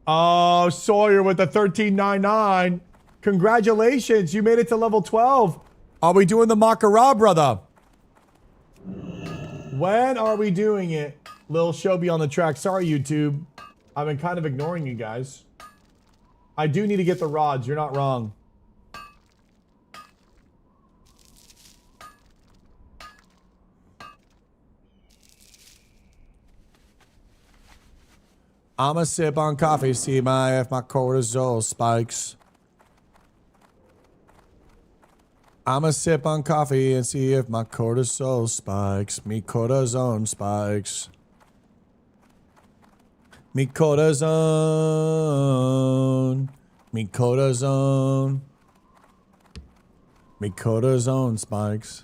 [SPEAKER 1] Oh, Sawyer with the 1399. Congratulations, you made it to level 12. Are we doing the Makara, brother? When are we doing it? Lil Shobi on the track. Sorry, YouTube. I've been kind of ignoring you guys. I do need to get the rods. You're not wrong. I'ma sip on coffee, see if my cortisol spikes. I'ma sip on coffee and see if my cortisol spikes. Me cortisone spikes. Me cortisone. Me cortisone. Me cortisone spikes.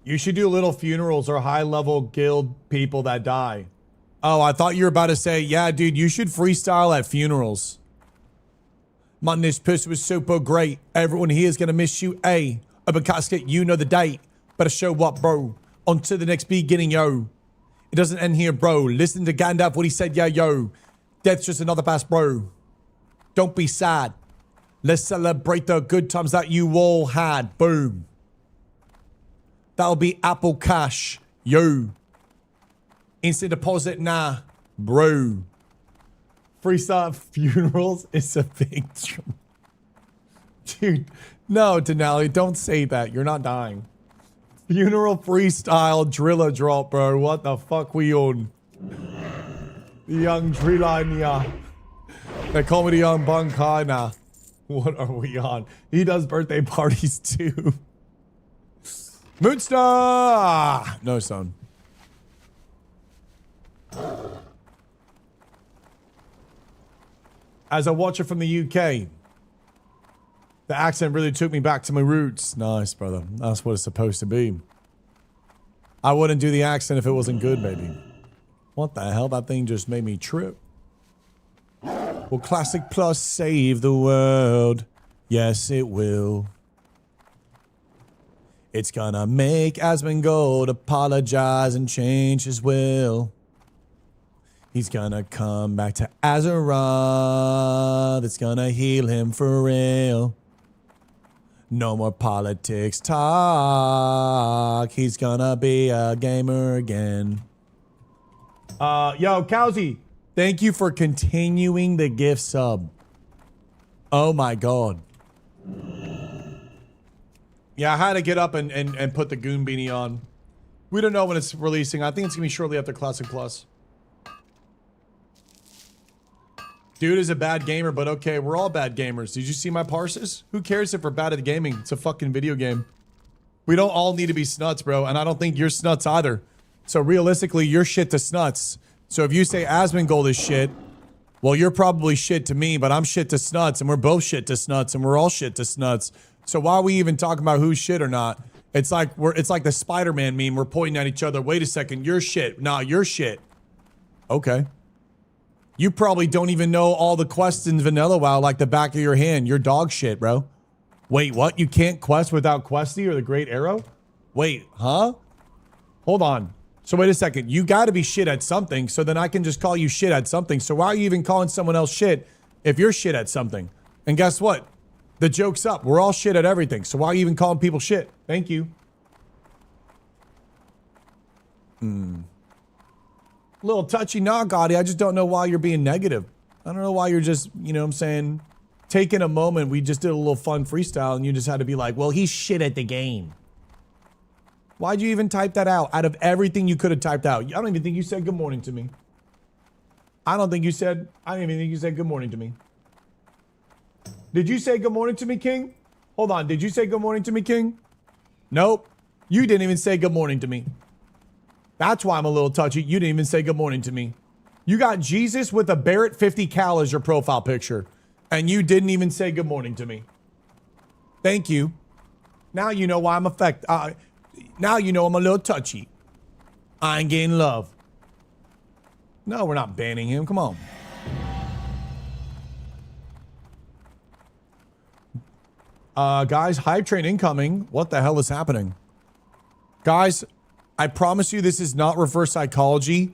[SPEAKER 1] You should do little funerals or high-level guild people that die. Oh, I thought you were about to say, yeah, dude, you should freestyle at funerals. Man, this pussy was super great. Everyone here is gonna miss you, A. Open casket, you know the date. Better show up, bro. On to the next beginning, yo. It doesn't end here, bro. Listen to Gandalf, what he said, yeah, yo. Death's just another pass, bro. Don't be sad. Let's celebrate the good times that you all had. Boom. That'll be Apple Cash, yo. Instant deposit, nah, bro. Freestyle funerals is a big dude. No, Denali, don't say that. You're not dying. Funeral freestyle driller drop, bro. What the fuck we on? The young Drillania. They call me the young Bunkana. What are we on? He does birthday parties too. Moonstar! No, son. As a watcher from the UK, the accent really took me back to my roots. Nice, brother. That's what it's supposed to be. I wouldn't do the accent if it wasn't good, baby. What the hell? That thing just made me trip. Will Classic Plus save the world? Yes, it will. It's gonna make Asmongold apologize and change his will. He's gonna come back to Azeroth. It's gonna heal him for real. No more politics talk. He's gonna be a gamer again. Yo, Cowsy, thank you for continuing the gift sub. Oh my god. Yeah, I had to get up and put the Goon Beanie on. We don't know when it's releasing. I think it's gonna be shortly after Classic Plus. Dude is a bad gamer, but okay, we're all bad gamers. Did you see my parses? Who cares if we're bad at gaming? It's a fucking video game. We don't all need to be snuts, bro, and I don't think you're snuts either. So realistically, you're shit to snuts. So if you say Asmongold is shit, well, you're probably shit to me, but I'm shit to snuts, and we're both shit to snuts, and we're all shit to snuts. So why are we even talking about who's shit or not? It's like the Spider-Man meme. We're pointing at each other. Wait a second, you're shit. Nah, you're shit. Okay. You probably don't even know all the quests in Vanilla WoW like the back of your hand. You're dog shit, bro. Wait, what? You can't quest without Questy or the Great Arrow? Wait, huh? Hold on. So wait a second. You gotta be shit at something, so then I can just call you shit at something. So why are you even calling someone else shit if you're shit at something? And guess what? The joke's up. We're all shit at everything. So why are you even calling people shit? Thank you. Little touchy, nah, Gotti. I just don't know why you're being negative. I don't know why you're just, you know what I'm saying, taking a moment. We just did a little fun freestyle and you just had to be like, well, he's shit at the game. Why'd you even type that out? Out of everything you could have typed out. I don't even think you said good morning to me. I don't even think you said good morning to me. Did you say good morning to me, King? Hold on. Did you say good morning to me, King? Nope. You didn't even say good morning to me. That's why I'm a little touchy. You didn't even say good morning to me. You got Jesus with a Barrett 50 cal as your profile picture. And you didn't even say good morning to me. Thank you. Now you know why I'm affected. Now you know I'm a little touchy. I ain't getting love. No, we're not banning him. Come on. Guys, hype train incoming. What the hell is happening? Guys, I promise you this is not reverse psychology.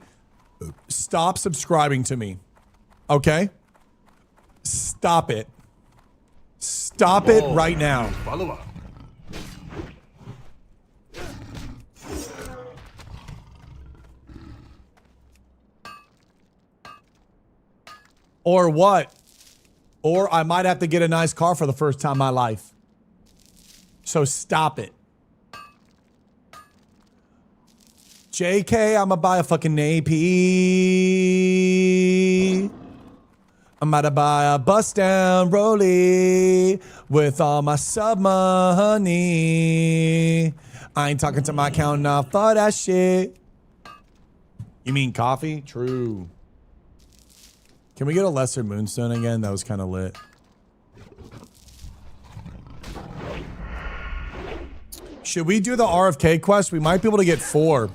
[SPEAKER 1] Stop subscribing to me. Okay? Stop it. Stop it right now.
[SPEAKER 3] Follower.
[SPEAKER 1] Or what? Or I might have to get a nice car for the first time in my life. So stop it. JK, I'ma buy a fucking AP. I'm about to buy a bust down rollie with all my sub money. I ain't talking to my accountant now for that shit. You mean coffee? True. Can we get a lesser moonstone again? That was kind of lit. Should we do the RFK quest? We might be able to get 4.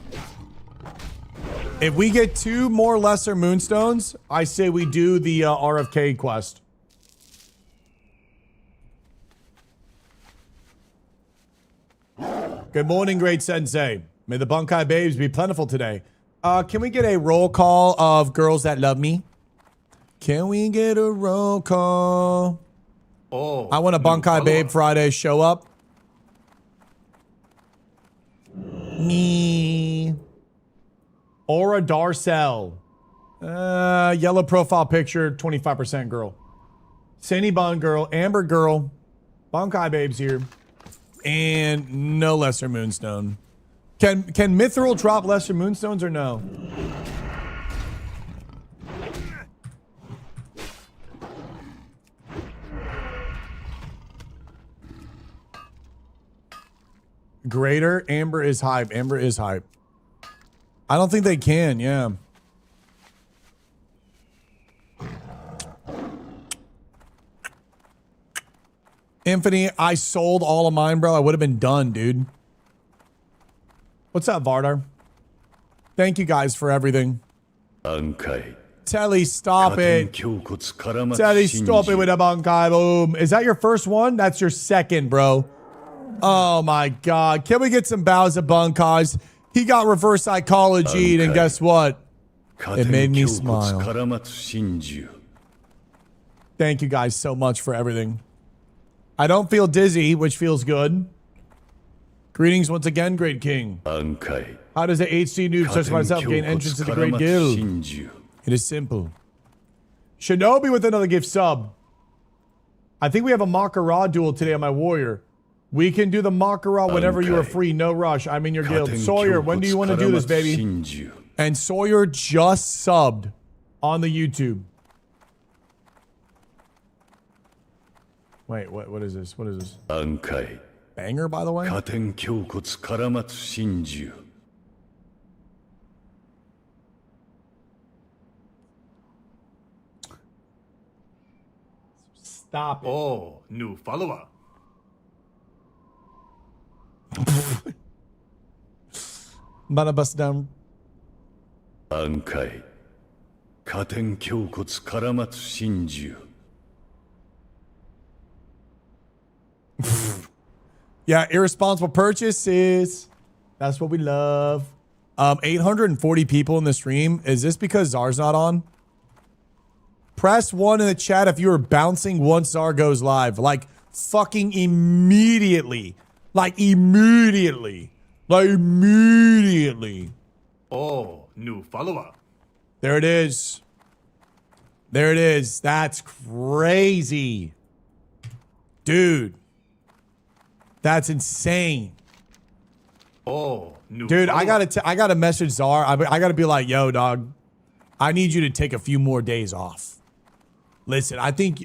[SPEAKER 1] If we get 2 more lesser moonstones, I say we do the RFK quest. Good morning, great sensei. May the Bunkai babes be plentiful today. Can we get a roll call of girls that love me? Can we get a roll call?
[SPEAKER 3] Oh,
[SPEAKER 1] I want a
[SPEAKER 3] new
[SPEAKER 1] Bunkai Babe
[SPEAKER 3] follower.
[SPEAKER 1] Friday show up. Me. Aura Darcel. Yellow profile picture, 25% girl. Sandy Bun girl, Amber girl, Bunkai Babes here. And no Lesser Moonstone. Can Mithril drop Lesser Moonstones or no? Greater? Amber is hype. Amber is hype. I don't think they can, yeah. Infinity, I sold all of mine, bro. I would have been done, dude. What's up, Vardar? Thank you guys for everything.
[SPEAKER 4] 挽回
[SPEAKER 1] Telly, stop
[SPEAKER 4] 加点
[SPEAKER 1] it.
[SPEAKER 4] 胸骨絡まつ
[SPEAKER 1] Telly,
[SPEAKER 4] 真
[SPEAKER 1] stop it
[SPEAKER 4] 珠
[SPEAKER 1] with a Bunkai Boom. Is that your first one? That's your second, bro. Oh my God. Can we get some bows of Bunkais? He got reverse psychology, and guess what?
[SPEAKER 4] 加
[SPEAKER 1] It made
[SPEAKER 4] 点
[SPEAKER 1] me
[SPEAKER 4] 胸骨
[SPEAKER 1] smile.
[SPEAKER 4] 絡まつ真珠
[SPEAKER 1] Thank you guys so much for everything. I don't feel dizzy, which feels good. Greetings once again, Great King.
[SPEAKER 4] 挽回
[SPEAKER 1] How does the HC noob
[SPEAKER 4] 加
[SPEAKER 1] such as
[SPEAKER 4] 点
[SPEAKER 1] myself
[SPEAKER 4] 胸
[SPEAKER 1] gain
[SPEAKER 4] 骨
[SPEAKER 1] entrance to the
[SPEAKER 4] 絡
[SPEAKER 1] Great
[SPEAKER 4] まつ
[SPEAKER 1] Guild?
[SPEAKER 4] 真珠
[SPEAKER 1] It is simple. Shinobi with another gift sub. I think we have a Makara duel today on my warrior. We can do the Makara whenever you are
[SPEAKER 4] Okay.
[SPEAKER 1] free. No rush. I'm in your
[SPEAKER 4] 加
[SPEAKER 1] guild.
[SPEAKER 4] 点
[SPEAKER 1] Sawyer,
[SPEAKER 4] 胸
[SPEAKER 1] when do
[SPEAKER 4] 骨
[SPEAKER 1] you want to
[SPEAKER 4] 絡
[SPEAKER 1] do
[SPEAKER 4] ま
[SPEAKER 1] this,
[SPEAKER 4] つ
[SPEAKER 1] baby?
[SPEAKER 4] 真珠
[SPEAKER 1] And Sawyer just subbed on the YouTube. Wait, what is this? What is this?
[SPEAKER 4] 挽回
[SPEAKER 1] Banger, by the way?
[SPEAKER 4] 加点胸骨絡まつ真珠
[SPEAKER 1] Stop it.
[SPEAKER 3] Oh, new follower.
[SPEAKER 1] I'm about to bust down.
[SPEAKER 4] 挽回加点胸骨絡まつ真珠
[SPEAKER 1] Yeah, irresponsible purchases. That's what we love. 840 people in the stream. Is this because Czar's not on? Press 1 in the chat if you are bouncing once Czar goes live. Like, fucking immediately. Like, immediately. Like, immediately.
[SPEAKER 3] Oh, new follower.
[SPEAKER 1] There it is. There it is. That's crazy. Dude. That's insane.
[SPEAKER 3] Oh, new
[SPEAKER 1] Dude,
[SPEAKER 3] follower.
[SPEAKER 1] I gotta message Czar. I gotta be like, yo, dog, I need you to take a few more days off. Listen, I think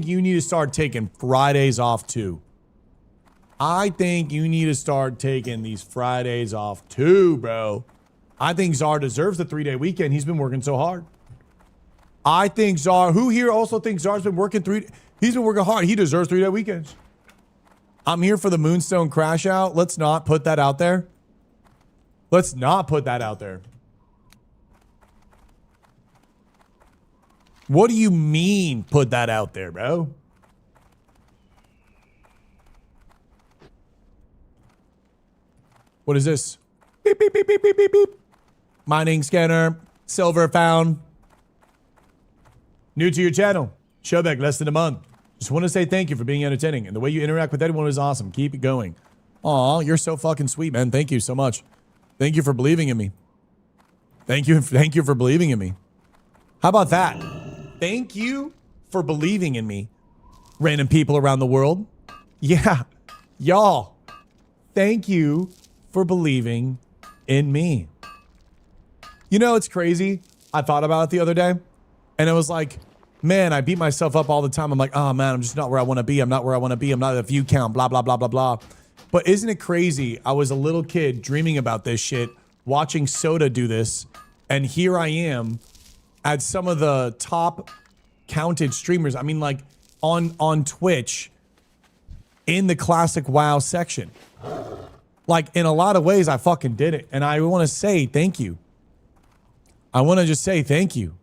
[SPEAKER 1] you need to start taking Fridays off too. I think you need to start taking these Fridays off too, bro. I think Czar deserves the 3-day weekend. He's been working so hard. I think Czar, who here also thinks Czar's been working he's been working hard. He deserves 3-day weekends. I'm here for the Moonstone crash out. Let's not put that out there. Let's not put that out there. What do you mean put that out there, bro? What is this? Beep, beep, beep, beep, beep, beep, beep. Mining scanner. Silver found. New to your channel. Showback less than a month. Just want to say thank you for being entertaining. And the way you interact with everyone is awesome. Keep it going. Aw, you're so fucking sweet, man. Thank you so much. Thank you for believing in me. Thank you for believing in me. How about that? Thank you for believing in me. Random people around the world. Yeah. Y'all. Thank you for believing in me. You know, it's crazy. I thought about it the other day. And it was like, man, I beat myself up all the time. I'm like, oh man, I'm just not where I want to be. I'm not where I want to be. I'm not at a view count, blah, blah, blah, blah, blah. But isn't it crazy? I was a little kid dreaming about this shit, watching Soda do this. And here I am at some of the top counted streamers. I mean, like on Twitch in the Classic WoW section. Like in a lot of ways, I fucking did it. And I want to say thank you. I want to just say thank you.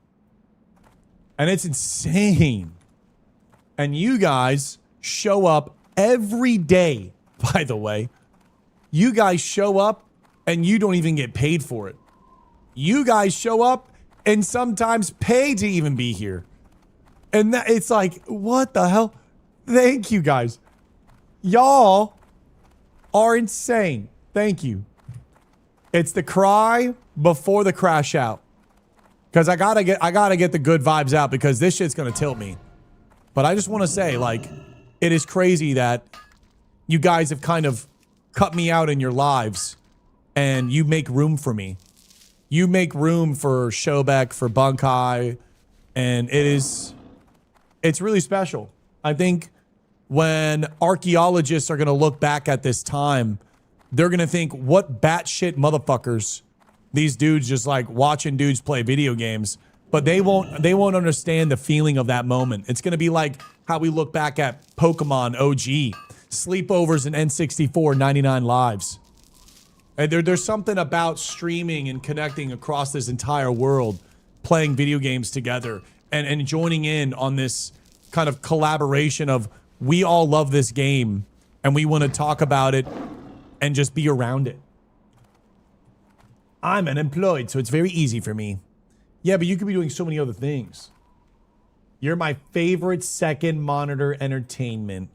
[SPEAKER 1] And it's insane. And you guys show up every day, by the way. You guys show up and you don't even get paid for it. You guys show up and sometimes pay to even be here. And that, it's like, what the hell? Thank you guys. Y'all are insane. Thank you. It's the cry before the crash out. Because I gotta get the good vibes out because this shit's gonna tilt me. But I just want to say, like, it is crazy that you guys have kind of cut me out in your lives and you make room for me. You make room for Shobek, for Bunkai, and it's really special. I think when archaeologists are going to look back at this time, they're going to think, what batshit motherfuckers these dudes just like watching dudes play video games, but they won't understand the feeling of that moment. It's going to be like how we look back at Pokemon OG, sleepovers and N64 99 lives. And there's something about streaming and connecting across this entire world, playing video games together and joining in on this kind of collaboration of we all love this game and we want to talk about it and just be around it. I'm unemployed, so it's very easy for me. Yeah, but you could be doing so many other things. You're my favorite second monitor entertainment.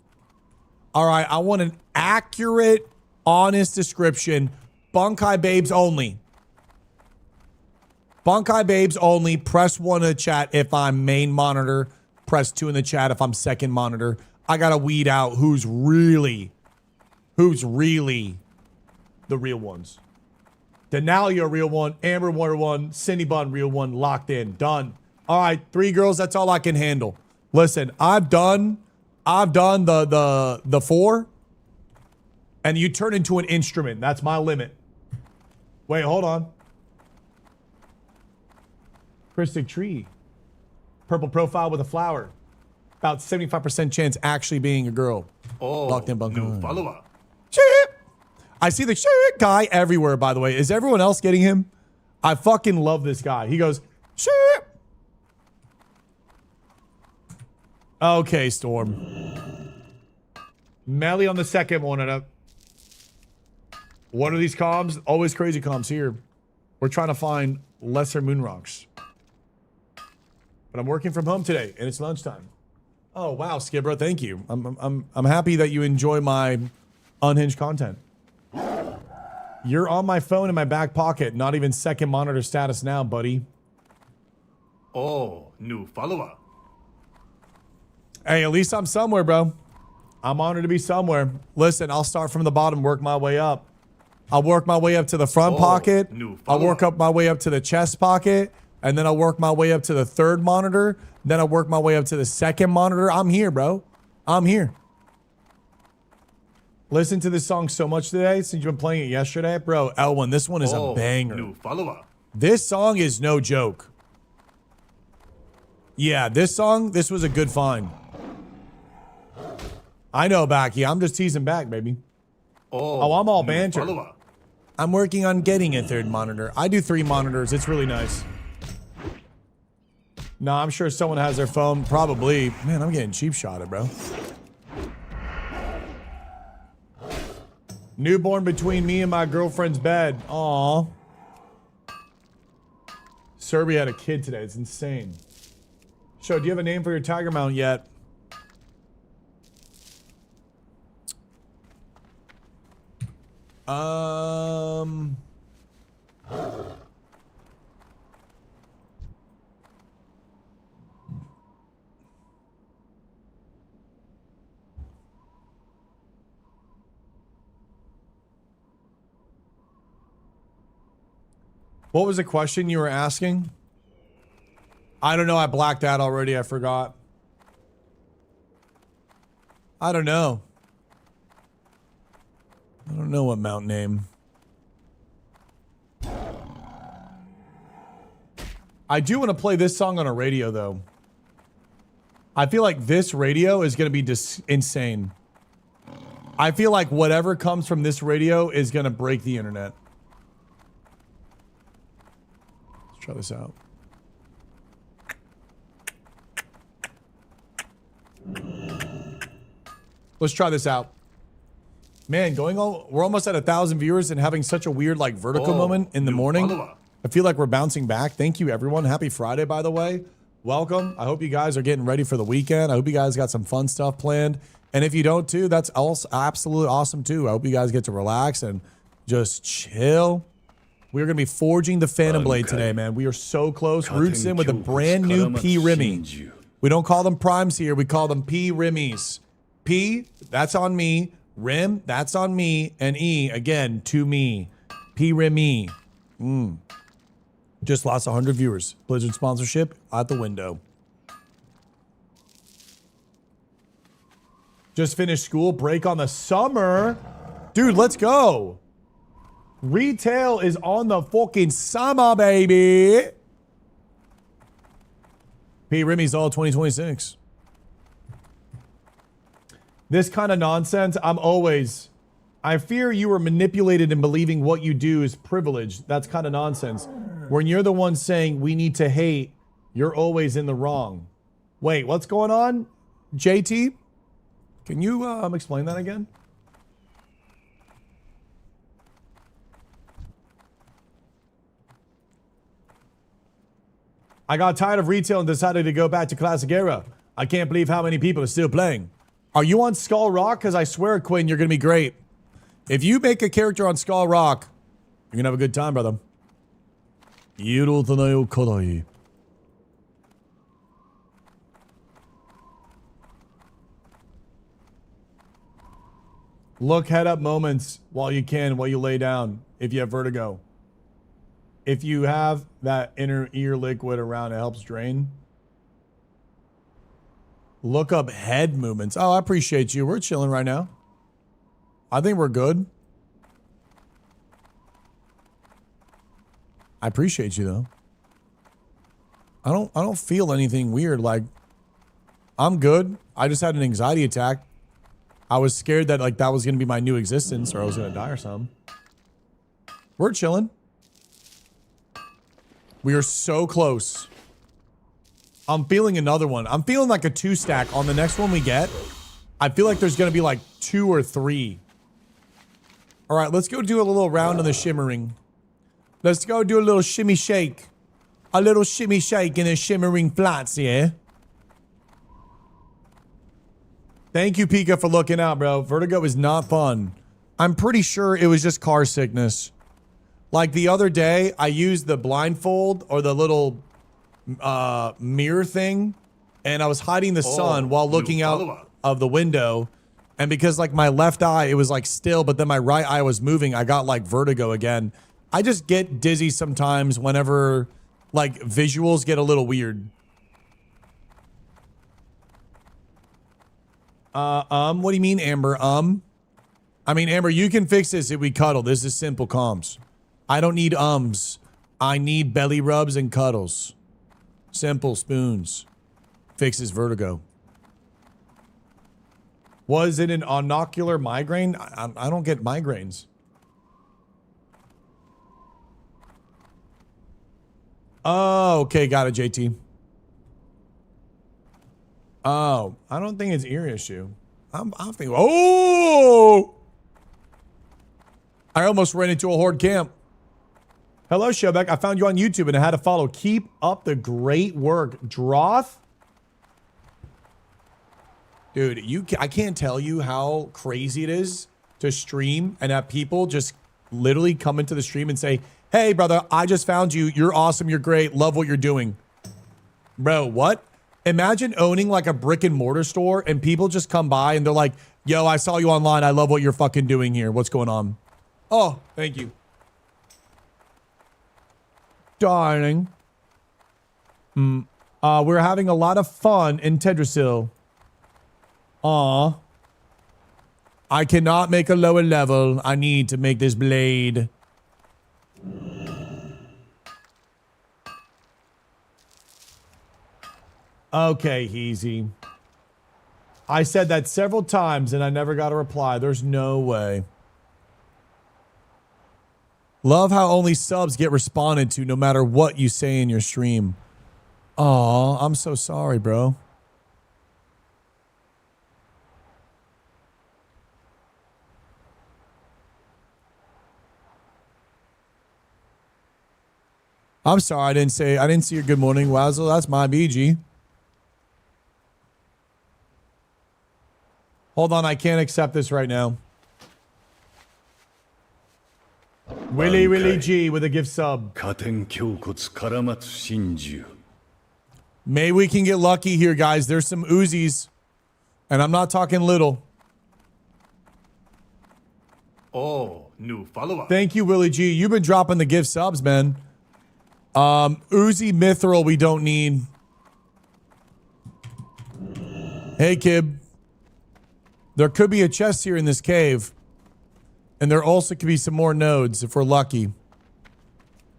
[SPEAKER 1] All right, I want an accurate, honest description. Bunkai babes only. Bunkai babes only. Press 1 in the chat if I'm main monitor. Press 2 in the chat if I'm second monitor. I gotta weed out who's really the real ones. Denalia, real one. Amber, Water one. Cindy Bun, real one. Locked in. Done. All right, 3 girls. That's all I can handle. Listen, I've done the 4, and you turn into an instrument. That's my limit. Wait, hold on. Christic tree. Purple profile with a flower. About 75% chance actually being a girl.
[SPEAKER 3] Oh,
[SPEAKER 1] Locked in bunker.
[SPEAKER 3] new follower.
[SPEAKER 1] Shit. I see the shit guy everywhere, by the way. Is everyone else getting him? I fucking love this guy. He goes, shit. Okay, Storm. Melly on the second one. What are these comms? Always crazy comms here. We're trying to find lesser moon rocks. But I'm working from home today, and it's lunchtime. Oh wow, Skibro, thank you. I'm happy that you enjoy my unhinged content. You're on my phone in my back pocket. Not even second monitor status now, buddy.
[SPEAKER 3] Oh, new follower.
[SPEAKER 1] Hey, at least I'm somewhere, bro. I'm honored to be somewhere. Listen, I'll start from the bottom, work my way up. I'll work my way up to the front pocket. I'll work up my way up to the chest pocket. And then I'll work my way up to the third monitor. Then I'll work my way up to the second monitor. I'm here, bro. I'm here. Listen to this song so much today since you've been playing it yesterday. Bro, Elwin, this one is a banger.
[SPEAKER 3] New follower.
[SPEAKER 1] This song is no joke. Yeah, this was a good find. I know, Backy. I'm just teasing back, baby. Oh, I'm all banter.
[SPEAKER 3] Follower.
[SPEAKER 1] I'm working on getting a third monitor. I do 3 monitors. It's really nice. No, I'm sure someone has their phone. Probably. Man, I'm getting cheap shotted, bro. Newborn between me and my girlfriend's bed. Aw. Serbia had a kid today. It's insane. So, do you have a name for your tiger mount yet? What was the question you were asking? I don't know. I blacked out already. I forgot. I don't know. I don't know what mount name. I do want to play this song on a radio, though. I feel like this radio is going to be insane. I feel like whatever comes from this radio is going to break the internet. Let's try this out. Let's try this out. Man, we're almost at 1,000 viewers and having such a weird like vertical moment in the
[SPEAKER 3] new
[SPEAKER 1] morning.
[SPEAKER 3] follower.
[SPEAKER 1] I feel like we're bouncing back. Thank you, everyone. Happy Friday, by the way. Welcome. I hope you guys are getting ready for the weekend. I hope you guys got some fun stuff planned. And if you don't too, that's also absolutely awesome too. I hope you guys get to relax and just chill. We're going to be forging the Phantom Blade today, man. We are so close. Roots in with a brand new P Remy. We don't call them primes here. We call them P Remys. P, that's on me. Rim, that's on me. And E, again, to me. P Remy. Just lost 100 viewers. Blizzard sponsorship out the window. Just finished school. Break on the summer. Dude, let's go. Retail is on the fucking summer, baby. P. Remy's all 2026. This kind of nonsense, I fear you are manipulated in believing what you do is privilege. That's kind of nonsense. When you're the one saying we need to hate, you're always in the wrong. Wait, what's going on? JT? Can you explain that again? I got tired of retail and decided to go back to Classic era. I can't believe how many people are still playing. Are you on Skull Rock? Because I swear, Quinn, you're going to be great. If you make a character on Skull Rock, you're going to have a good time, brother. Look head up moments while you lay down, if you have vertigo. If you have that inner ear liquid around, it helps drain. Look up head movements. Oh, I appreciate you. We're chilling right now. I think we're good. I appreciate you though. I don't feel anything weird. Like, I'm good. I just had an anxiety attack. I was scared that like that was gonna be my new existence or I was gonna die or something. We're chilling. We are so close. I'm feeling another one. I'm feeling like a 2-stack on the next one we get. I feel like there's gonna be like 2 or 3. All right, let's go do a little round on the shimmering. Let's go do a little shimmy shake. A little shimmy shake in the shimmering flats, yeah? Thank you, Pika, for looking out, bro. Vertigo is not fun. I'm pretty sure it was just car sickness. Like the other day, I used the blindfold or the little mirror thing, and I was hiding the sun while looking out of the window. And because like my left eye, it was like still, but then my right eye was moving, I got like vertigo again. I just get dizzy sometimes whenever like visuals get a little weird. What do you mean, Amber? I mean, Amber, you can fix this if we cuddle. This is simple comms. I don't need ums. I need belly rubs and cuddles. Simple spoons. Fixes vertigo. Was it an ocular migraine? I don't get migraines. Oh, okay. Got it, JT. Oh, I don't think it's ear issue. I'm thinking, oh! I almost ran into a horde camp. Hello, Showback. I found you on YouTube and I had to follow. Keep up the great work. Droth? Dude, I can't tell you how crazy it is to stream and have people just literally come into the stream and say, hey, brother, I just found you. You're awesome. You're great. Love what you're doing. Bro, what? Imagine owning like a brick and mortar store and people just come by and they're like, yo, I saw you online. I love what you're fucking doing here. What's going on? Oh, thank you. Darling. We're having a lot of fun in Tedrasil. Aw. I cannot make a lower level. I need to make this blade. Okay, Heezy. I said that several times and I never got a reply. There's no way. Love how only subs get responded to no matter what you say in your stream. Aw, I'm so sorry, bro. I'm sorry, I didn't see your good morning, Wazzle. That's my BG. Hold on, I can't accept this right now. Willie G with a gift sub.
[SPEAKER 4] 加点胸骨から待つ真珠
[SPEAKER 1] Maybe we can get lucky here, guys. There's some Uzis. And I'm not talking little.
[SPEAKER 3] Oh, new follower.
[SPEAKER 1] Thank you, Willie G. You've been dropping the gift subs, man. Uzi Mithril we don't need. Hey, Kib. There could be a chest here in this cave. And there also could be some more nodes if we're lucky.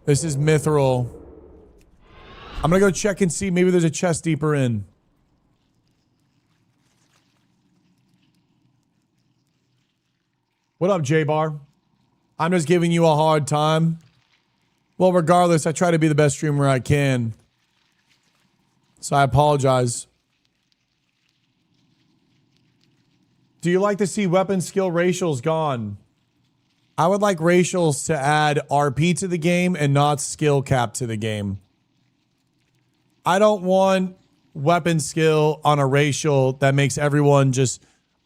[SPEAKER 1] This is Mithril. I'm going to go check and see. Maybe there's a chest deeper in. What up, J-Bar? I'm just giving you a hard time. Well, regardless, I try to be the best streamer I can. So I apologize. Do you like to see weapon skill racials gone? I would like racials to add RP to the game and not skill cap to the game. I don't want weapon skill on a racial that makes everyone just...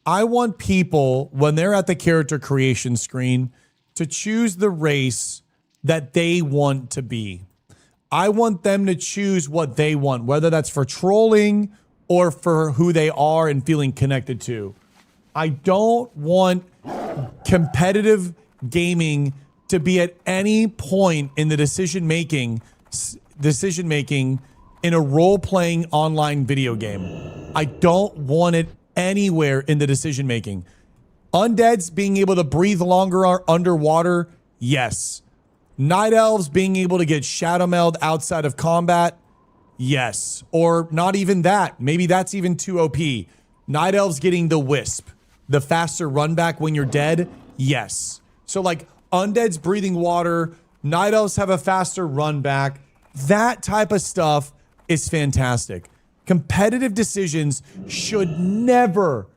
[SPEAKER 1] I want people, when they're at the character creation screen, to choose the race that they want to be. I want them to choose what they want, whether that's for trolling or for who they are and feeling connected to. I don't want competitive gaming to be at any point in the decision making in a role-playing online video game. I don't want it anywhere in the decision making. Undeads being able to breathe longer underwater, yes. Night elves being able to get shadow meld outside of combat, yes. Or not even that. Maybe that's even too OP. Night elves getting the wisp, the faster run back when you're dead, yes. So like undeads breathing water, night elves have a faster run back. That type of stuff is fantastic. Competitive decisions should never,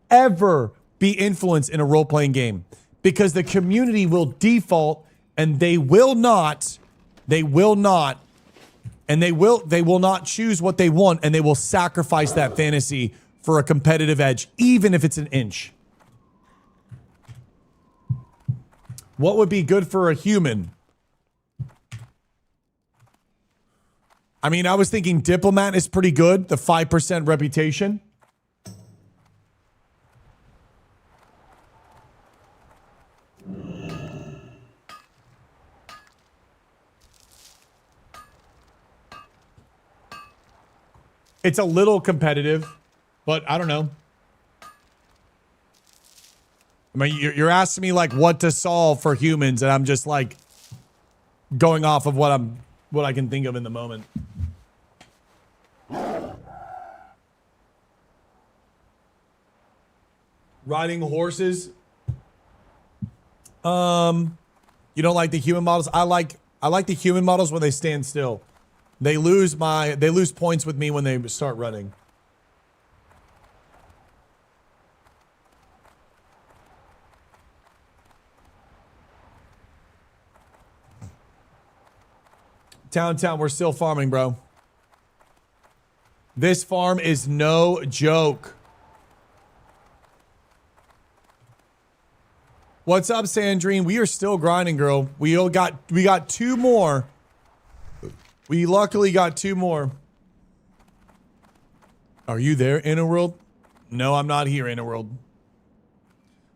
[SPEAKER 1] ever be influenced in a role-playing game because the community will default and they will not choose what they want and they will sacrifice that fantasy for a competitive edge, even if it's an inch. What would be good for a human? I mean, I was thinking Diplomat is pretty good. The 5% reputation. It's a little competitive, but I don't know. I mean, you're asking me like what to solve for humans, and I'm just like going off of what I can think of in the moment. Riding horses. You don't like the human models? I like the human models when they stand still. They lose points with me when they start running. Town, we're still farming, bro. This farm is no joke. What's up, Sandrine? We are still grinding, girl. We got two more. We luckily got two more. Are you there, Innerworld? No, I'm not here, Innerworld.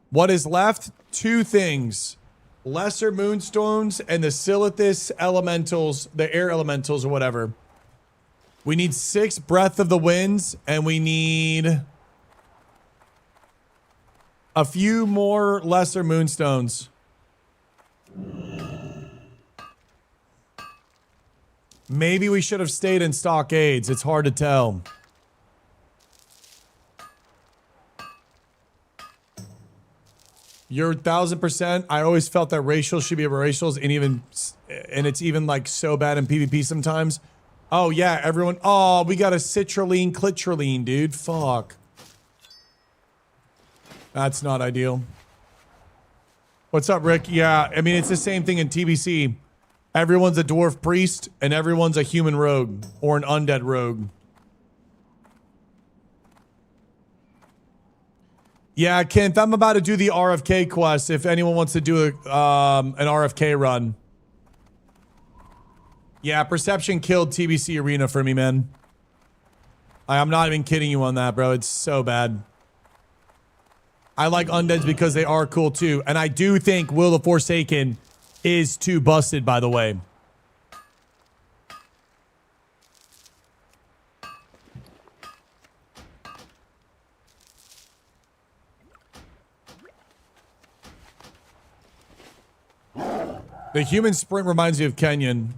[SPEAKER 1] What is left? Two things. Lesser Moonstones and the Silithus Elementals, the Air Elementals or whatever. We need 6 Breath of the Winds, and we need a few more Lesser Moonstones. Maybe we should have stayed in Stockades. It's hard to tell. You're 1000%. I always felt that racials should be over racials, and it's even like so bad in PvP sometimes. Oh yeah, everyone. Oh, we got a citrulline, clitrulline, dude. Fuck. That's not ideal. What's up, Rick? Yeah, I mean it's the same thing in TBC. Everyone's a dwarf priest and everyone's a human rogue or an undead rogue. Yeah, Kent, I'm about to do the RFK quest if anyone wants to do an RFK run. Yeah, Perception killed TBC Arena for me, man. I'm not even kidding you on that, bro. It's so bad. I like undeads because they are cool too. And I do think Will the Forsaken is too busted, by the way. The human sprint reminds me of Kenyon.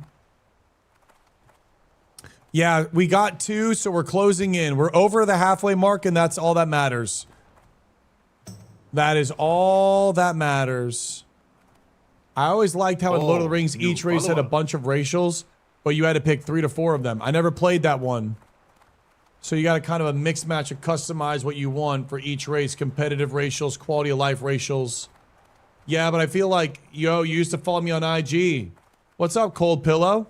[SPEAKER 1] Yeah, we got 2, so we're closing in. We're over the halfway mark, and that's all that matters. That is all that matters. I always liked how in Lord of the Rings, each race had a bunch of racials, but you had to pick 3 to 4 of them. I never played that one. So you got a kind of a mixed match of customize what you want for each race. Competitive racials, quality of life racials. Yeah, but I feel like, yo, you used to follow me on IG. What's up, Cold Pillow?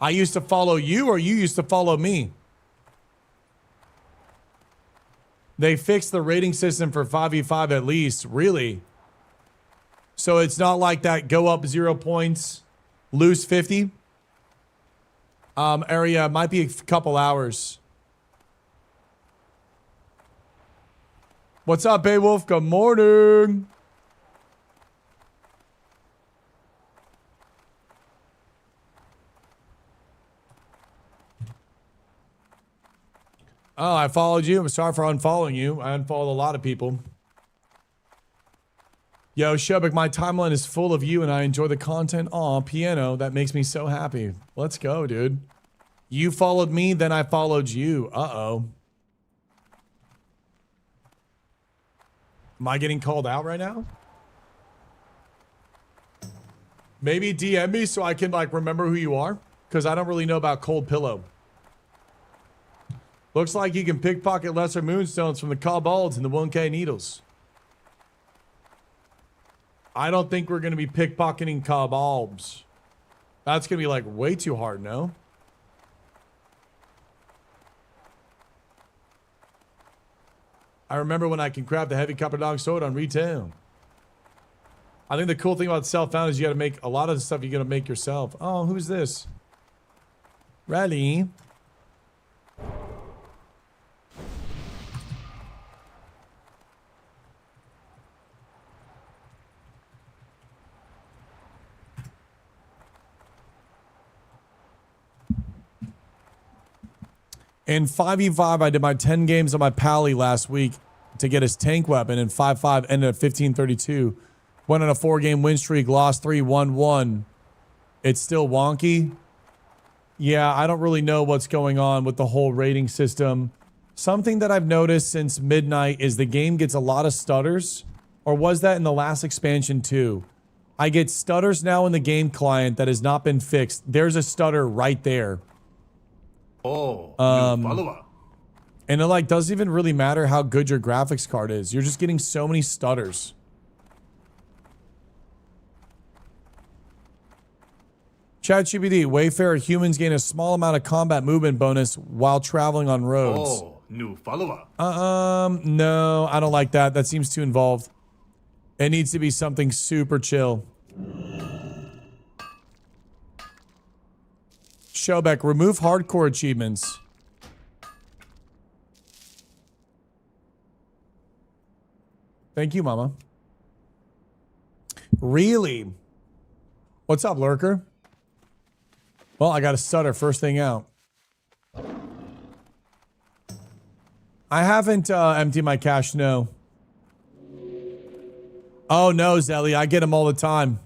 [SPEAKER 1] I used to follow you or you used to follow me? They fixed the rating system for 5v5 at least, really? So it's not like that go up 0 points, lose 50? Area might be a couple hours. What's up, Beowulf? Good morning. Oh, I followed you. I'm sorry for unfollowing you. I unfollowed a lot of people. Yo, Shobik, my timeline is full of you and I enjoy the content. Aw, piano. That makes me so happy. Let's go, dude. You followed me, then I followed you. Uh-oh. Am I getting called out right now? Maybe DM me so I can, like, remember who you are? Because I don't really know about Cold Pillow. Looks like you can pickpocket lesser moonstones from the kobolds and the 1K needles. I don't think we're going to be pickpocketing kobolds. That's going to be, like, way too hard, no? I remember when I can craft the heavy copper dog sword on retail. I think the cool thing about self-found is you got to make a lot of the stuff you got to make yourself. Oh, who's this? Rally. In 5v5, I did my 10 games on my Pally last week to get his tank weapon. In 5-5, ended at 1532. Went on a 4-game win streak, lost 3, won 1. It's still wonky. Yeah, I don't really know what's going on with the whole rating system. Something that I've noticed since midnight is the game gets a lot of stutters. Or was that in the last expansion too? I get stutters now in the game client that has not been fixed. There's a stutter right there.
[SPEAKER 3] Oh, new follower.
[SPEAKER 1] And it like doesn't even really matter how good your graphics card is. You're just getting so many stutters. ChatGPT, Wayfarer humans gain a small amount of combat movement bonus while traveling on roads.
[SPEAKER 3] Oh, new follower.
[SPEAKER 1] No, I don't like that. That seems too involved. It needs to be something super chill. Showback, remove hardcore achievements. Thank you, Mama. Really? What's up, Lurker? Well, I got a stutter first thing out. I haven't emptied my cache, no. Oh, no, Zelly. I get them all the time.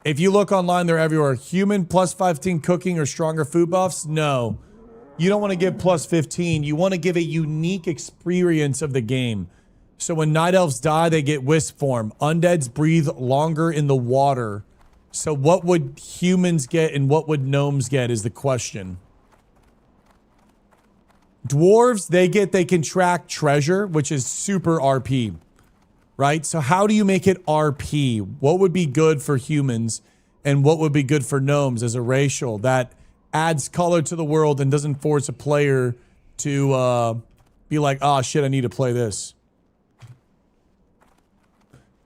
[SPEAKER 1] If you look online, they're everywhere. Human plus 15 cooking or stronger food buffs? No. You don't want to give plus 15. You want to give a unique experience of the game. So when night elves die, they get wisp form. Undeads breathe longer in the water. So what would humans get and what would gnomes get is the question. Dwarves, they can track treasure, which is super RP. Right? So how do you make it RP? What would be good for humans? and what would be good for gnomes as a racial that adds color to the world and doesn't force a player to be like, oh shit, I need to play this.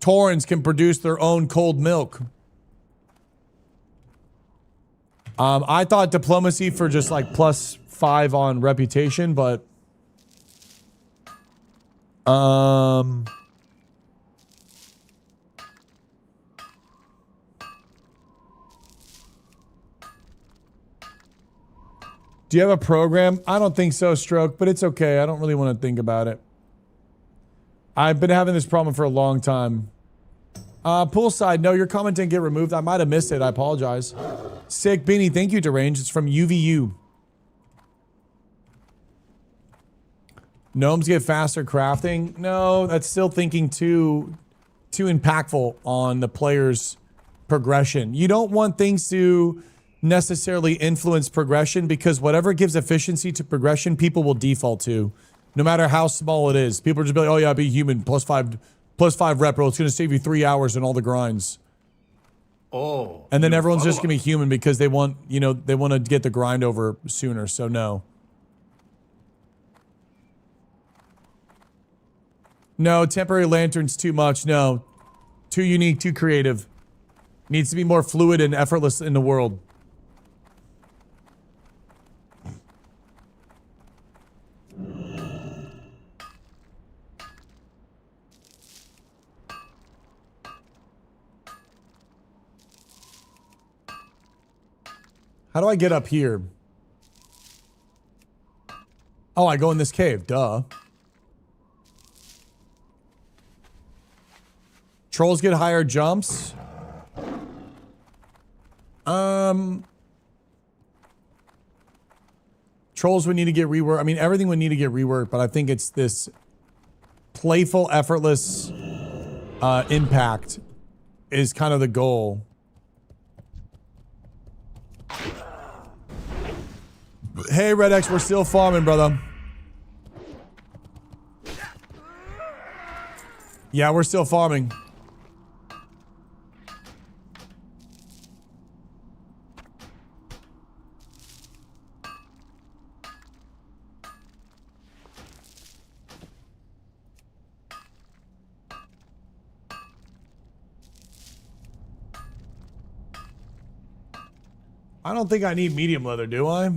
[SPEAKER 1] Taurens can produce their own cold milk. I thought diplomacy for just like +5 on reputation, but do you have a program? I don't think so, Stroke, but it's okay. I don't really want to think about it. I've been having this problem for a long time. Poolside, no, your comment didn't get removed. I might have missed it. I apologize. Sick Beanie, thank you, Deranged. It's from UVU. Gnomes get faster crafting. No, that's still thinking too impactful on the player's progression. You don't want things to necessarily influence progression because whatever gives efficiency to progression, people will default to, no matter how small it is. People are just be like, oh yeah, be human, +5 rep roll. It's going to save you 3 hours in all the grinds.
[SPEAKER 3] Oh.
[SPEAKER 1] And then
[SPEAKER 3] new
[SPEAKER 1] everyone's just
[SPEAKER 3] follower.
[SPEAKER 1] going to be human because they want, you know, they want to get the grind over sooner. So no. No, temporary lanterns too much. No. Too unique, too creative. Needs to be more fluid and effortless in the world. How do I get up here? Oh, I go in this cave. Duh. Trolls get higher jumps. Trolls would need to get reworked. I mean, everything would need to get reworked, but I think it's this playful, effortless impact is kind of the goal. Hey, Red X, we're still farming, brother. Yeah, we're still farming. I don't think I need medium leather, do I?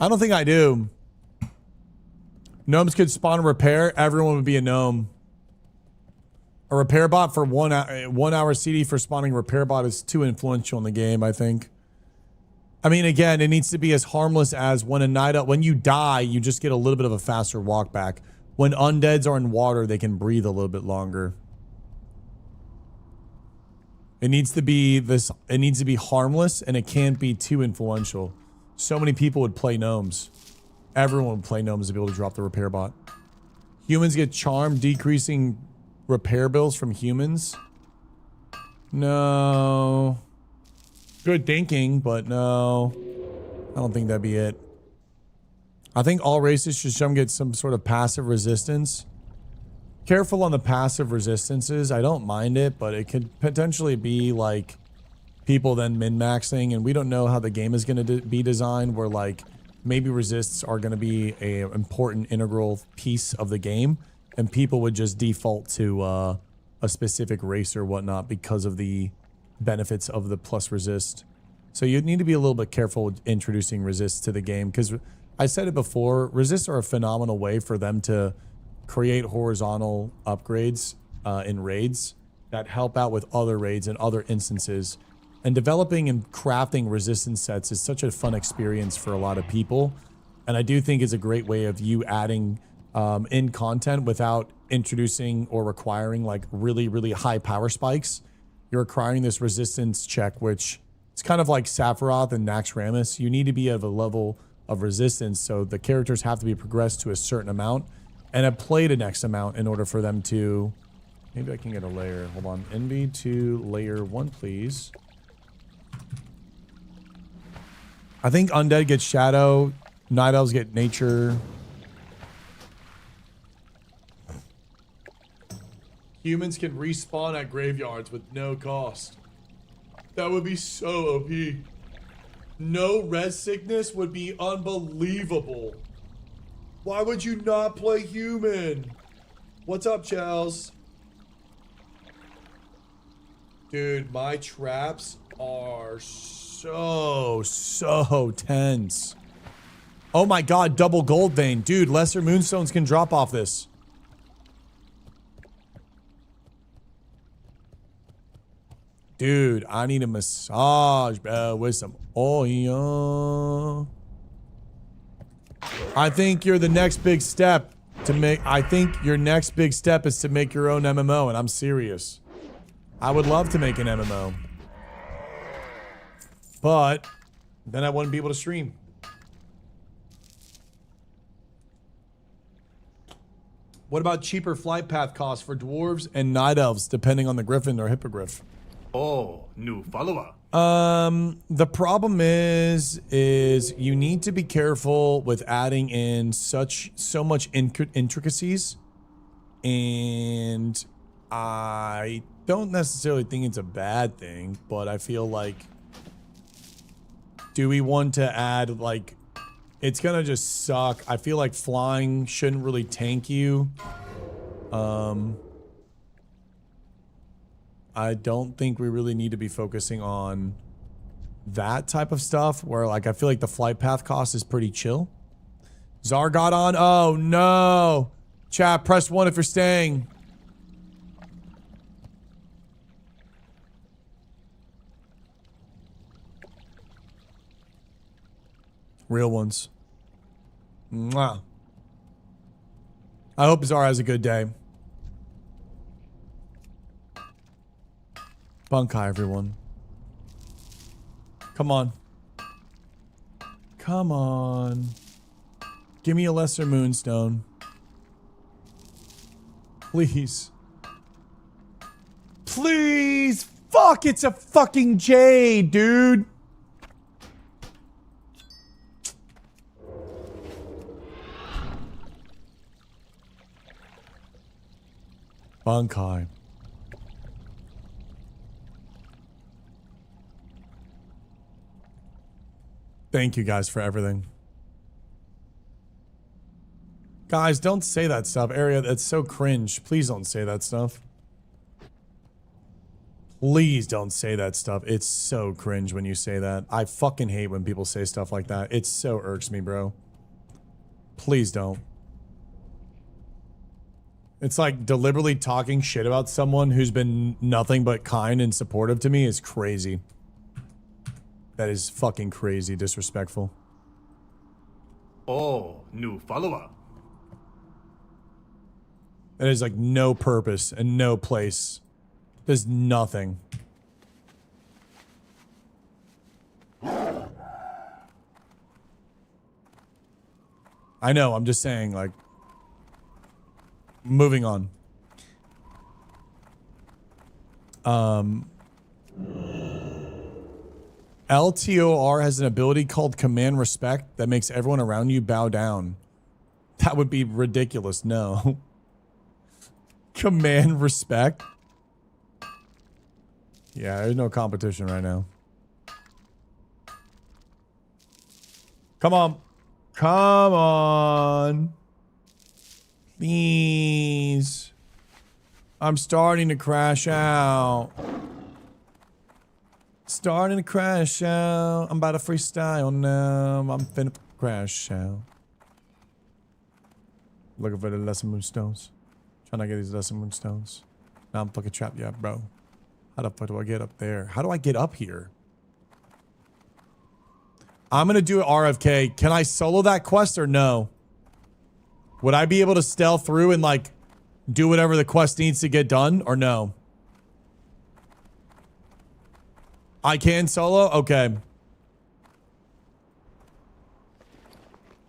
[SPEAKER 1] I don't think I do. Gnomes could spawn a repair. Everyone would be a gnome. A repair bot for 1 hour CD for spawning a repair bot is too influential in the game, I think. I mean, again, it needs to be as harmless as when you die, you just get a little bit of a faster walk back. When undeads are in water, they can breathe a little bit longer. It needs to be harmless, and it can't be too influential. So many people would play gnomes. Everyone would play gnomes to be able to drop the repair bot. Humans get charmed, decreasing repair bills from humans. No. Good thinking, but no. I don't think that'd be it. I think all races should get some sort of passive resistance. Careful on the passive resistances. I don't mind it, but it could potentially be like people then min-maxing, and we don't know how the game is going to be designed, where like maybe resists are going to be a important integral piece of the game, and people would just default to a specific race or whatnot because of the benefits of the plus resist. So you need to be a little bit careful with introducing resists to the game, because I said it before, resists are a phenomenal way for them to create horizontal upgrades in raids that help out with other raids and other instances. And developing and crafting resistance sets is such a fun experience for a lot of people. And I do think it's a great way of you adding in content without introducing or requiring like really, really high power spikes. You're requiring this resistance check, which it's kind of like Sephiroth and Naxxramas. You need to be of a level of resistance, so the characters have to be progressed to a certain amount and have played an X amount in order for them to... Maybe I can get a layer. Hold on. Envy to layer 1, please. I think Undead gets Shadow. Night Elves get Nature. Humans can respawn at graveyards with no cost. That would be so OP. No res sickness would be unbelievable. Why would you not play human? What's up, Chels? Dude, my traps are so tense. Oh my god, double gold vein. Dude, lesser moonstones can drop off this. Dude, I need a massage, bro, with some oil. I think you're the next big step to make. I think your next big step is to make your own MMO, and I'm serious. I would love to make an MMO. But then I wouldn't be able to stream. What about cheaper flight path costs for dwarves and night elves, depending on the griffin or hippogriff?
[SPEAKER 3] Oh, new follower.
[SPEAKER 1] The problem is you need to be careful with adding in so much intricacies, and I don't necessarily think it's a bad thing, but I feel like, do we want to add, like, it's gonna just suck. I feel like flying shouldn't really tank you. I don't think we really need to be focusing on that type of stuff where, like, I feel like the flight path cost is pretty chill. Czar got on. Oh no. Chat, press 1 if you're staying. Real ones. Mwah. I hope Czar has a good day. Bunkai, everyone. Come on. Come on. Give me a lesser moonstone. Please. Please! Fuck, it's a fucking jade, dude! Bunkai. Thank you guys for everything. Guys, don't say that stuff. Area, that's so cringe. Please don't say that stuff. Please don't say that stuff. It's so cringe when you say that. I fucking hate when people say stuff like that. It so irks me, bro. Please don't. It's like deliberately talking shit about someone who's been nothing but kind and supportive to me is crazy. That is fucking crazy disrespectful.
[SPEAKER 3] Oh, new follower.
[SPEAKER 1] That is like no purpose and no place. There's nothing. I know, I'm just saying, like, moving on. LTOR has an ability called Command Respect that makes everyone around you bow down. That would be ridiculous. No. Command Respect? Yeah, there's no competition right now. Come on. Come on. Please. I'm starting to crash out. Starting to crash out. I'm about to freestyle now. I'm finna crash out. Looking for the lesser moonstones. Trying to get these lesser moonstones. Now I'm fucking trapped. Yeah, bro. How the fuck do I get up there? How do I get up here? I'm gonna do it RFK. Can I solo that quest or no? Would I be able to stealth through and, like, do whatever the quest needs to get done or no? I can solo? Okay.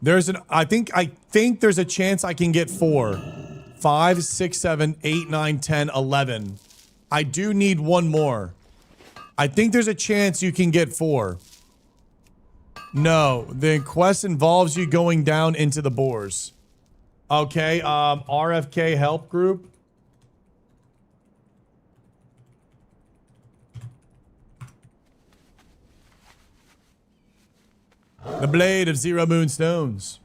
[SPEAKER 1] There's an, I think there's a chance I can get 4. 5, 6, 7, 8, 9, 10, 11. I do need one more. I think there's a chance you can get 4. No, the quest involves you going down into the boars. Okay, RFK help group. The Blade of Zero Moonstones.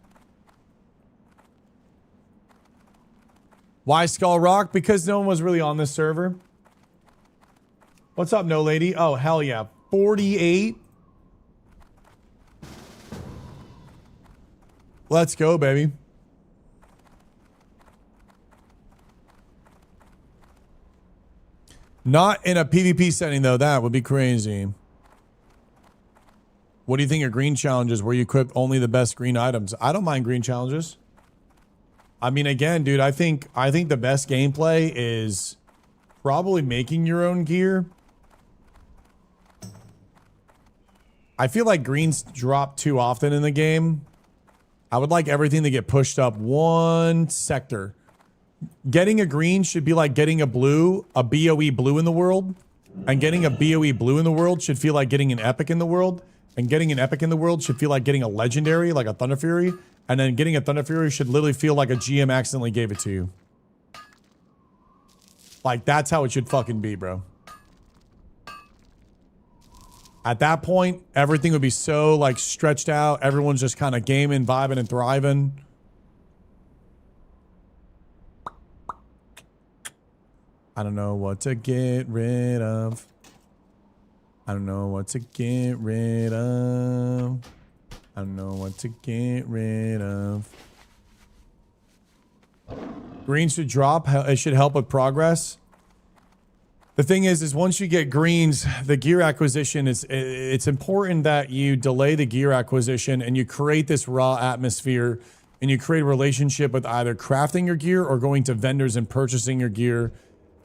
[SPEAKER 1] Why Skull Rock? Because no one was really on this server. What's up, no lady? Oh, hell yeah. 48. Let's go, baby. Not in a PvP setting, though. That would be crazy. What do you think of green challenges where you equip only the best green items? I don't mind green challenges. I mean, again, dude, I think the best gameplay is probably making your own gear. I feel like greens drop too often in the game. I would like everything to get pushed up one sector. Getting a green should be like getting a blue, a BOE blue in the world. And getting a BOE blue in the world should feel like getting an epic in the world. And getting an epic in the world should feel like getting a legendary, like a Thunder Fury. And then getting a Thunder Fury should literally feel like a GM accidentally gave it to you. Like, that's how it should fucking be, bro. At that point, everything would be so, like, stretched out. Everyone's just kind of gaming, vibing, and thriving. I don't know what to get rid of. I don't know what to get rid of. I don't know what to get rid of. Greens should drop. It should help with progress. The thing is once you get greens, the gear acquisition it's important that you delay the gear acquisition and you create this raw atmosphere and you create a relationship with either crafting your gear or going to vendors and purchasing your gear.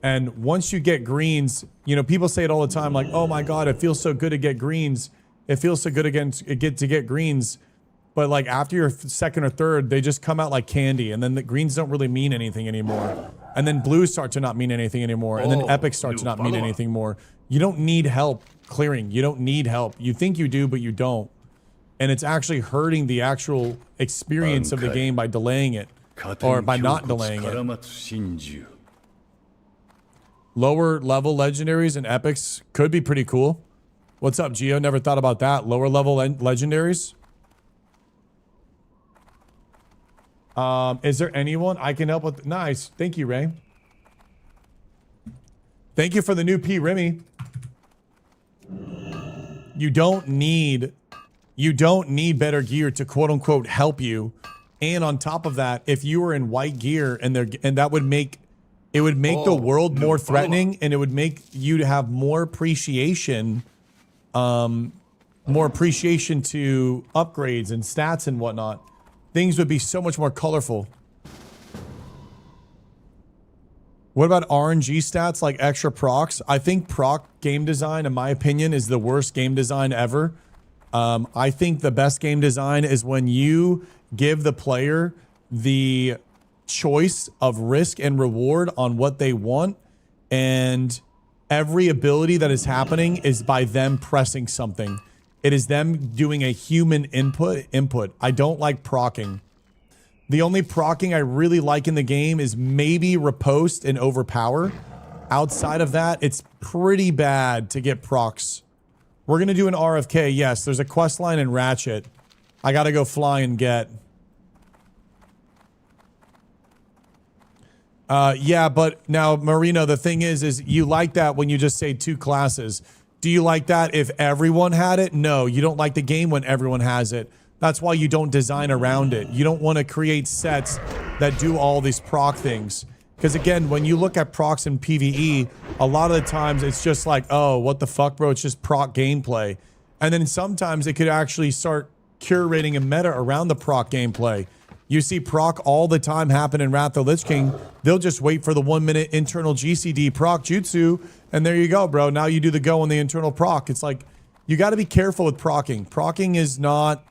[SPEAKER 1] And once you get greens, you know, people say it all the time, like, oh my God, it feels so good to get greens. It feels so good again to get greens. But like after your second or third, they just come out like candy. And then the greens don't really mean anything anymore. And then blues start to not mean anything anymore. And then epics start to not mean anything more. You don't need help clearing. You don't need help. You think you do, but you don't. And it's actually hurting the actual experience of the game by delaying it. Or by not delaying it. Lower level legendaries and epics could be pretty cool. What's up, Gio? Never thought about that. Lower level legendaries. Is there anyone I can help with? Nice. Thank you, Ray. Thank you for the new P. Remy. You don't need better gear to quote unquote help you. And on top of that, if you were in white gear and that would make the world more threatening, and it would make you to have more appreciation to upgrades and stats and whatnot. Things would be so much more colorful. What about RNG stats like extra procs? I think proc game design, in my opinion, is the worst game design ever. I think the best game design is when you give the player the choice of risk and reward on what they want, and every ability that is happening is by them pressing something. It is them doing a human input. I don't like procking. The only procking I really like in the game is maybe riposte and overpower. Outside of that, it's pretty bad to get procs. We're gonna do an RFK. Yes, there's a quest line in Ratchet. I gotta go fly and get. Yeah, but now, Marino, the thing is you like that when you just say 2 classes. Do you like that if everyone had it? No, you don't like the game when everyone has it. That's why you don't design around it. You don't want to create sets that do all these proc things. Because again, when you look at procs in PvE, a lot of the times it's just like, oh, what the fuck, bro? It's just proc gameplay. And then sometimes it could actually start curating a meta around the proc gameplay. You see proc all the time happen in Wrath of the Lich King. They'll just wait for the 1-minute internal GCD proc jutsu, and there you go, bro. Now you do the go on the internal proc. It's like, you got to be careful with procking. Procking is not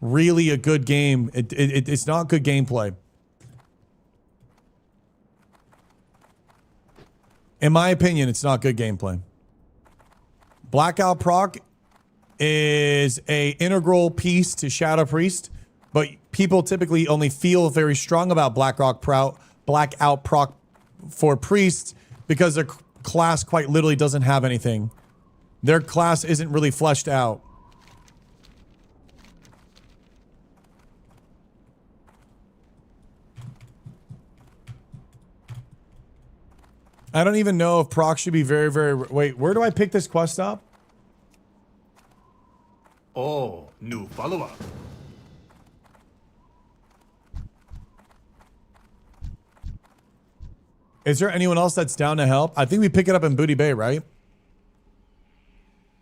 [SPEAKER 1] really a good game. It's not good gameplay. In my opinion, it's not good gameplay. Blackout proc is a integral piece to Shadow Priest, but people typically only feel very strong about blackout proc for priests because their class quite literally doesn't have anything. Their class isn't really fleshed out. I don't even know if proc should be very, very... Wait, where do I pick this quest up?
[SPEAKER 3] Oh, new follower.
[SPEAKER 1] Is there anyone else that's down to help? I think we pick it up in Booty Bay, right?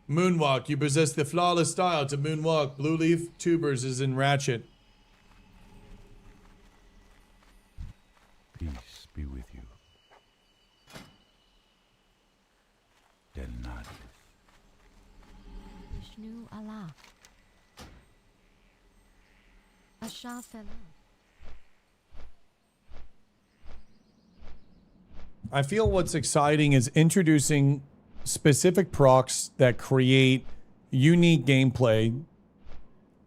[SPEAKER 1] Moonwalk. You possess the flawless style to moonwalk. Blue Leaf Tubers is in Ratchet.
[SPEAKER 4] Peace be with you. Del Nad.
[SPEAKER 2] Vishnu Allah. Asha Salam.
[SPEAKER 1] I feel what's exciting is introducing specific procs that create unique gameplay,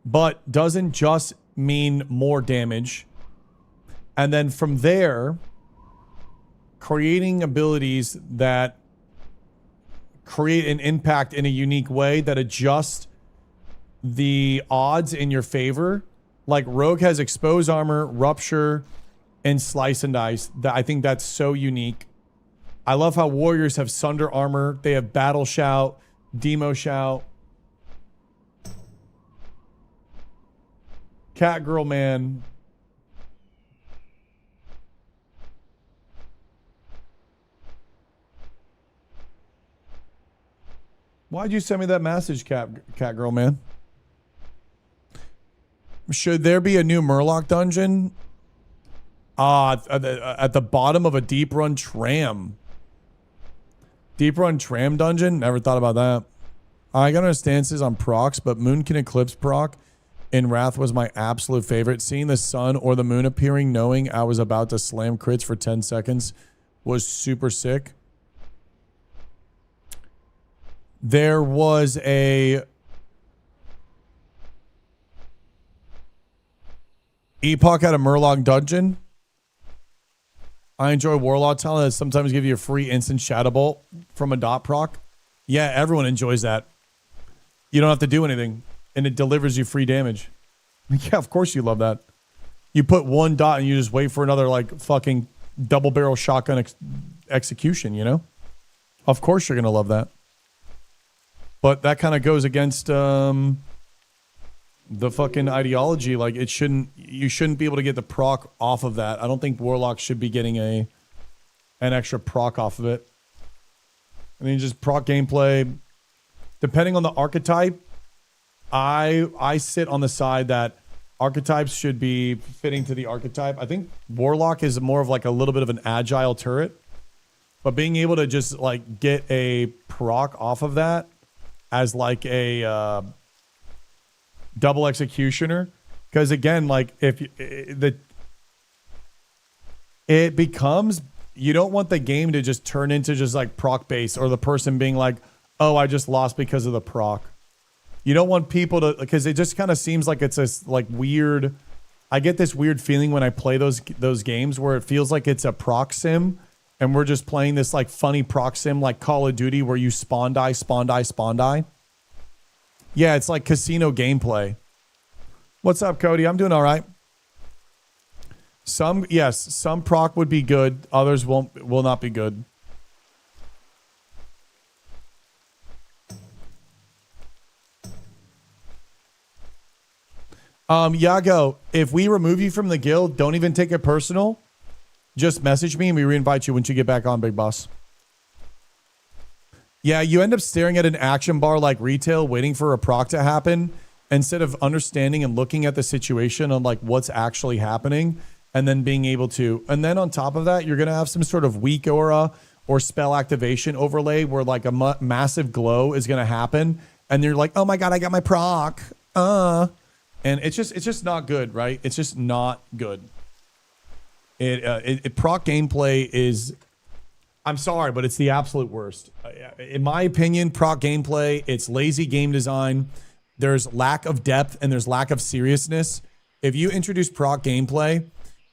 [SPEAKER 1] but doesn't just mean more damage. And then from there, creating abilities that create an impact in a unique way that adjust the odds in your favor. Like Rogue has Expose Armor, Rupture, and Slice and Dice. I think that's so unique. I love how Warriors have Sunder Armor. They have Battle Shout, Demo Shout. Catgirl Man. Why'd you send me that message, Catgirl Man? Should there be a new Murloc dungeon? At the bottom of a deep run tram. Deep run tram dungeon? Never thought about that. I got no stances on procs, but Moon can Eclipse proc in Wrath was my absolute favorite. Seeing the sun or the moon appearing, knowing I was about to slam crits for 10 seconds was super sick. There was a Epoch had a Murloc dungeon. I enjoy Warlock Talent that sometimes give you a free instant Shadow Bolt from a dot proc. Yeah, everyone enjoys that. You don't have to do anything, and it delivers you free damage. Yeah, of course you love that. You put one dot and you just wait for another like fucking double barrel shotgun execution, you know? Of course you're going to love that. But that kind of goes against the fucking ideology. Like you shouldn't be able to get the proc off of that. I don't think Warlock should be getting an extra proc off of it. I mean, just proc gameplay, depending on the archetype, I sit on the side that archetypes should be fitting to the archetype. I think Warlock is more of like a little bit of an agile turret, but being able to just like get a proc off of that as like a double executioner, because again, like if it becomes, you don't want the game to just turn into just like proc base, or the person being like, oh, I just lost because of the proc. You don't want people to, because it just kind of seems like it's a like weird. I get this weird feeling when I play those games where it feels like it's a proc sim, and we're just playing this like funny proc sim like Call of Duty where you spawn die, spawn die, spawn die. Yeah, it's like casino gameplay. What's up, Cody? I'm doing all right. Some proc would be good, others will not be good. Yago, if we remove you from the guild, don't even take it personal. Just message me and we reinvite you once you get back on, big boss. Yeah, you end up staring at an action bar like retail, waiting for a proc to happen, instead of understanding and looking at the situation on like what's actually happening, and then being able to. And then on top of that, you're going to have some sort of weak aura or spell activation overlay where like a massive glow is going to happen. And you're like, oh my God, I got my proc. And it's just not good, right? It's just not good. It proc gameplay is, I'm sorry, but it's the absolute worst. In my opinion, proc gameplay, it's lazy game design. There's lack of depth and there's lack of seriousness. If you introduce proc gameplay,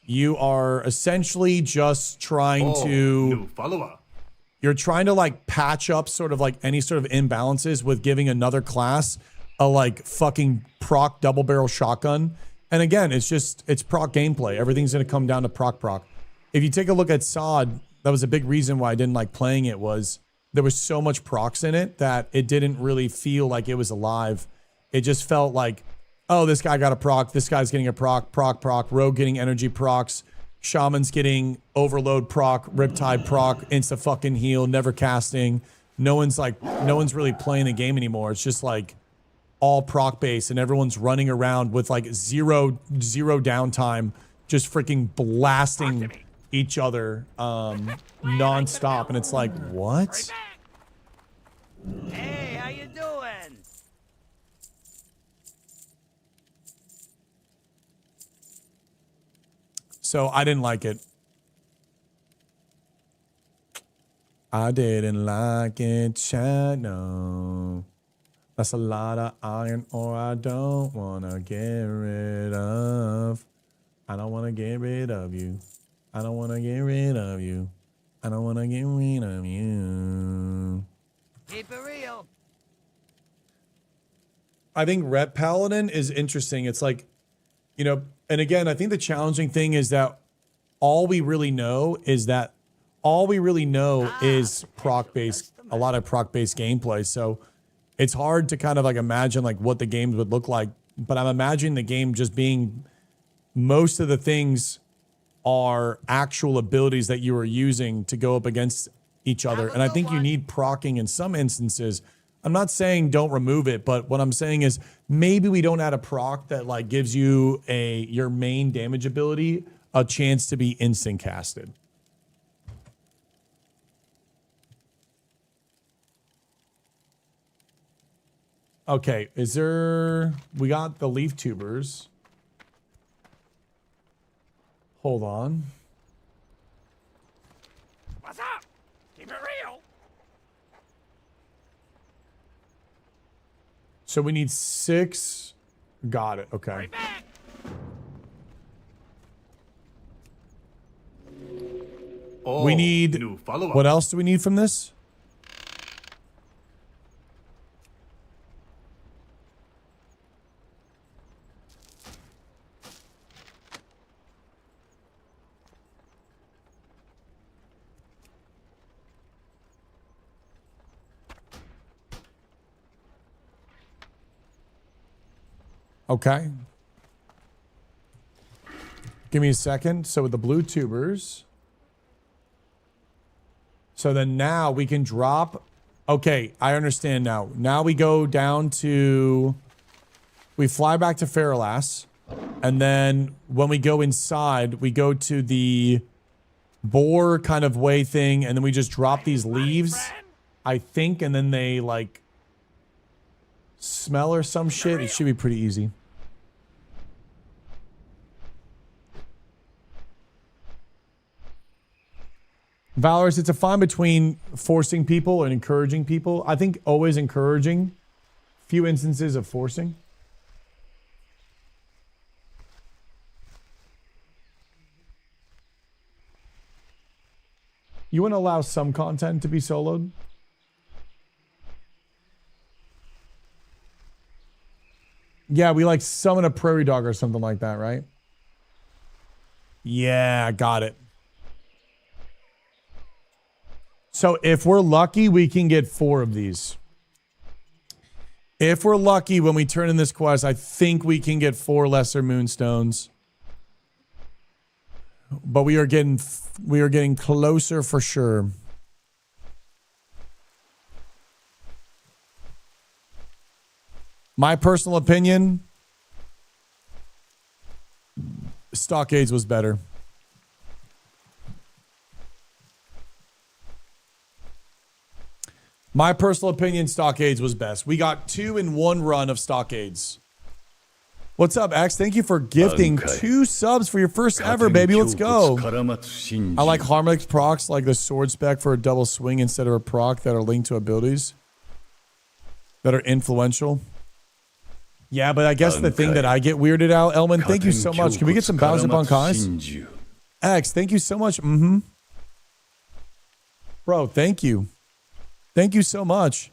[SPEAKER 1] you are essentially just trying
[SPEAKER 3] new follower.
[SPEAKER 1] You're trying to like patch up sort of like any sort of imbalances with giving another class a like fucking proc double barrel shotgun. And again, it's proc gameplay. Everything's going to come down to proc. If you take a look at SOD, That was a big reason why I didn't like playing it. Was there was so much procs in it that it didn't really feel like it was alive. It just felt like, oh, this guy got a proc. This guy's getting a proc. Rogue getting energy procs. Shaman's getting overload proc. Riptide proc. Insta fucking heal. Never casting. No one's really playing the game anymore. It's just like all proc base, and everyone's running around with like zero downtime, just freaking blasting each other non-stop. And it's like, what?
[SPEAKER 7] Hey, how you doing?
[SPEAKER 1] So I didn't like it. I didn't like it, Chad, no. That's a lot of iron ore I don't want to get rid of. I don't want to get rid of you. I don't want to get rid of you. I don't want to get rid of you.
[SPEAKER 7] Keep it real.
[SPEAKER 1] I think Rep Paladin is interesting. It's like, you know, and again, I think the challenging thing is that all we really know is proc-based, a lot of proc-based gameplay. So it's hard to kind of like imagine like what the games would look like. But I'm imagining the game just being, most of the things are actual abilities that you are using to go up against each other. And I think you need procking in some instances. I'm not saying don't remove it, but what I'm saying is maybe we don't add a proc that like gives you your main damage ability a chance to be instant casted. Okay, we got the leaf tubers. Hold on.
[SPEAKER 7] What's up? Keep it real.
[SPEAKER 1] So we need 6. Got it. Okay.
[SPEAKER 7] Right back.
[SPEAKER 3] Oh,
[SPEAKER 1] We need,
[SPEAKER 3] new follower.
[SPEAKER 1] what else do we need from this? Okay. Give me a second. So with the blue tubers. So then now we can drop. Okay, I understand now. Now we go down to, we fly back to Feralas. And then when we go inside, we go to the boar kind of way thing. And then we just drop these leaves, I think. And then they like smell or some shit. It should be pretty easy. Valorous, it's a fine between forcing people and encouraging people. I think always encouraging. Few instances of forcing. You want to allow some content to be soloed? Yeah, we like summon a prairie dog or something like that, right? Yeah, got it. So if we're lucky, we can get 4 of these. If we're lucky when we turn in this quest, I think we can get 4 lesser moonstones. But we are getting closer for sure. My personal opinion, Stockades was better. My personal opinion, Stockades was best. We got 2 in 1 run of Stockades. What's up, X? Thank you for gifting 2 subs for your first ever, baby. Let's go. I like Harmonic procs, like the sword spec for a double swing instead of a proc that are linked to abilities that are influential. Yeah, but I guess the thing that I get weirded out, Elman, thank you so much. Can we get some Bowser Bankais? X, thank you so much. Bro, thank you. Thank you so much.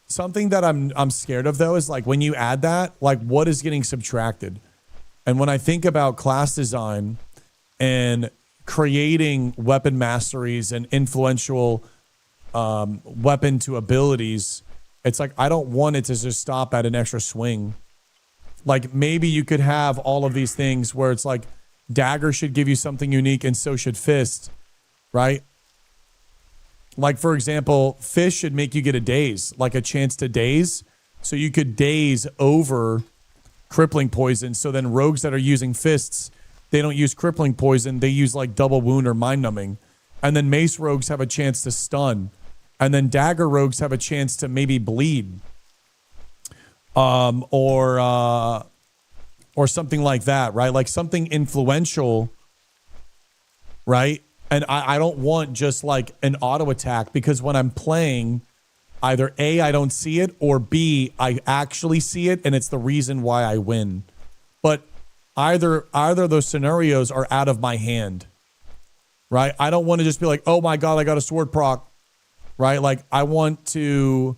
[SPEAKER 1] Something that I'm scared of though is like when you add that, like what is getting subtracted? And when I think about class design and creating weapon masteries and influential weapon to abilities, it's like I don't want it to just stop at an extra swing. Like maybe you could have all of these things where it's like dagger should give you something unique and so should fist, right? Like for example, fist should make you get a daze, like a chance to daze. So you could daze over crippling poison. So then rogues that are using fists, they don't use crippling poison. They use like double wound or mind numbing. And then mace rogues have a chance to stun. And then dagger rogues have a chance to maybe bleed. Or something like that, right? Like something influential, right? And I don't want just like an auto attack, because when I'm playing, either A, I don't see it, or B, I actually see it and it's the reason why I win. But either of those scenarios are out of my hand, right? I don't want to just be like, oh my God, I got a sword proc, right? Like I want to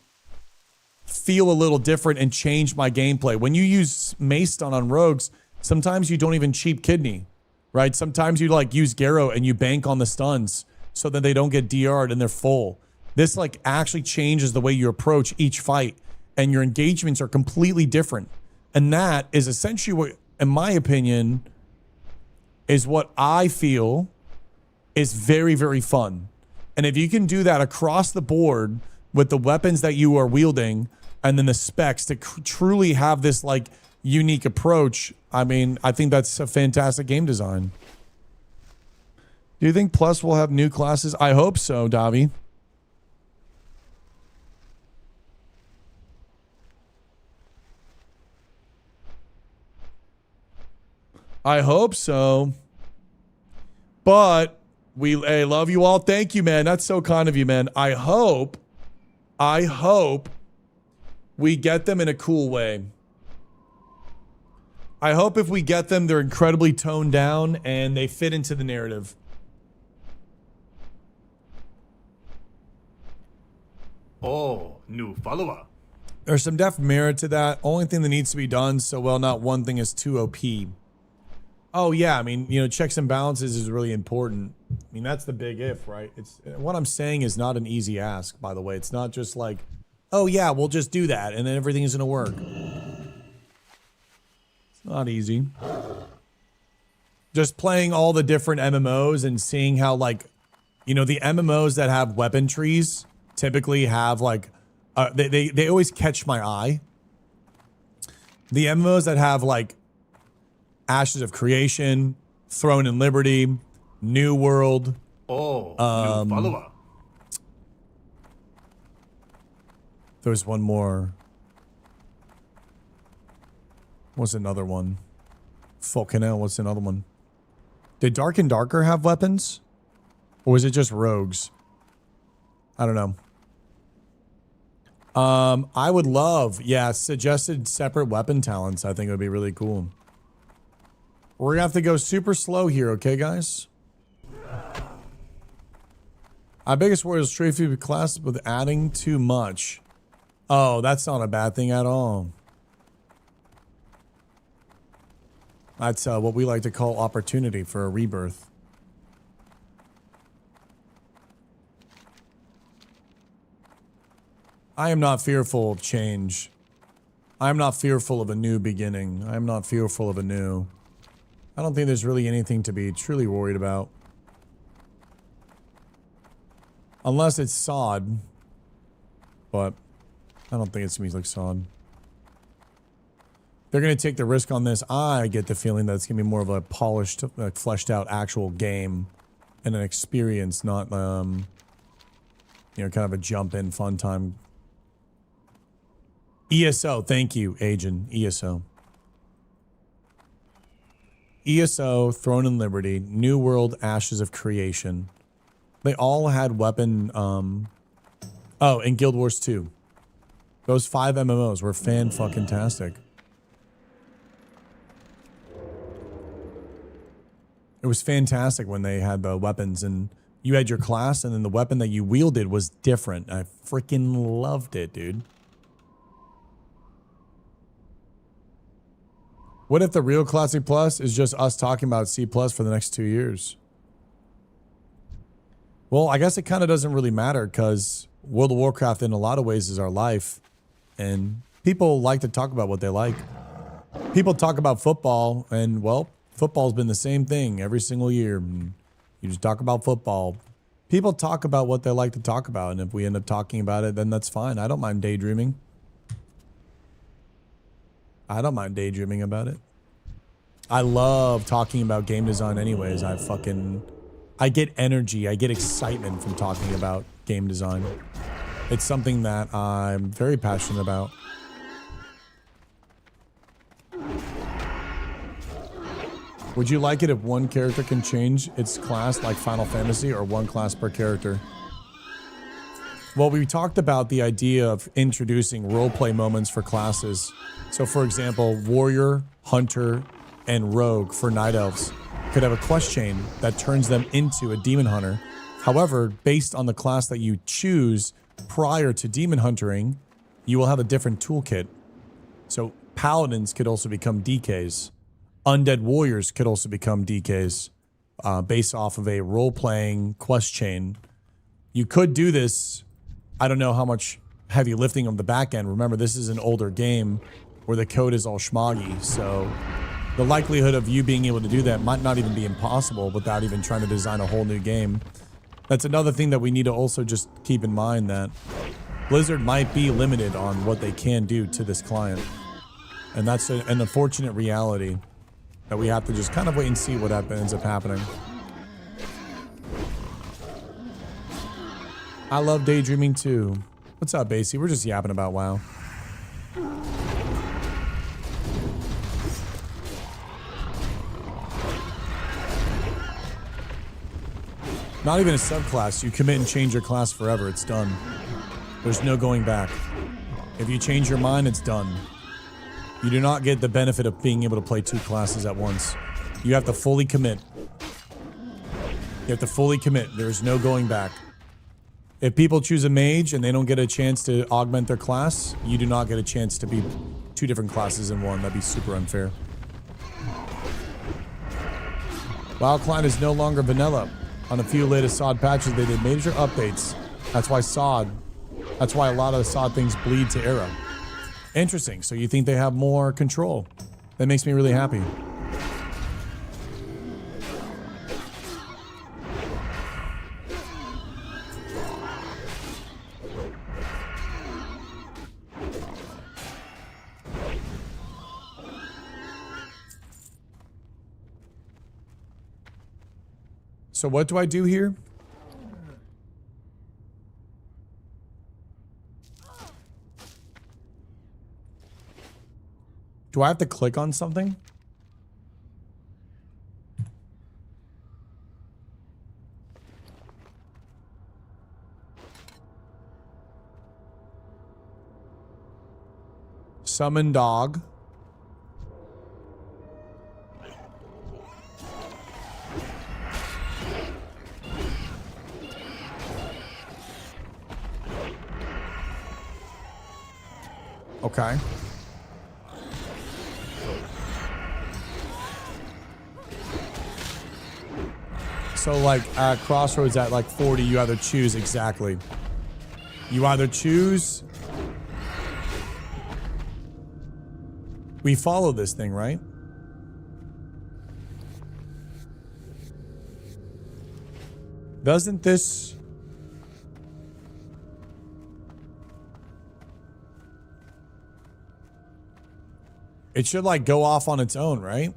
[SPEAKER 1] feel a little different and change my gameplay. When you use mace stun on rogues, sometimes you don't even cheap kidney, right? Sometimes you like use Garrow and you bank on the stuns so that they don't get DR'd and they're full. This like actually changes the way you approach each fight, and your engagements are completely different. And that is essentially what, in my opinion, is what I feel is very, very fun. And if you can do that across the board with the weapons that you are wielding and then the specs to truly have this like unique approach, I mean, I think that's a fantastic game design. Do you think Plus will have new classes? I hope so, Davi. I hope so. But I love you all. Thank you, man. That's so kind of you, man. I hope we get them in a cool way. I hope if we get them, they're incredibly toned down and they fit into the narrative.
[SPEAKER 3] Oh, new follower.
[SPEAKER 1] There's some def merit to that. Only thing that needs to be done so well, not one thing is too OP. Oh yeah, I mean, you know, checks and balances is really important. I mean, that's the big if, right? It's what I'm saying is not an easy ask, by the way. It's not just like, oh yeah, we'll just do that and then everything is gonna work. It's not easy. Just playing all the different MMOs and seeing how, like, you know, the MMOs that have weapon trees typically have like, they always catch my eye. The MMOs that have like Ashes of Creation, Throne and Liberty, New World.
[SPEAKER 3] Oh, new follower.
[SPEAKER 1] There's one more. What's another one? Fucking hell, what's another one? Did Dark and Darker have weapons? Or was it just rogues? I don't know. I would love, yeah, suggested separate weapon talents. I think it would be really cool. We're gonna have to go super slow here, okay, guys? Our biggest worry is trade food class with adding too much. Oh, that's not a bad thing at all. That's what we like to call opportunity for a rebirth. I am not fearful of change. I am not fearful of a new beginning. I am not fearful of a new. I don't think there's really anything to be truly worried about. Unless it's sod. But I don't think it's going to be like sod. They're going to take the risk on this. I get the feeling that it's going to be more of a polished, like fleshed out actual game. And an experience, not, you know, kind of a jump in fun time. ESO, thank you, Agent. ESO. ESO, Throne and Liberty, New World, Ashes of Creation. They all had weapon, oh, and Guild Wars 2. Those 5 MMOs were fan-fucking-tastic. It was fantastic when they had the weapons and you had your class and then the weapon that you wielded was different. I freaking loved it, dude. What if the real Classic Plus is just us talking about C Plus for the next 2 years? Well, I guess it kind of doesn't really matter because World of Warcraft in a lot of ways is our life. And people like to talk about what they like. People talk about football and, well, football's been the same thing every single year. You just talk about football. People talk about what they like to talk about. And if we end up talking about it, then that's fine. I don't mind daydreaming. I don't mind daydreaming about it. I love talking about game design anyways. I get energy. I get excitement from talking about game design. It's something that I'm very passionate about. Would you like it if one character can change its class like Final Fantasy or one class per character? Well, we talked about the idea of introducing roleplay moments for classes. So for example, Warrior, Hunter, and Rogue for Night Elves could have a quest chain that turns them into a Demon Hunter. However, based on the class that you choose prior to Demon Huntering, you will have a different toolkit. So Paladins could also become DKs. Undead Warriors could also become DKs based off of a role-playing quest chain. You could do this. I don't know how much heavy lifting on the back end. Remember, this is an older game where the code is all schmoggy, so the likelihood of you being able to do that might not even be impossible without even trying to design a whole new game. That's another thing that we need to also just keep in mind, that Blizzard might be limited on what they can do to this client. And that's an unfortunate reality that we have to just kind of wait and see what ends up happening. I love daydreaming too. What's up, Basie? We're just yapping about WoW. Not even a subclass. You commit and change your class forever. It's done. There's no going back. If you change your mind, it's done. You do not get the benefit of being able to play two classes at once. You have to fully commit. You have to fully commit. There's no going back. If people choose a mage and they don't get a chance to augment their class, you do not get a chance to be two different classes in one. That'd be super unfair. WoW Client is no longer vanilla. On a few latest SOD patches, they did major updates. That's why a lot of the SOD things bleed to Era. Interesting. So you think they have more control? That makes me really happy. So what do I do here? Do I have to click on something? Summon dog. Okay. So like at Crossroads at like 40, you either choose exactly. You either choose. We follow this thing, right? Doesn't this... It should like go off on its own, right?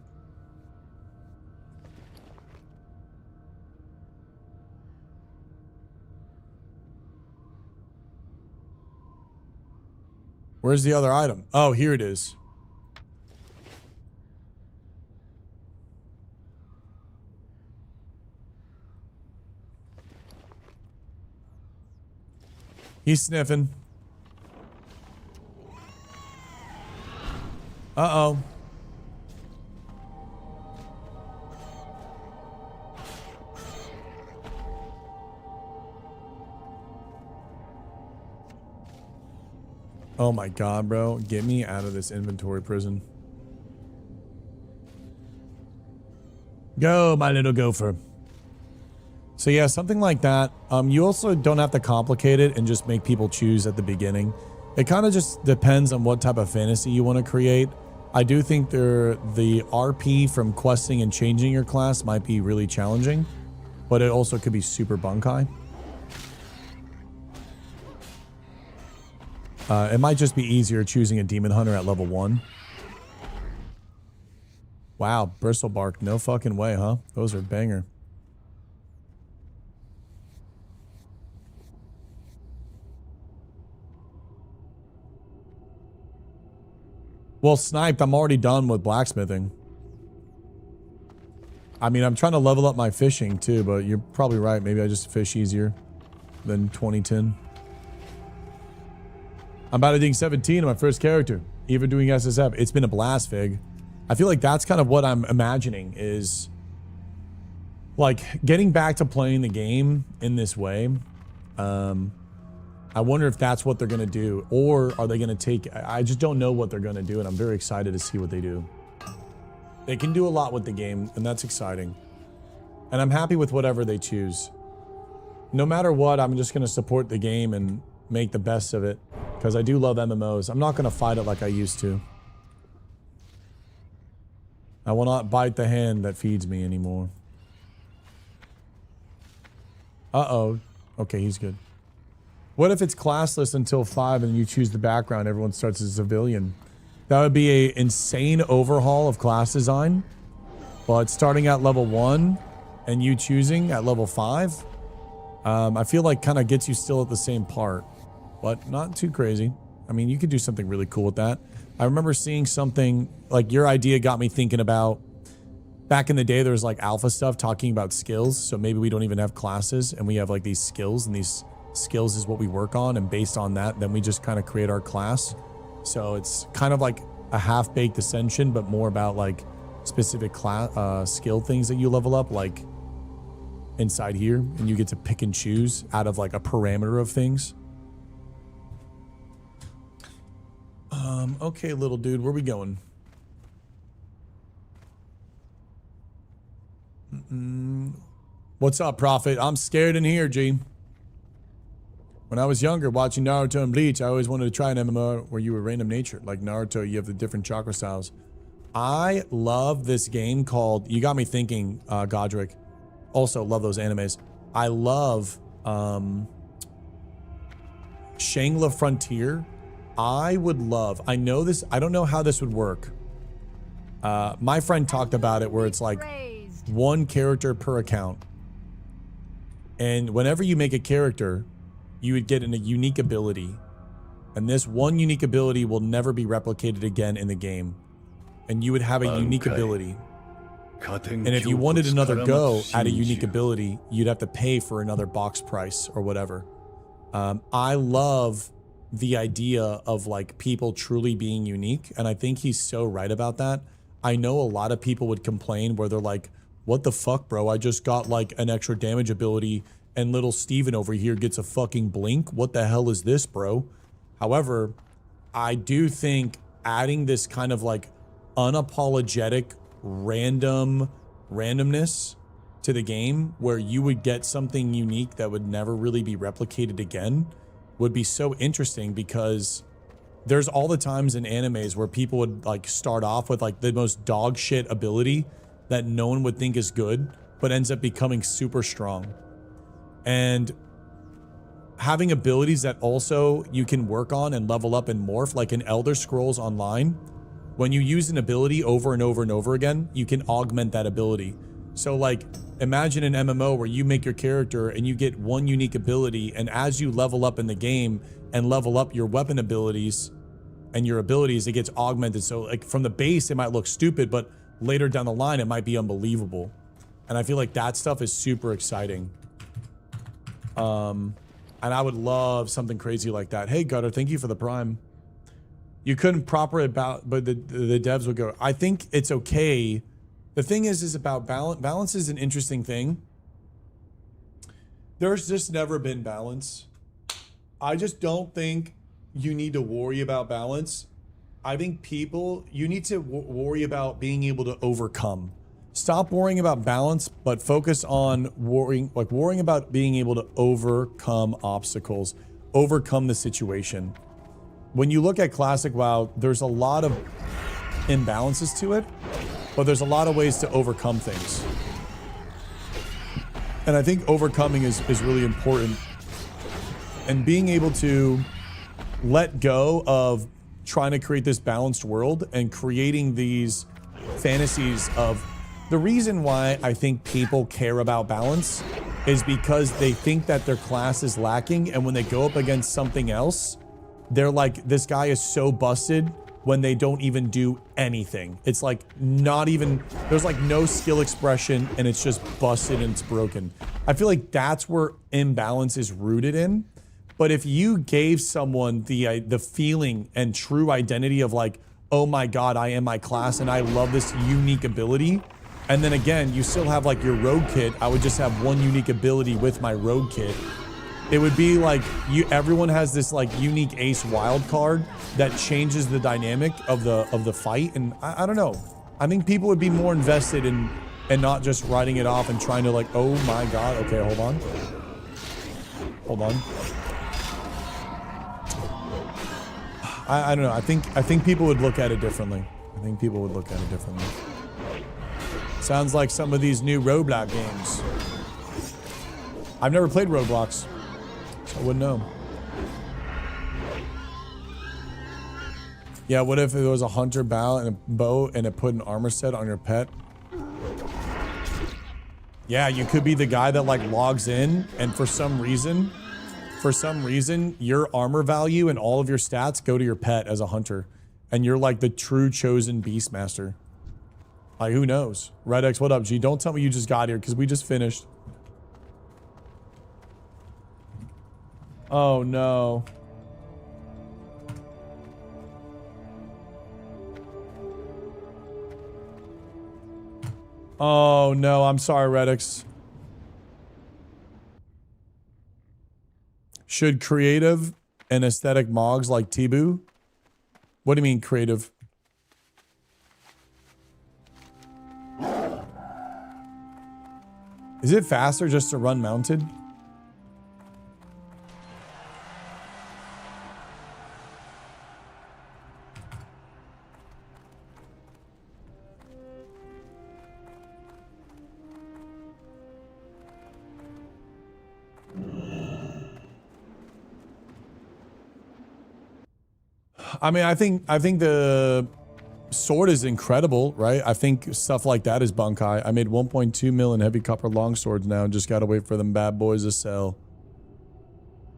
[SPEAKER 1] Where's the other item? Oh, here it is. He's sniffing. Uh-oh. Oh my god, bro. Get me out of this inventory prison. Go, my little gopher. So yeah, something like that. You also don't have to complicate it and just make people choose at the beginning. It kind of just depends on what type of fantasy you want to create. I do think the RP from questing and changing your class might be really challenging, but it also could be super bunkai. It might just be easier choosing a demon hunter at level 1. Wow, bristlebark, no fucking way, huh? Those are banger. Well, sniped, I'm already done with blacksmithing. I mean, I'm trying to level up my fishing too, but you're probably right. Maybe I just fish easier than 2010. I'm about to do 17 on my first character, even doing SSF. It's been a blast, Fig. I feel like that's kind of what I'm imagining is like getting back to playing the game in this way. I wonder if that's what they're going to do, or are they going to take, I just don't know what they're going to do, and I'm very excited to see what they do. They can do a lot with the game, and that's exciting. And I'm happy with whatever they choose. No matter what, I'm just going to support the game and make the best of it, because I do love MMOs. I'm not going to fight it like I used to. I will not bite the hand that feeds me anymore. Uh-oh. Okay, he's good. What if it's classless until 5 and you choose the background, everyone starts as a civilian? That would be an insane overhaul of class design. But starting at level 1 and you choosing at level 5, I feel like kind of gets you still at the same part. But not too crazy. I mean, you could do something really cool with that. I remember seeing something, like your idea got me thinking about, back in the day there was like alpha stuff talking about skills. So maybe we don't even have classes and we have like these skills, and these skills is what we work on, and based on that then we just kind of create our class. So it's kind of like a half-baked ascension, but more about like specific class skill things that you level up, like inside here, and you get to pick and choose out of like a parameter of things. Okay, little dude, where we going? What's up, Prophet? I'm scared in here, G. When I was younger, watching Naruto and Bleach, I always wanted to try an MMO where you were random nature. Like Naruto, you have the different chakra styles. I love this game called, you got me thinking, Godric. Also, love those animes. I love Shangla Frontier. I would love, I know this, I don't know how this would work. My friend talked about it where it's like one character per account. And whenever you make a character, you would get a unique ability. And this one unique ability will never be replicated again in the game. And you would have a unique ability. And if you wanted another go at a unique ability, you'd have to pay for another box price or whatever. I love the idea of like people truly being unique. And I think he's so right about that. I know a lot of people would complain where they're like, what the fuck, bro? I just got like an extra damage ability and little Steven over here gets a fucking blink. What the hell is this, bro? However, I do think adding this kind of like unapologetic randomness to the game where you would get something unique that would never really be replicated again would be so interesting, because there's all the times in animes where people would like start off with like the most dog shit ability that no one would think is good, but ends up becoming super strong. And having abilities that also you can work on and level up and morph, like in Elder Scrolls Online, when you use an ability over and over and over again, you can augment that ability. So like imagine an MMO where you make your character and you get one unique ability, and as you level up in the game and level up your weapon abilities and your abilities, it gets augmented. So like from the base, it might look stupid, but later down the line, it might be unbelievable. And I feel like that stuff is super exciting. And I would love something crazy like that. Hey, Gutter, thank you for the Prime. You couldn't proper it about, but the devs would go, I think it's okay. The thing is about balance. Balance is an interesting thing. There's just never been balance. I just don't think you need to worry about balance. I think people, you need to worry about being able to overcome. Stop worrying about balance, but focus on worrying about being able to overcome obstacles, overcome the situation. When you look at Classic WoW, there's a lot of imbalances to it, but there's a lot of ways to overcome things. And I think overcoming is really important. And being able to let go of trying to create this balanced world and creating these fantasies of... The reason why I think people care about balance is because they think that their class is lacking, and when they go up against something else, they're like, this guy is so busted, when they don't even do anything. It's like not even, there's like no skill expression, and it's just busted and it's broken. I feel like that's where imbalance is rooted in. But if you gave someone the feeling and true identity of like, oh my God, I am my class and I love this unique ability. And then again, you still have like your rogue kit. I would just have one unique ability with my rogue kit. It would be like everyone has this like unique ace wild card that changes the dynamic of the fight. And I don't know. I think people would be more invested in and not just writing it off and trying to like, oh my God. Okay, hold on. Hold on. I don't know. I think people would look at it differently. I think people would look at it differently. Sounds like some of these new Roblox games. I've never played Roblox, so I wouldn't know. Yeah, what if there was a hunter bow and a bow and it put an armor set on your pet? Yeah, you could be the guy that like logs in and for some reason, your armor value and all of your stats go to your pet as a hunter. And you're like the true chosen beastmaster. Like, who knows? Red X, what up, G? Don't tell me you just got here because we just finished. Oh, no. Oh, no. I'm sorry, Red X. Should creative and aesthetic mogs like Tibu? What do you mean creative? Is it faster just to run mounted? I mean, I think the sword is incredible, right? I think stuff like that is bunk high. I made 1.2 mil in heavy copper longswords now and just gotta wait for them bad boys to sell.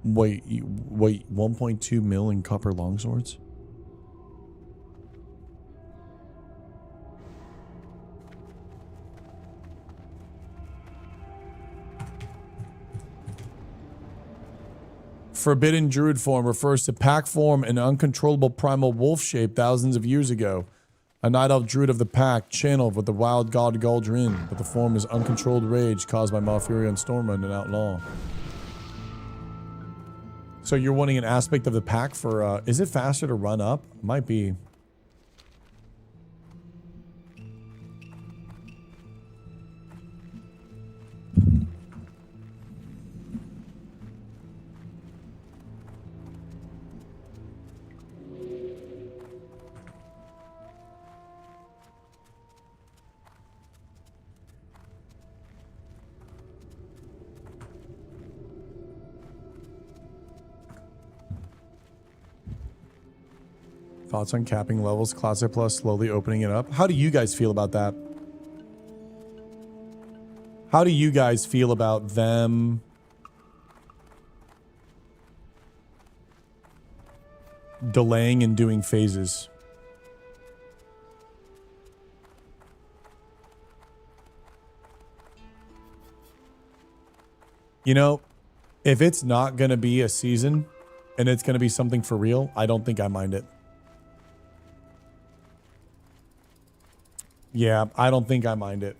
[SPEAKER 1] Wait, 1.2 mil in copper longswords? Forbidden druid form refers to pack form in uncontrollable primal wolf shape thousands of years ago. A night elf druid of the pack, channeled with the wild god Galdrin, but the form is uncontrolled rage caused by Malfurion Stormwind and Outlaw. So you're wanting an aspect of the pack for, is it faster to run up? Might be. Thoughts on capping levels, Classic Plus slowly opening it up. How do you guys feel about that? How do you guys feel about them delaying and doing phases? You know, if it's not going to be a season and it's going to be something for real, I don't think I mind it. Yeah, I don't think I mind it.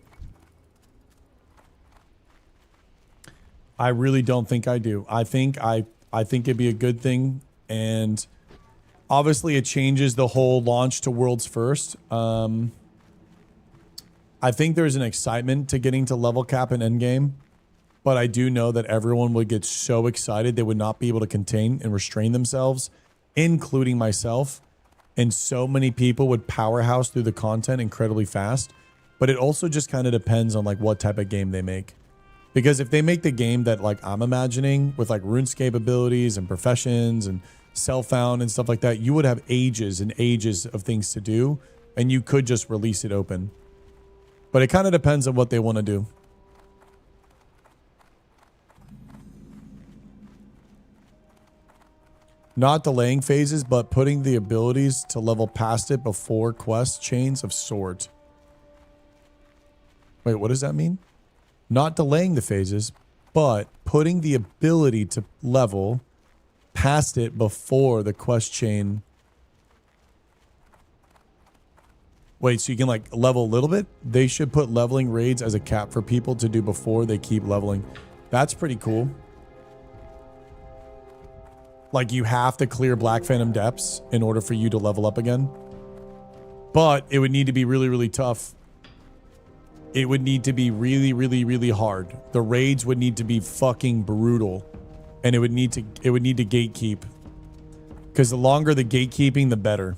[SPEAKER 1] I really don't think I do. I think it'd be a good thing, and obviously it changes the whole launch to worlds first. I I think there's an excitement to getting to level cap in endgame, but I do know that everyone would get so excited they would not be able to contain and restrain themselves, including myself. And so many people would powerhouse through the content incredibly fast. But it also just kind of depends on like what type of game they make. Because if they make the game that like I'm imagining with like RuneScape abilities and professions and self-found and stuff like that, you would have ages and ages of things to do, and you could just release it open. But it kind of depends on what they want to do. Not delaying phases, but putting the abilities to level past it before quest chains of swords. Wait, what does that mean? Not delaying the phases, but putting the ability to level past it before the quest chain. Wait, so you can like level a little bit? They should put leveling raids as a cap for people to do before they keep leveling. That's pretty cool. Like you have to clear Black Phantom Depths in order for you to level up again. But it would need to be really, really tough. It would need to be really, really, really hard. The raids would need to be fucking brutal. And it would need to gatekeep. Because the longer the gatekeeping, the better.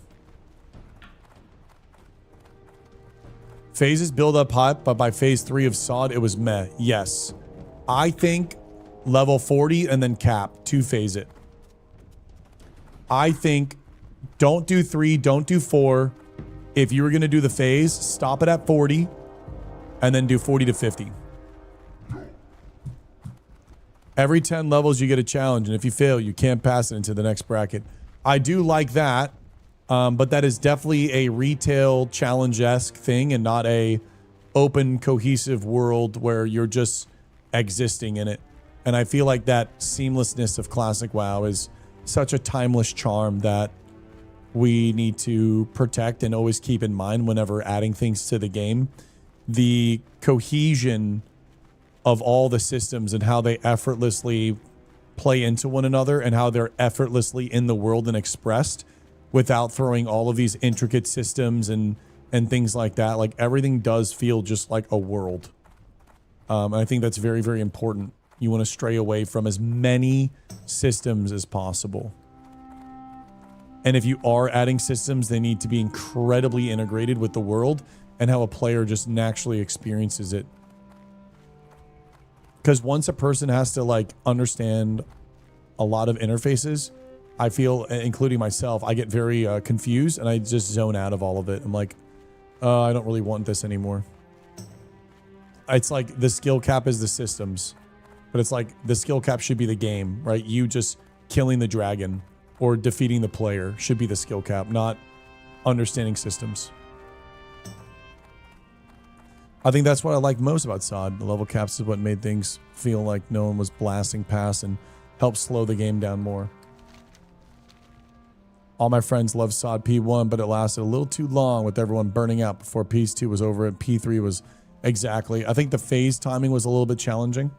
[SPEAKER 1] Phases build up hype, but by phase 3 of SOD, it was meh. Yes. I think level 40 and then cap. 2 phase it. I think don't do 3, don't do 4. If you were going to do the phase, stop it at 40 and then do 40 to 50. Every 10 levels, you get a challenge. And if you fail, you can't pass it into the next bracket. I do like that. But that is definitely a retail challenge-esque thing and not a open, cohesive world where you're just existing in it. And I feel like that seamlessness of Classic WoW is such a timeless charm that we need to protect and always keep in mind whenever adding things to the game. The cohesion of all the systems and how they effortlessly play into one another and how they're effortlessly in the world and expressed without throwing all of these intricate systems and things like that. Like everything does feel just like a world. And I think that's very, very important. You want to stray away from as many systems as possible. And if you are adding systems, they need to be incredibly integrated with the world and how a player just naturally experiences it. Because once a person has to like understand a lot of interfaces, I feel, including myself, I get very confused and I just zone out of all of it. I'm like, I don't really want this anymore. It's like the skill cap is the systems. But it's like the skill cap should be the game, right? You just killing the dragon or defeating the player should be the skill cap, not understanding systems. I think that's what I like most about SOD. The level caps is what made things feel like no one was blasting past and helped slow the game down more. All my friends love SOD P1, but it lasted a little too long with everyone burning out before Phase 2 was over and P3 was exactly. I think the phase timing was a little bit challenging.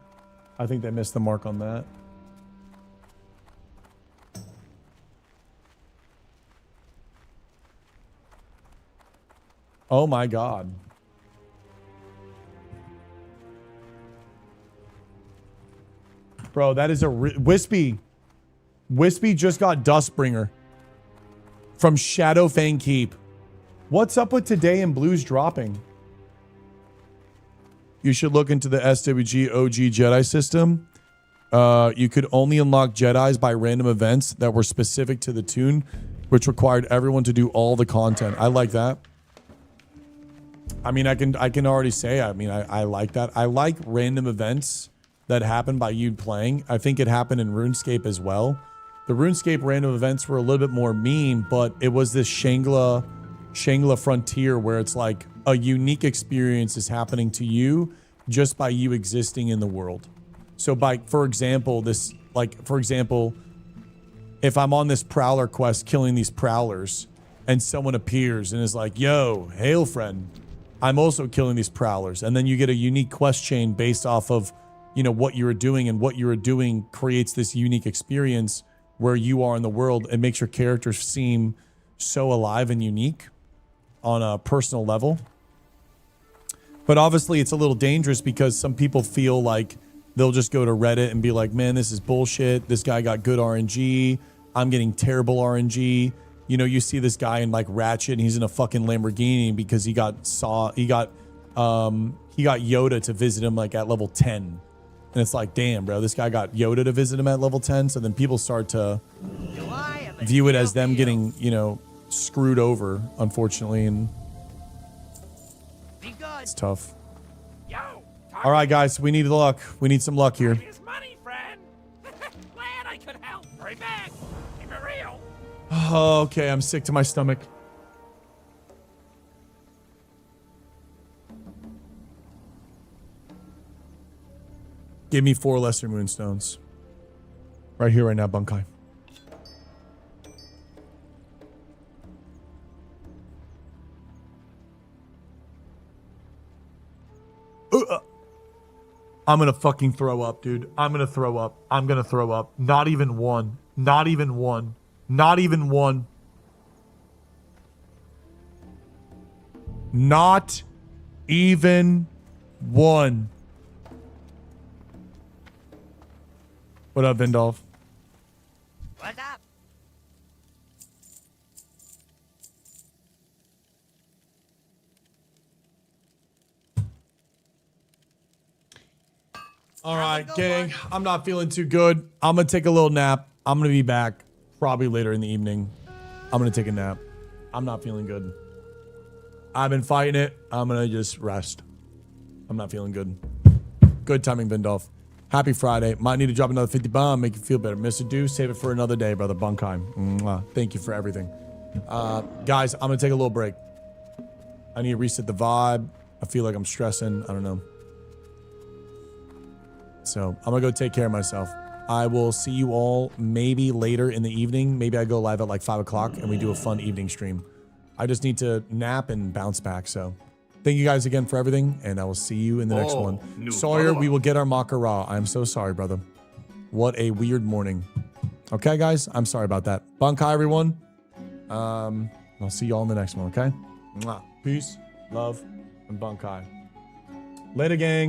[SPEAKER 1] I think they missed the mark on that. Oh my God. Bro, that is a Wispy. Wispy just got Dustbringer from Shadowfang Keep. What's up with today and blues dropping? You should look into the SWG OG Jedi system. You could only unlock Jedis by random events that were specific to the tune, which required everyone to do all the content. I like that. I mean, I can already say, I mean, I like that. I like random events that happen by you playing. I think it happened in RuneScape as well. The RuneScape random events were a little bit more mean, but it was this Shangla frontier where it's like a unique experience is happening to you just by you existing in the world. So for example, if I'm on this prowler quest killing these prowlers and someone appears and is like, yo, hail friend, I'm also killing these prowlers. And then you get a unique quest chain based off of, you know, what you're doing, and what you're doing creates this unique experience where you are in the world. It makes your characters seem so alive and unique on a personal level. But obviously it's a little dangerous because some people feel like they'll just go to Reddit and be like, man, this is bullshit. This guy got good RNG. I'm getting terrible RNG. You know, you see this guy in like Ratchet and he's in a fucking Lamborghini because he got Yoda to visit him like at level 10. And it's like, damn, bro, this guy got Yoda to visit him at level 10. So then people start to view it as them getting, you know, screwed over, unfortunately. And
[SPEAKER 7] Be good.
[SPEAKER 1] it's tough.
[SPEAKER 7] Yo.
[SPEAKER 1] All right, guys, we need luck. We need some luck here.
[SPEAKER 7] Here's money, friend. Glad I could help. Hurry back. Keep it real.
[SPEAKER 1] Oh, okay, I'm sick to my stomach. Give me 4 lesser moonstones. Right here, right now, Bunkai. I'm gonna fucking throw up, dude. I'm gonna throw up. I'm gonna throw up. Not even one. Not even one. Not even one. Not even one. What up, Vindolf?
[SPEAKER 7] What's up?
[SPEAKER 1] All right, gang. I'm not feeling too good. I'm gonna take a little nap. I'm gonna be back probably later in the evening. I'm gonna take a nap. I'm not feeling good. I've been fighting it. I'm gonna just rest. I'm not feeling good. Good timing, Vindolf. Happy Friday. Might need to drop another 50 bomb, make you feel better. Mr. Deuce, save it for another day, brother. Bunkai. Mwah. Thank you for everything. Guys, I'm gonna take a little break. I need to reset the vibe. I feel like I'm stressing. I don't know. So I'm gonna go take care of myself. I will see you all maybe later in the evening. Maybe I go live at like 5 o'clock and we do a fun evening stream. I just need to nap and bounce back. So thank you guys again for everything, and I will see you in the next one. Sawyer, we will get our Makara. I'm so sorry, brother. What a weird morning. Okay, guys, I'm sorry about that. Bunkai, everyone. I'll see you all in the next one, okay? Mwah. Peace, love, and Bunkai. Later, gang.